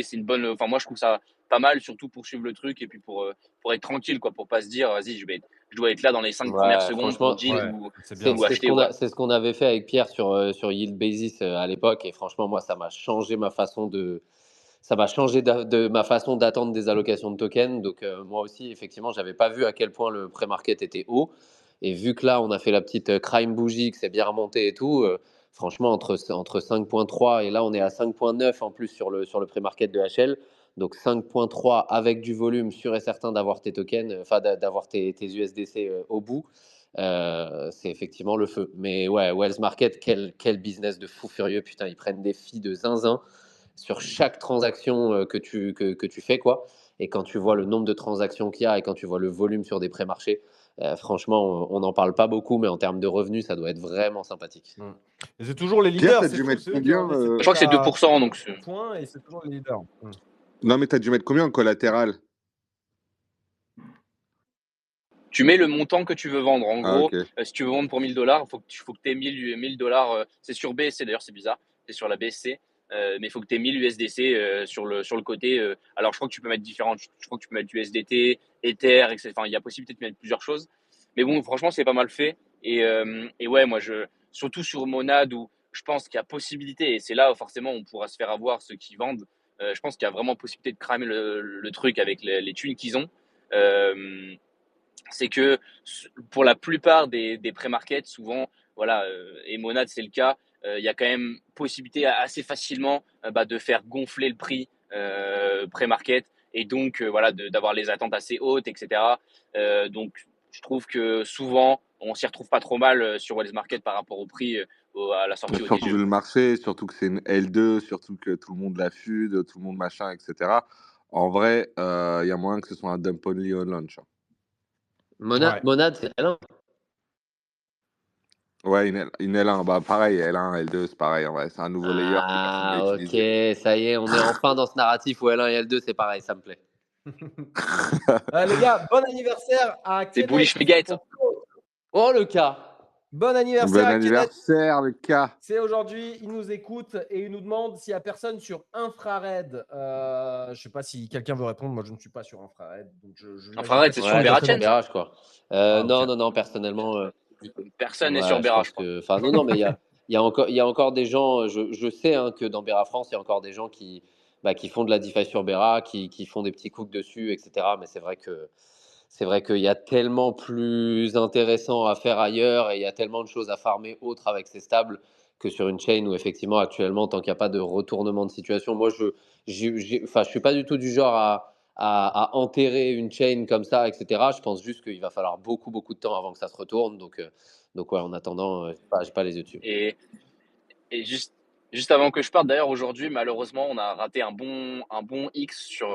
c'est une bonne. Enfin, moi, je trouve ça pas mal, surtout pour suivre le truc et puis pour être tranquille, quoi, pour pas se dire, vas-y, je dois être là dans les 5 premières Ouais, secondes pour franchement, JIT Ouais, c'est bien ou ça. acheter. Voilà. c'est ce qu'on avait fait avec Pierre sur Yield Basis à l'époque. Et franchement, moi, ça m'a changé ça m'a changé de ma façon d'attendre des allocations de tokens. Donc, moi aussi, effectivement, j'avais pas vu à quel point le pré-market était haut. Et vu que là, on a fait la petite crime bougie, que c'est bien remonté et tout, franchement, entre 5,3 et là, on est à 5,9 en plus sur le pré-market de HL. Donc 5,3 avec du volume, sûr et certain d'avoir tes tokens, enfin d'avoir tes USDC au bout. C'est effectivement le feu. Mais ouais, Wells Market, quel business de fou furieux. Putain, ils prennent des fees de zinzin sur chaque transaction que tu fais, quoi. Et quand tu vois le nombre de transactions qu'il y a et quand tu vois le volume sur des pré-marchés, franchement, on n'en parle pas beaucoup, mais en termes de revenus, ça doit être vraiment sympathique. Et c'est toujours les Pierre, leaders, t'as c'est dû fou, mettre c'est eux qui ont combien investi Je crois que c'est 2%, donc points et c'est toujours les leaders. Non, mais t'as dû mettre combien en collatéral? tu mets le montant que tu veux vendre. En Ah, gros, ok. si tu veux vendre pour 1000 $, faut que tu aies 1000 $. C'est sur BSC d'ailleurs, c'est bizarre. C'est sur la BSC. Mais il faut que tu aies 1000 USDC sur le côté. Alors, je crois que tu peux mettre différentes. Je crois que tu peux mettre USDT, Ether, etc. Enfin, il y a possibilité de mettre plusieurs choses. Mais bon, franchement, c'est pas mal fait. Et ouais, moi, surtout sur Monad, où je pense qu'il y a possibilité, et c'est là où forcément on pourra se faire avoir ceux qui vendent. Je pense qu'il y a vraiment possibilité de cramer le truc avec les thunes qu'ils ont. Euh, c'est que pour la plupart des pré-markets, souvent, voilà, et Monad c'est le cas, il y a quand même possibilité assez facilement bah, de faire gonfler le prix pré-market et donc voilà d'avoir les attentes assez hautes, etc. Donc je trouve que souvent on s'y retrouve pas trop mal sur Wells Market par rapport au prix à la sortie au Surtout vu TGE. le marché, surtout que c'est une L2, surtout que tout le monde la FUD, tout le monde machin, etc. En vrai, il y a moyen que ce soit un dump only on launch. Ouais. Monad, c'est L1. Ouais, une L1, bah pareil, L1, L2, c'est pareil, en vrai. C'est un nouveau layer que personne n'a Ah, ok, utilisé. ça y est, on est enfin dans ce narratif où L1 et L2, c'est pareil, ça me plaît. Les gars, bon anniversaire à C'est bullish Kenneth. méga, ça. Oh, le cas. Bon Bon anniversaire à Kenneth. anniversaire, le cas. C'est aujourd'hui, il nous écoute et il nous demande s'il y a personne sur infrared. Je sais pas si quelqu'un veut répondre. Moi, je ne suis pas sur infrared. Donc Infrared, c'est sur Ouais, Bera c'est sur Change. Bera, je crois. Ah, ok. Non, personnellement, Personne n'est ouais, sur je Bera, pense je crois. que. Enfin, non, mais il y a encore des gens. Je sais hein, que dans Bera France, il y a encore des gens qui font de la DeFi sur Bera, qui font des petits cooks dessus, etc. Mais c'est vrai qu'il y a tellement plus intéressant à faire ailleurs et il y a tellement de choses à farmer autres avec ces stables que sur une chain où effectivement actuellement tant qu'il n'y a pas de retournement de situation, moi je suis pas du tout du genre à enterrer une chain comme ça, etc. Je pense juste qu'il va falloir beaucoup de temps avant que ça se retourne. Donc ouais, en attendant, j'ai pas les yeux dessus. Et juste avant que je parte, d'ailleurs, aujourd'hui, malheureusement, on a raté un bon X sur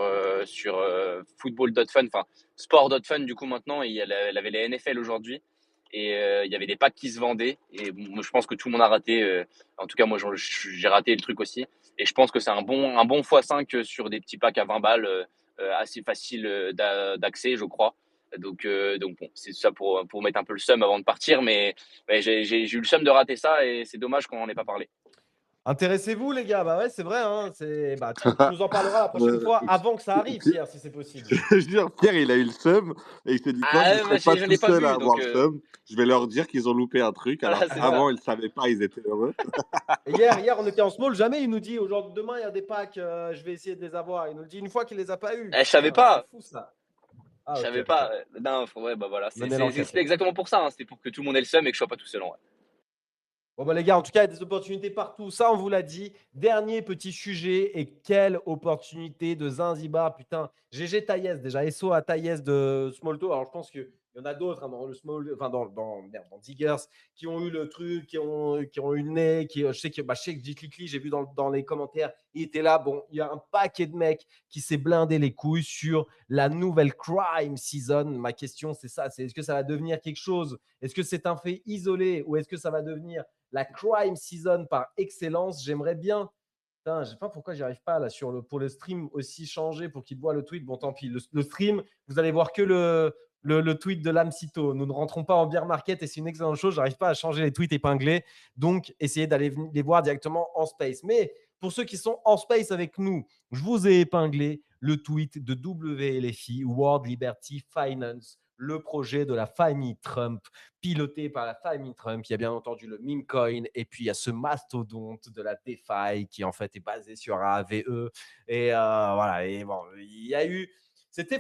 football.fun, enfin sport.fun, du coup, maintenant. Et elle avait les NFL aujourd'hui. Et il y avait des packs qui se vendaient. Et moi, je pense que tout le monde a raté. En tout cas, moi, j'ai raté le truc aussi. Et je pense que c'est un bon x5 sur des petits packs à 20 balles, assez facile d'accès, je crois. Donc bon, c'est ça pour mettre un peu le seum avant de partir. Mais ouais, j'ai eu le seum de rater ça et c'est dommage qu'on n'en ait pas parlé. Intéressez-vous, les gars. Bah ouais, c'est vrai. Hein. Tu nous en parleras la prochaine fois avant que ça arrive, Pierre, si c'est possible. Je jure, Pierre, il a eu le seum et il s'est dit quoi, je ne serai pas je tout l'ai pas seul vu, à avoir donc le seum. Je vais leur dire qu'ils ont loupé un truc. Alors voilà, c'est qu'avant, ça. ils ne savaient pas, ils étaient heureux. Et hier, on était en small. Jamais il nous dit aujourd'hui, demain, il y a des packs. Je vais essayer de les avoir. Il nous le dit une fois qu'il les a pas eu. Je savais Putain, pas. C'est fou ça. Je Ok, savais ok. pas. Non, ouais, bah voilà. Menez l'enquête. C'était exactement pour ça. Hein. C'était pour que tout le monde ait le seum et que je sois pas tout seul en vrai. Bon, bah, les gars, en tout cas, il y a des opportunités partout. Ça, on vous l'a dit. Dernier petit sujet. Et quelle opportunité de Zanzibar. Putain, GG Taïez, déjà. SO à Taïez de Smolto. Alors, je pense qu'il y en a d'autres hein, dans le Small, enfin, dans Diggers, qui ont eu le truc, qui ont eu le nez. Je sais que Jiklikli, j'ai vu dans les commentaires, il était là. Bon, il y a un paquet de mecs qui s'est blindé les couilles sur la nouvelle Crime Season. Ma question, c'est ça. Est-ce que ça va devenir quelque chose? Est-ce que c'est un fait isolé ou est-ce que ça va devenir la crime season par excellence? J'aimerais bien. Putain, je sais pas pourquoi j'y arrive pas là pour le stream aussi changer pour qu'il voit le tweet. Bon, tant pis. Le stream, vous allez voir que le tweet de l'Amsito. Nous ne rentrons pas en bear market et c'est une excellente chose. J'arrive pas à changer les tweets épinglés. Donc, essayez d'aller les voir directement en space. Mais pour ceux qui sont en space avec nous, je vous ai épinglé le tweet de WLFI, World Liberty Finance, le projet de la famille Trump, piloté par la famille Trump. Il y a bien entendu le meme coin et puis il y a ce mastodonte de la DeFi qui en fait est basé sur AVE. Et voilà, et bon, il y a eu.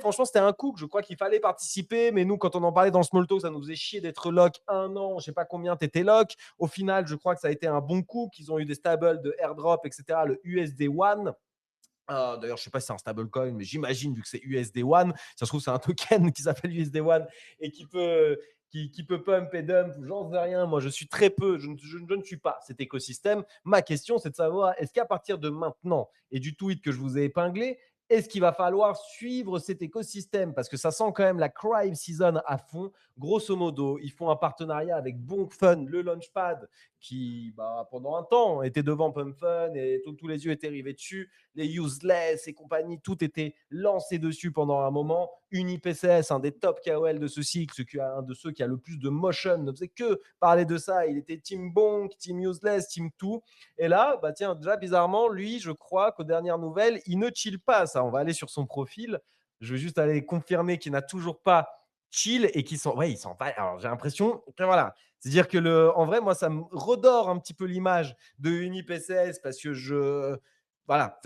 Franchement, c'était un coup que je crois qu'il fallait participer. Mais nous, quand on en parlait dans le small talk, ça nous faisait chier d'être lock 1 an. Je sais pas combien tu étais lock. Au final, je crois que ça a été un bon coup, qu'ils ont eu des stables de airdrop, etc. Le USD One. D'ailleurs, je ne sais pas si c'est un stablecoin, mais j'imagine, vu que c'est USD One, ça se trouve, c'est un token qui s'appelle USD One et qui peut pump et dump, j'en sais rien. Moi, je suis très peu, je ne suis pas cet écosystème. Ma question, c'est de savoir, est-ce qu'à partir de maintenant et du tweet que je vous ai épinglé, est-ce qu'il va falloir suivre cet écosystème? Parce que ça sent quand même la crime season à fond. Grosso modo, ils font un partenariat avec Bonkfun, le launchpad, qui, pendant un temps, était devant PumpFun et tous les yeux étaient rivés dessus. Les useless et compagnie, tout était lancé dessus pendant un moment. UniPCS, un des top KOL de ce cycle, un de ceux qui a le plus de motion, ne faisait que parler de ça. Il était team Bonk, team useless, team tout. Et là, tiens, déjà bizarrement, lui, je crois qu'aux dernières nouvelles, il ne chill pas. Ça, on va aller sur son profil. Je vais juste aller confirmer qu'il n'a toujours pas chill et qu'il s'en va. Alors, j'ai l'impression que voilà. C'est-à-dire que en vrai, moi, ça me redore un petit peu l'image de UniPCS parce que voilà,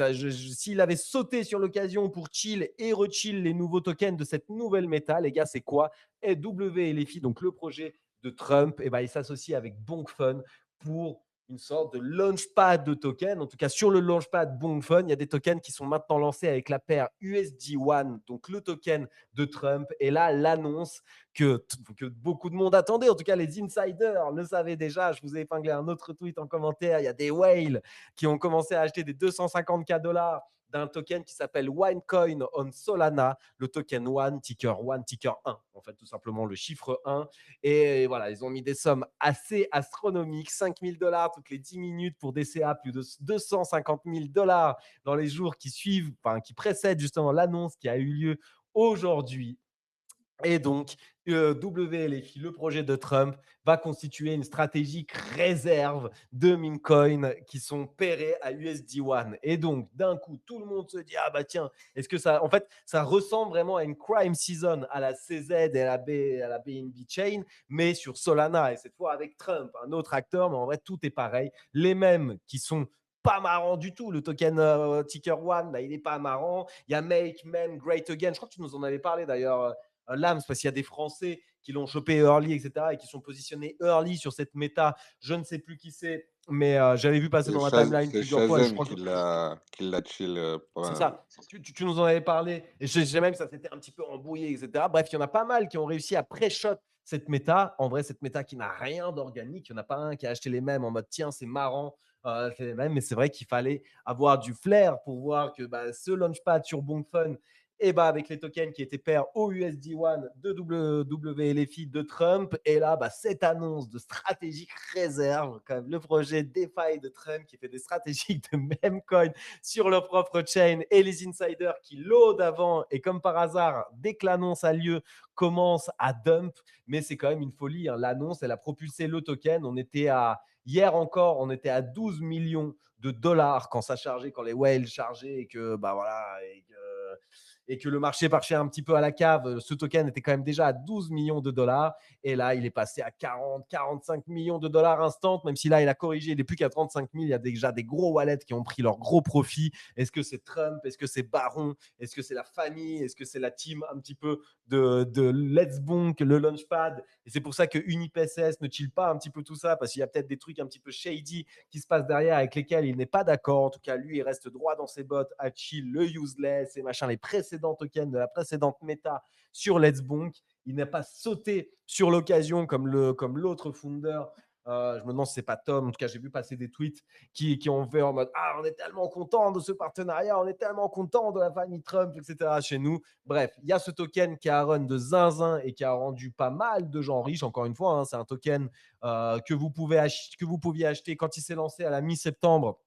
s'il avait sauté sur l'occasion pour chill et rechill les nouveaux tokens de cette nouvelle méta, les gars, c'est quoi? W et les filles, donc le projet de Trump, et il s'associe avec Bonkfun pour une sorte de launchpad de tokens. En tout cas, sur le launchpad Bonkfun, il y a des tokens qui sont maintenant lancés avec la paire USD One, donc le token de Trump. Et là, l'annonce que beaucoup de monde attendait, en tout cas les insiders le savaient déjà. Je vous ai épinglé un autre tweet en commentaire. Il y a des whales qui ont commencé à acheter des 250K $. d'un token qui s'appelle OneCoin on Solana, le token One, ticker 1, en fait, tout simplement le chiffre 1. Et voilà, ils ont mis des sommes assez astronomiques, 5 000 $ toutes les 10 minutes pour DCA, plus de 250 000 $ dans les jours qui suivent, enfin, qui précèdent justement l'annonce qui a eu lieu aujourd'hui. Et donc, WLFI, le projet de Trump, va constituer une stratégique réserve de meme coins qui sont pairés à USD1. Et donc, d'un coup, tout le monde se dit, ah bah tiens, est-ce que ça… En fait, ça ressemble vraiment à une crime season à la CZ et à la BNB Chain, mais sur Solana. Et cette fois avec Trump, un autre acteur, mais en vrai, tout est pareil. Les mêmes qui sont pas marrant du tout. Le token Ticker One, là, il n'est pas marrant. Il y a Make Meme Great Again. Je crois que tu nous en avais parlé d'ailleurs, Lams, parce qu'il y a des Français qui l'ont chopé early, etc., et qui sont positionnés early sur cette méta. Je ne sais plus qui c'est, mais j'avais vu passer dans ma timeline C'est plusieurs fois. Je Shazam crois que qui l'a chill. c'est ça. Tu nous en avais parlé. Et je sais même que ça s'était un petit peu embrouillé, etc. Bref, il y en a pas mal qui ont réussi à pré-shot cette méta. En vrai, cette méta qui n'a rien d'organique. Il n'y en a pas un qui a acheté les mêmes en mode tiens, c'est marrant. C'est les mêmes. Mais c'est vrai qu'il fallait avoir du flair pour voir que ce launchpad sur Bongfun, et avec les tokens qui étaient pairs au USD1 de WLFI de Trump. Et là, cette annonce de stratégique réserve, quand même, le projet DeFi de Trump qui fait des stratégiques de meme coin sur leur propre chain et les insiders qui load avant. Et comme par hasard, dès que l'annonce a lieu, commencent à dump. Mais c'est quand même une folie, hein. L'annonce, elle a propulsé le token. Hier encore, on était à 12 millions de dollars quand ça chargeait, quand les whales chargeaient et que, et que le marché marchait un petit peu à la cave. Ce token était quand même déjà à 12 millions de dollars. Et là, il est passé à 40, 45 millions de dollars instant, même si là, il a corrigé. Il n'est plus qu'à 35 000. Il y a déjà des gros wallets qui ont pris leur gros profit. Est-ce que c'est Trump? Est-ce que c'est Baron? Est-ce que c'est la famille? Est-ce que c'est la team un petit peu de Let's Bonk, le Launchpad? Et c'est pour ça que UniPSS ne chill pas un petit peu tout ça, parce qu'il y a peut-être des trucs un petit peu shady qui se passent derrière avec lesquels il n'est pas d'accord. En tout cas, lui, il reste droit dans ses bottes à chill le useless et machin, les précédents tokens de la précédente méta sur Let's Bonk. Il n'a pas sauté sur l'occasion comme l'autre founder. Je me demande si c'est pas Tom. En tout cas, j'ai vu passer des tweets qui ont fait en mode ah, on est tellement content de ce partenariat, on est tellement content de la famille Trump, etc. chez nous. Bref, il y a ce token qui a run de zinzin et qui a rendu pas mal de gens riches. Encore une fois, hein, c'est un token que vous pouviez acheter quand il s'est lancé à la mi-septembre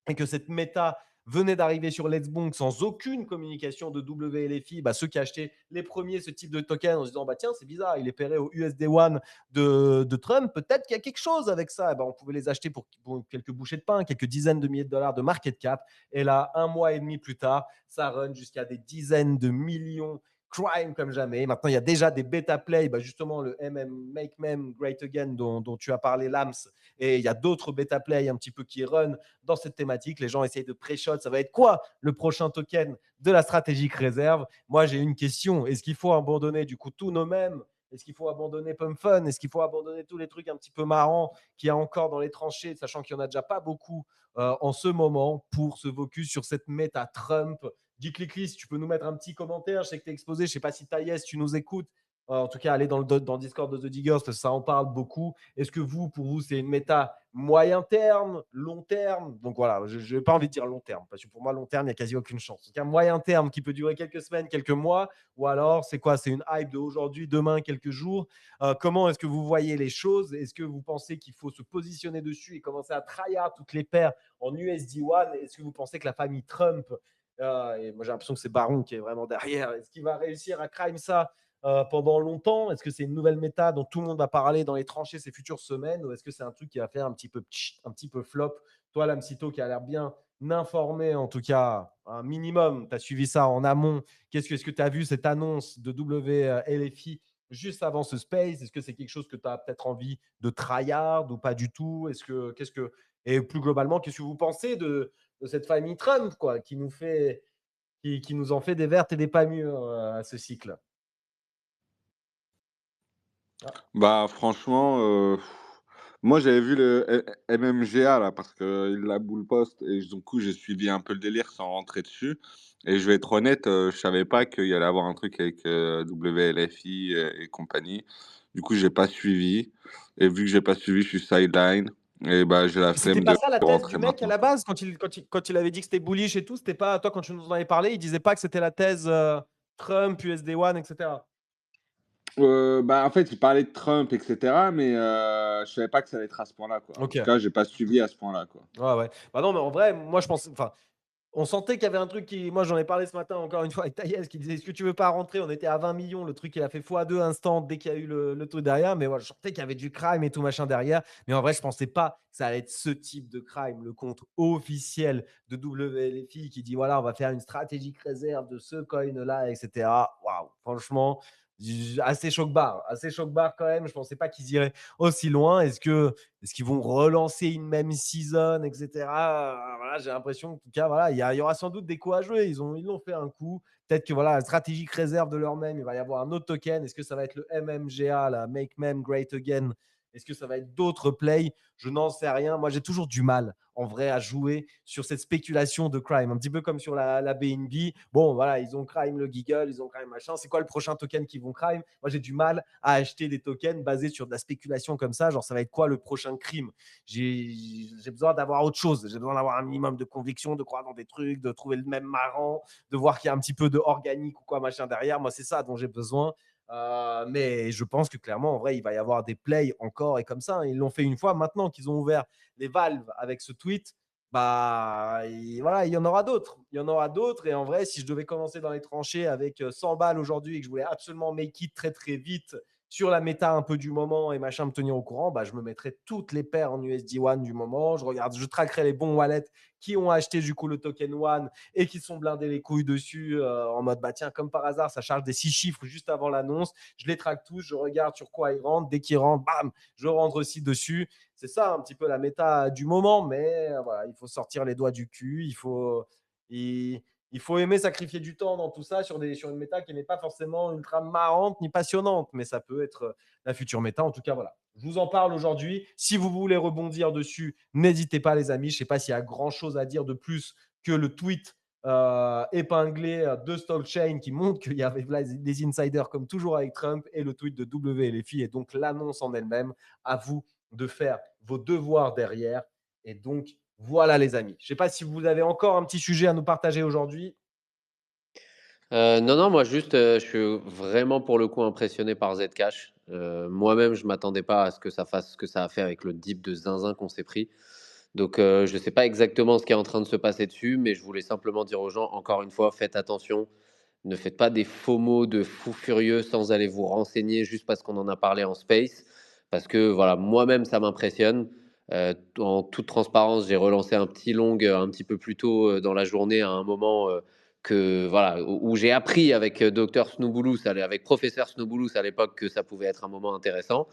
et que cette méta venait d'arriver sur Let's Bonk sans aucune communication de WLFI, ceux qui achetaient les premiers ce type de token en se disant tiens, c'est bizarre, il est pairé au USD1 de Trump, peut-être qu'il y a quelque chose avec ça. On pouvait les acheter pour quelques bouchées de pain, quelques dizaines de milliers de dollars de market cap. Et là, 1 mois et demi plus tard, ça run jusqu'à des dizaines de millions. Crime comme jamais. Maintenant, il y a déjà des bêta plays, justement le Make Meme Great Again dont tu as parlé, Lams, et il y a d'autres bêta plays un petit peu qui run dans cette thématique. Les gens essayent de pré-shot. Ça va être quoi le prochain token de la stratégique réserve? Moi, j'ai une question. Est-ce qu'il faut abandonner du coup tous nos mèmes? Est-ce qu'il faut abandonner Pump Fun? Est-ce qu'il faut abandonner tous les trucs un petit peu marrants qu'il y a encore dans les tranchées, sachant qu'il n'y en a déjà pas beaucoup en ce moment, pour se focus sur cette méta Trump? Dis Clickly, si tu peux nous mettre un petit commentaire. Je sais que tu es exposé. Je ne sais pas si Taïs, tu nous écoutes. En tout cas, allez dans le Discord de The Diggers parce que ça en parle beaucoup. Est-ce que pour vous, c'est une méta moyen terme, long terme? Donc voilà, je n'ai pas envie de dire long terme parce que pour moi, long terme, il n'y a quasi aucune chance. Donc un moyen terme qui peut durer quelques semaines, quelques mois, ou alors c'est quoi? C'est une hype d'aujourd'hui, demain, quelques jours. Comment est-ce que vous voyez les choses? Est-ce que vous pensez qu'il faut se positionner dessus et commencer à tryhard toutes les paires en USD1? Est-ce que vous pensez que la famille Trump, et moi j'ai l'impression que c'est Baron qui est vraiment derrière, est-ce qu'il va réussir à crime ça pendant longtemps? Est-ce que c'est une nouvelle méta dont tout le monde va parler dans les tranchées ces futures semaines, ou est-ce que c'est un truc qui va faire un petit peu flop? Toi, Lamsito, qui a l'air bien informé, en tout cas, un minimum, tu as suivi ça en amont. Est-ce que tu as vu cette annonce de WLFI juste avant ce space? Est-ce que c'est quelque chose que tu as peut-être envie de tryhard ou pas du tout? Et plus globalement, qu'est-ce que vous pensez de cette famille Trump, quoi, qui nous en fait des vertes et des pas mûres à ce cycle? Franchement, moi j'avais vu le MMGA là parce qu'il l'a boule post et du coup j'ai suivi un peu le délire sans rentrer dessus. Et je vais être honnête, je savais pas qu'il y allait avoir un truc avec WLFI et compagnie. Du coup, j'ai pas suivi. Et vu que j'ai pas suivi, je suis sideline. Et bah, j'ai la Mais c'était flemme pas de ça la thèse rentrer du mec à maintenant. la base quand il avait dit que c'était bullish et tout, c'était pas toi quand tu nous en avais parlé, il disait pas que c'était la thèse Trump, USD One, etc. Bah, en fait, il parlait de Trump, et cetera, mais je savais pas que ça allait être à ce point-là, quoi. En Ok. tout cas, j'ai pas suivi à ce point-là, quoi. Ouais, ouais. Bah non, mais en vrai, moi je pense, enfin, on sentait qu'il y avait un truc qui. Moi, j'en ai parlé ce matin encore une fois avec Taïez qui disait: Est-ce que tu veux pas rentrer? On était à 20 millions. Le truc, il a fait x2 instant dès qu'il y a eu le truc derrière. Mais voilà, je sentais qu'il y avait du crime et tout machin derrière. Mais en vrai, je pensais pas que ça allait être ce type de crime. Le compte officiel de WLFI qui dit: voilà, on va faire une stratégique réserve de ce coin-là, etc. Waouh, franchement, assez choc barre quand même. Je pensais pas qu'ils iraient aussi loin. Est-ce qu'ils vont relancer une même season, etc. Voilà, j'ai l'impression qu'en tout cas, voilà, il y aura sans doute des coups à jouer. Ils l'ont fait un coup. Peut-être que voilà, la stratégique réserve de leur même, il va y avoir un autre token. Est-ce que ça va être le MMGA, la Make Mem Great Again? Est-ce que ça va être d'autres plays? Je n'en sais rien. Moi, j'ai toujours du mal, en vrai, à jouer sur cette spéculation de crime. Un petit peu comme sur la BNB. Bon, voilà, ils ont crime le Giggle, ils ont crime machin. C'est quoi le prochain token qu'ils vont crime? Moi, j'ai du mal à acheter des tokens basés sur de la spéculation comme ça. Genre, ça va être quoi le prochain crime? J'ai besoin d'avoir autre chose. J'ai besoin d'avoir un minimum de conviction, de croire dans des trucs, de trouver le même marrant, de voir qu'il y a un petit peu de organique ou quoi machin derrière. Moi, c'est ça dont j'ai besoin. Mais je pense que clairement, en vrai, il va y avoir des plays encore et comme ça. Ils l'ont fait une fois. Maintenant qu'ils ont ouvert les valves avec ce tweet, bah voilà, il y en aura d'autres. Il y en aura d'autres. Et en vrai, si je devais commencer dans les tranchées avec 100 balles aujourd'hui et que je voulais absolument make it très très vite sur la méta un peu du moment et machin me tenir au courant, bah, je me mettrais toutes les paires en USD One du moment. Je traquerai les bons wallets qui ont acheté du coup le token One et qui sont blindés les couilles dessus en mode bah tiens, comme par hasard, ça charge des 6 chiffres juste avant l'annonce. Je les traque tous, je regarde sur quoi ils rentrent. Dès qu'ils rentrent, bam, je rentre aussi dessus. C'est ça un petit peu la méta du moment, mais voilà, il faut sortir les doigts du cul. Il faut aimer sacrifier du temps dans tout ça sur une méta qui n'est pas forcément ultra marrante ni passionnante, mais ça peut être la future méta. En tout cas, voilà. Je vous en parle aujourd'hui. Si vous voulez rebondir dessus, n'hésitez pas, les amis. Je ne sais pas s'il y a grand-chose à dire de plus que le tweet épinglé de Stockchain qui montre qu'il y avait des insiders comme toujours avec Trump et le tweet de WLFI et donc l'annonce en elle-même. À vous de faire vos devoirs derrière. Et donc, voilà les amis. Je ne sais pas si vous avez encore un petit sujet à nous partager aujourd'hui. Non, non, moi juste, je suis vraiment pour le coup impressionné par Zcash. Moi-même, je m'attendais pas à ce que ça fasse ce que ça a fait avec le dip de zinzin qu'on s'est pris. Donc, je ne sais pas exactement ce qui est en train de se passer dessus, mais je voulais simplement dire aux gens, encore une fois, faites attention. Ne faites pas des faux mots de fou furieux sans aller vous renseigner juste parce qu'on en a parlé en space. Parce que voilà, moi-même, ça m'impressionne. En toute transparence, j'ai relancé un petit long un petit peu plus tôt dans la journée à un moment que voilà où j'ai appris avec Docteur Snouboulous, avec Professeur Snouboulous à l'époque que ça pouvait être un moment intéressant.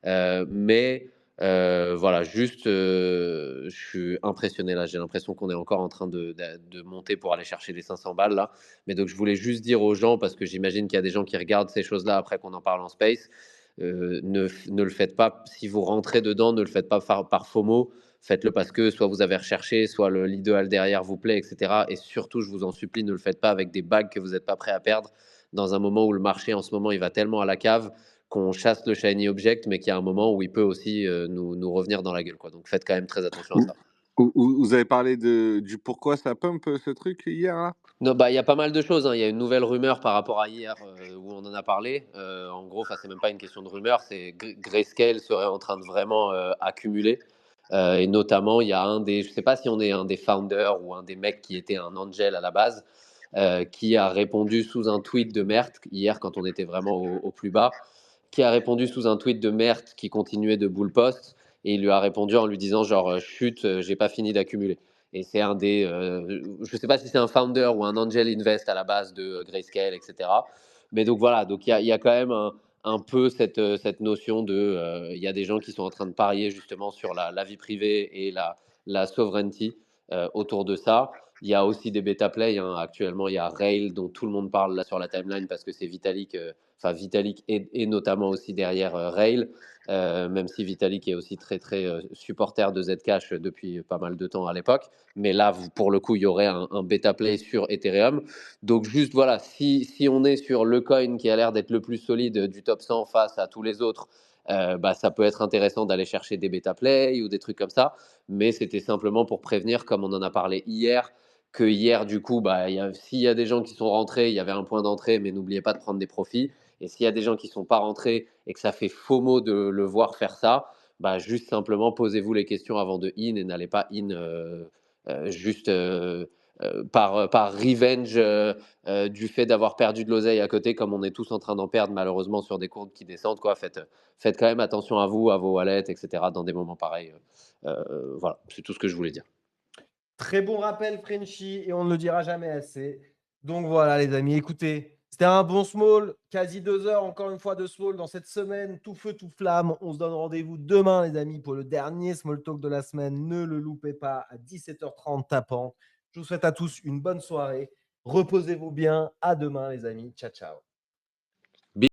Mais voilà, juste, je suis impressionné là. J'ai l'impression qu'on est encore en train de monter pour aller chercher les 500 balles là. Mais donc, je voulais juste dire aux gens, parce que j'imagine qu'il y a des gens qui regardent ces choses-là après qu'on en parle en space, ne le faites pas. Si vous rentrez dedans, ne le faites pas par FOMO. Faites-le parce que soit vous avez recherché, soit l'idéal derrière vous plaît, etc. Et surtout, je vous en supplie, ne le faites pas avec des bagues que vous n'êtes pas prêt à perdre dans un moment où le marché en ce moment il va tellement à la cave qu'on chasse le shiny object, mais qu'il y a un moment où il peut aussi nous revenir dans la gueule, quoi. Donc faites quand même très attention à ça. Vous avez parlé du pourquoi ça pump ce truc hier là? Non, bah, il y a pas mal de choses, hein. Il y a une nouvelle rumeur par rapport à hier où on en a parlé. En gros, c'est même pas une question de rumeur, c'est Grayscale serait en train de vraiment accumuler. Et notamment, il y a je sais pas si on est un des founders ou un des mecs qui était un angel à la base, qui a répondu sous un tweet de Mert hier quand on était vraiment au plus bas, qui a répondu sous un tweet de Mert qui continuait de bull post et il lui a répondu en lui disant genre chut, j'ai pas fini d'accumuler. Et c'est un des, je sais pas si c'est un founder ou un angel invest à la base de Grayscale, etc. Mais donc voilà, donc il y a quand même un peu cette notion de, il y a des gens qui sont en train de parier justement sur la vie privée et la sovereignty autour de ça. Il y a aussi des bêta plays, hein. Actuellement, il y a Rail dont tout le monde parle là sur la timeline parce que c'est Vitalik enfin Vitalik et notamment aussi derrière Rail, même si Vitalik est aussi très très supporter de Zcash depuis pas mal de temps à l'époque. Mais là, pour le coup, il y aurait un beta play sur Ethereum. Donc juste voilà, si on est sur le coin qui a l'air d'être le plus solide du top 100 face à tous les autres, bah, ça peut être intéressant d'aller chercher des beta play ou des trucs comme ça. Mais c'était simplement pour prévenir, comme on en a parlé hier, que hier, du coup, bah, s'il y a des gens qui sont rentrés, il y avait un point d'entrée, mais n'oubliez pas de prendre des profits. Et s'il y a des gens qui ne sont pas rentrés et que ça fait FOMO de le voir faire ça, bah, juste simplement posez-vous les questions avant de in et n'allez pas in juste par revenge du fait d'avoir perdu de l'oseille à côté, comme on est tous en train d'en perdre malheureusement sur des courbes qui descendent. Quoi. Faites quand même attention à vous, à vos wallets, etc. dans des moments pareils. Voilà, c'est tout ce que je voulais dire. Très bon rappel, Frenchy, et on ne le dira jamais assez. Donc voilà, les amis, écoutez, c'était un bon small, quasi 2 heures encore une fois de small dans cette semaine, tout feu, tout flamme. On se donne rendez-vous demain, les amis, pour le dernier small talk de la semaine. Ne le loupez pas à 17h30 tapant. Je vous souhaite à tous une bonne soirée. Reposez-vous bien. À demain, les amis. Ciao, ciao.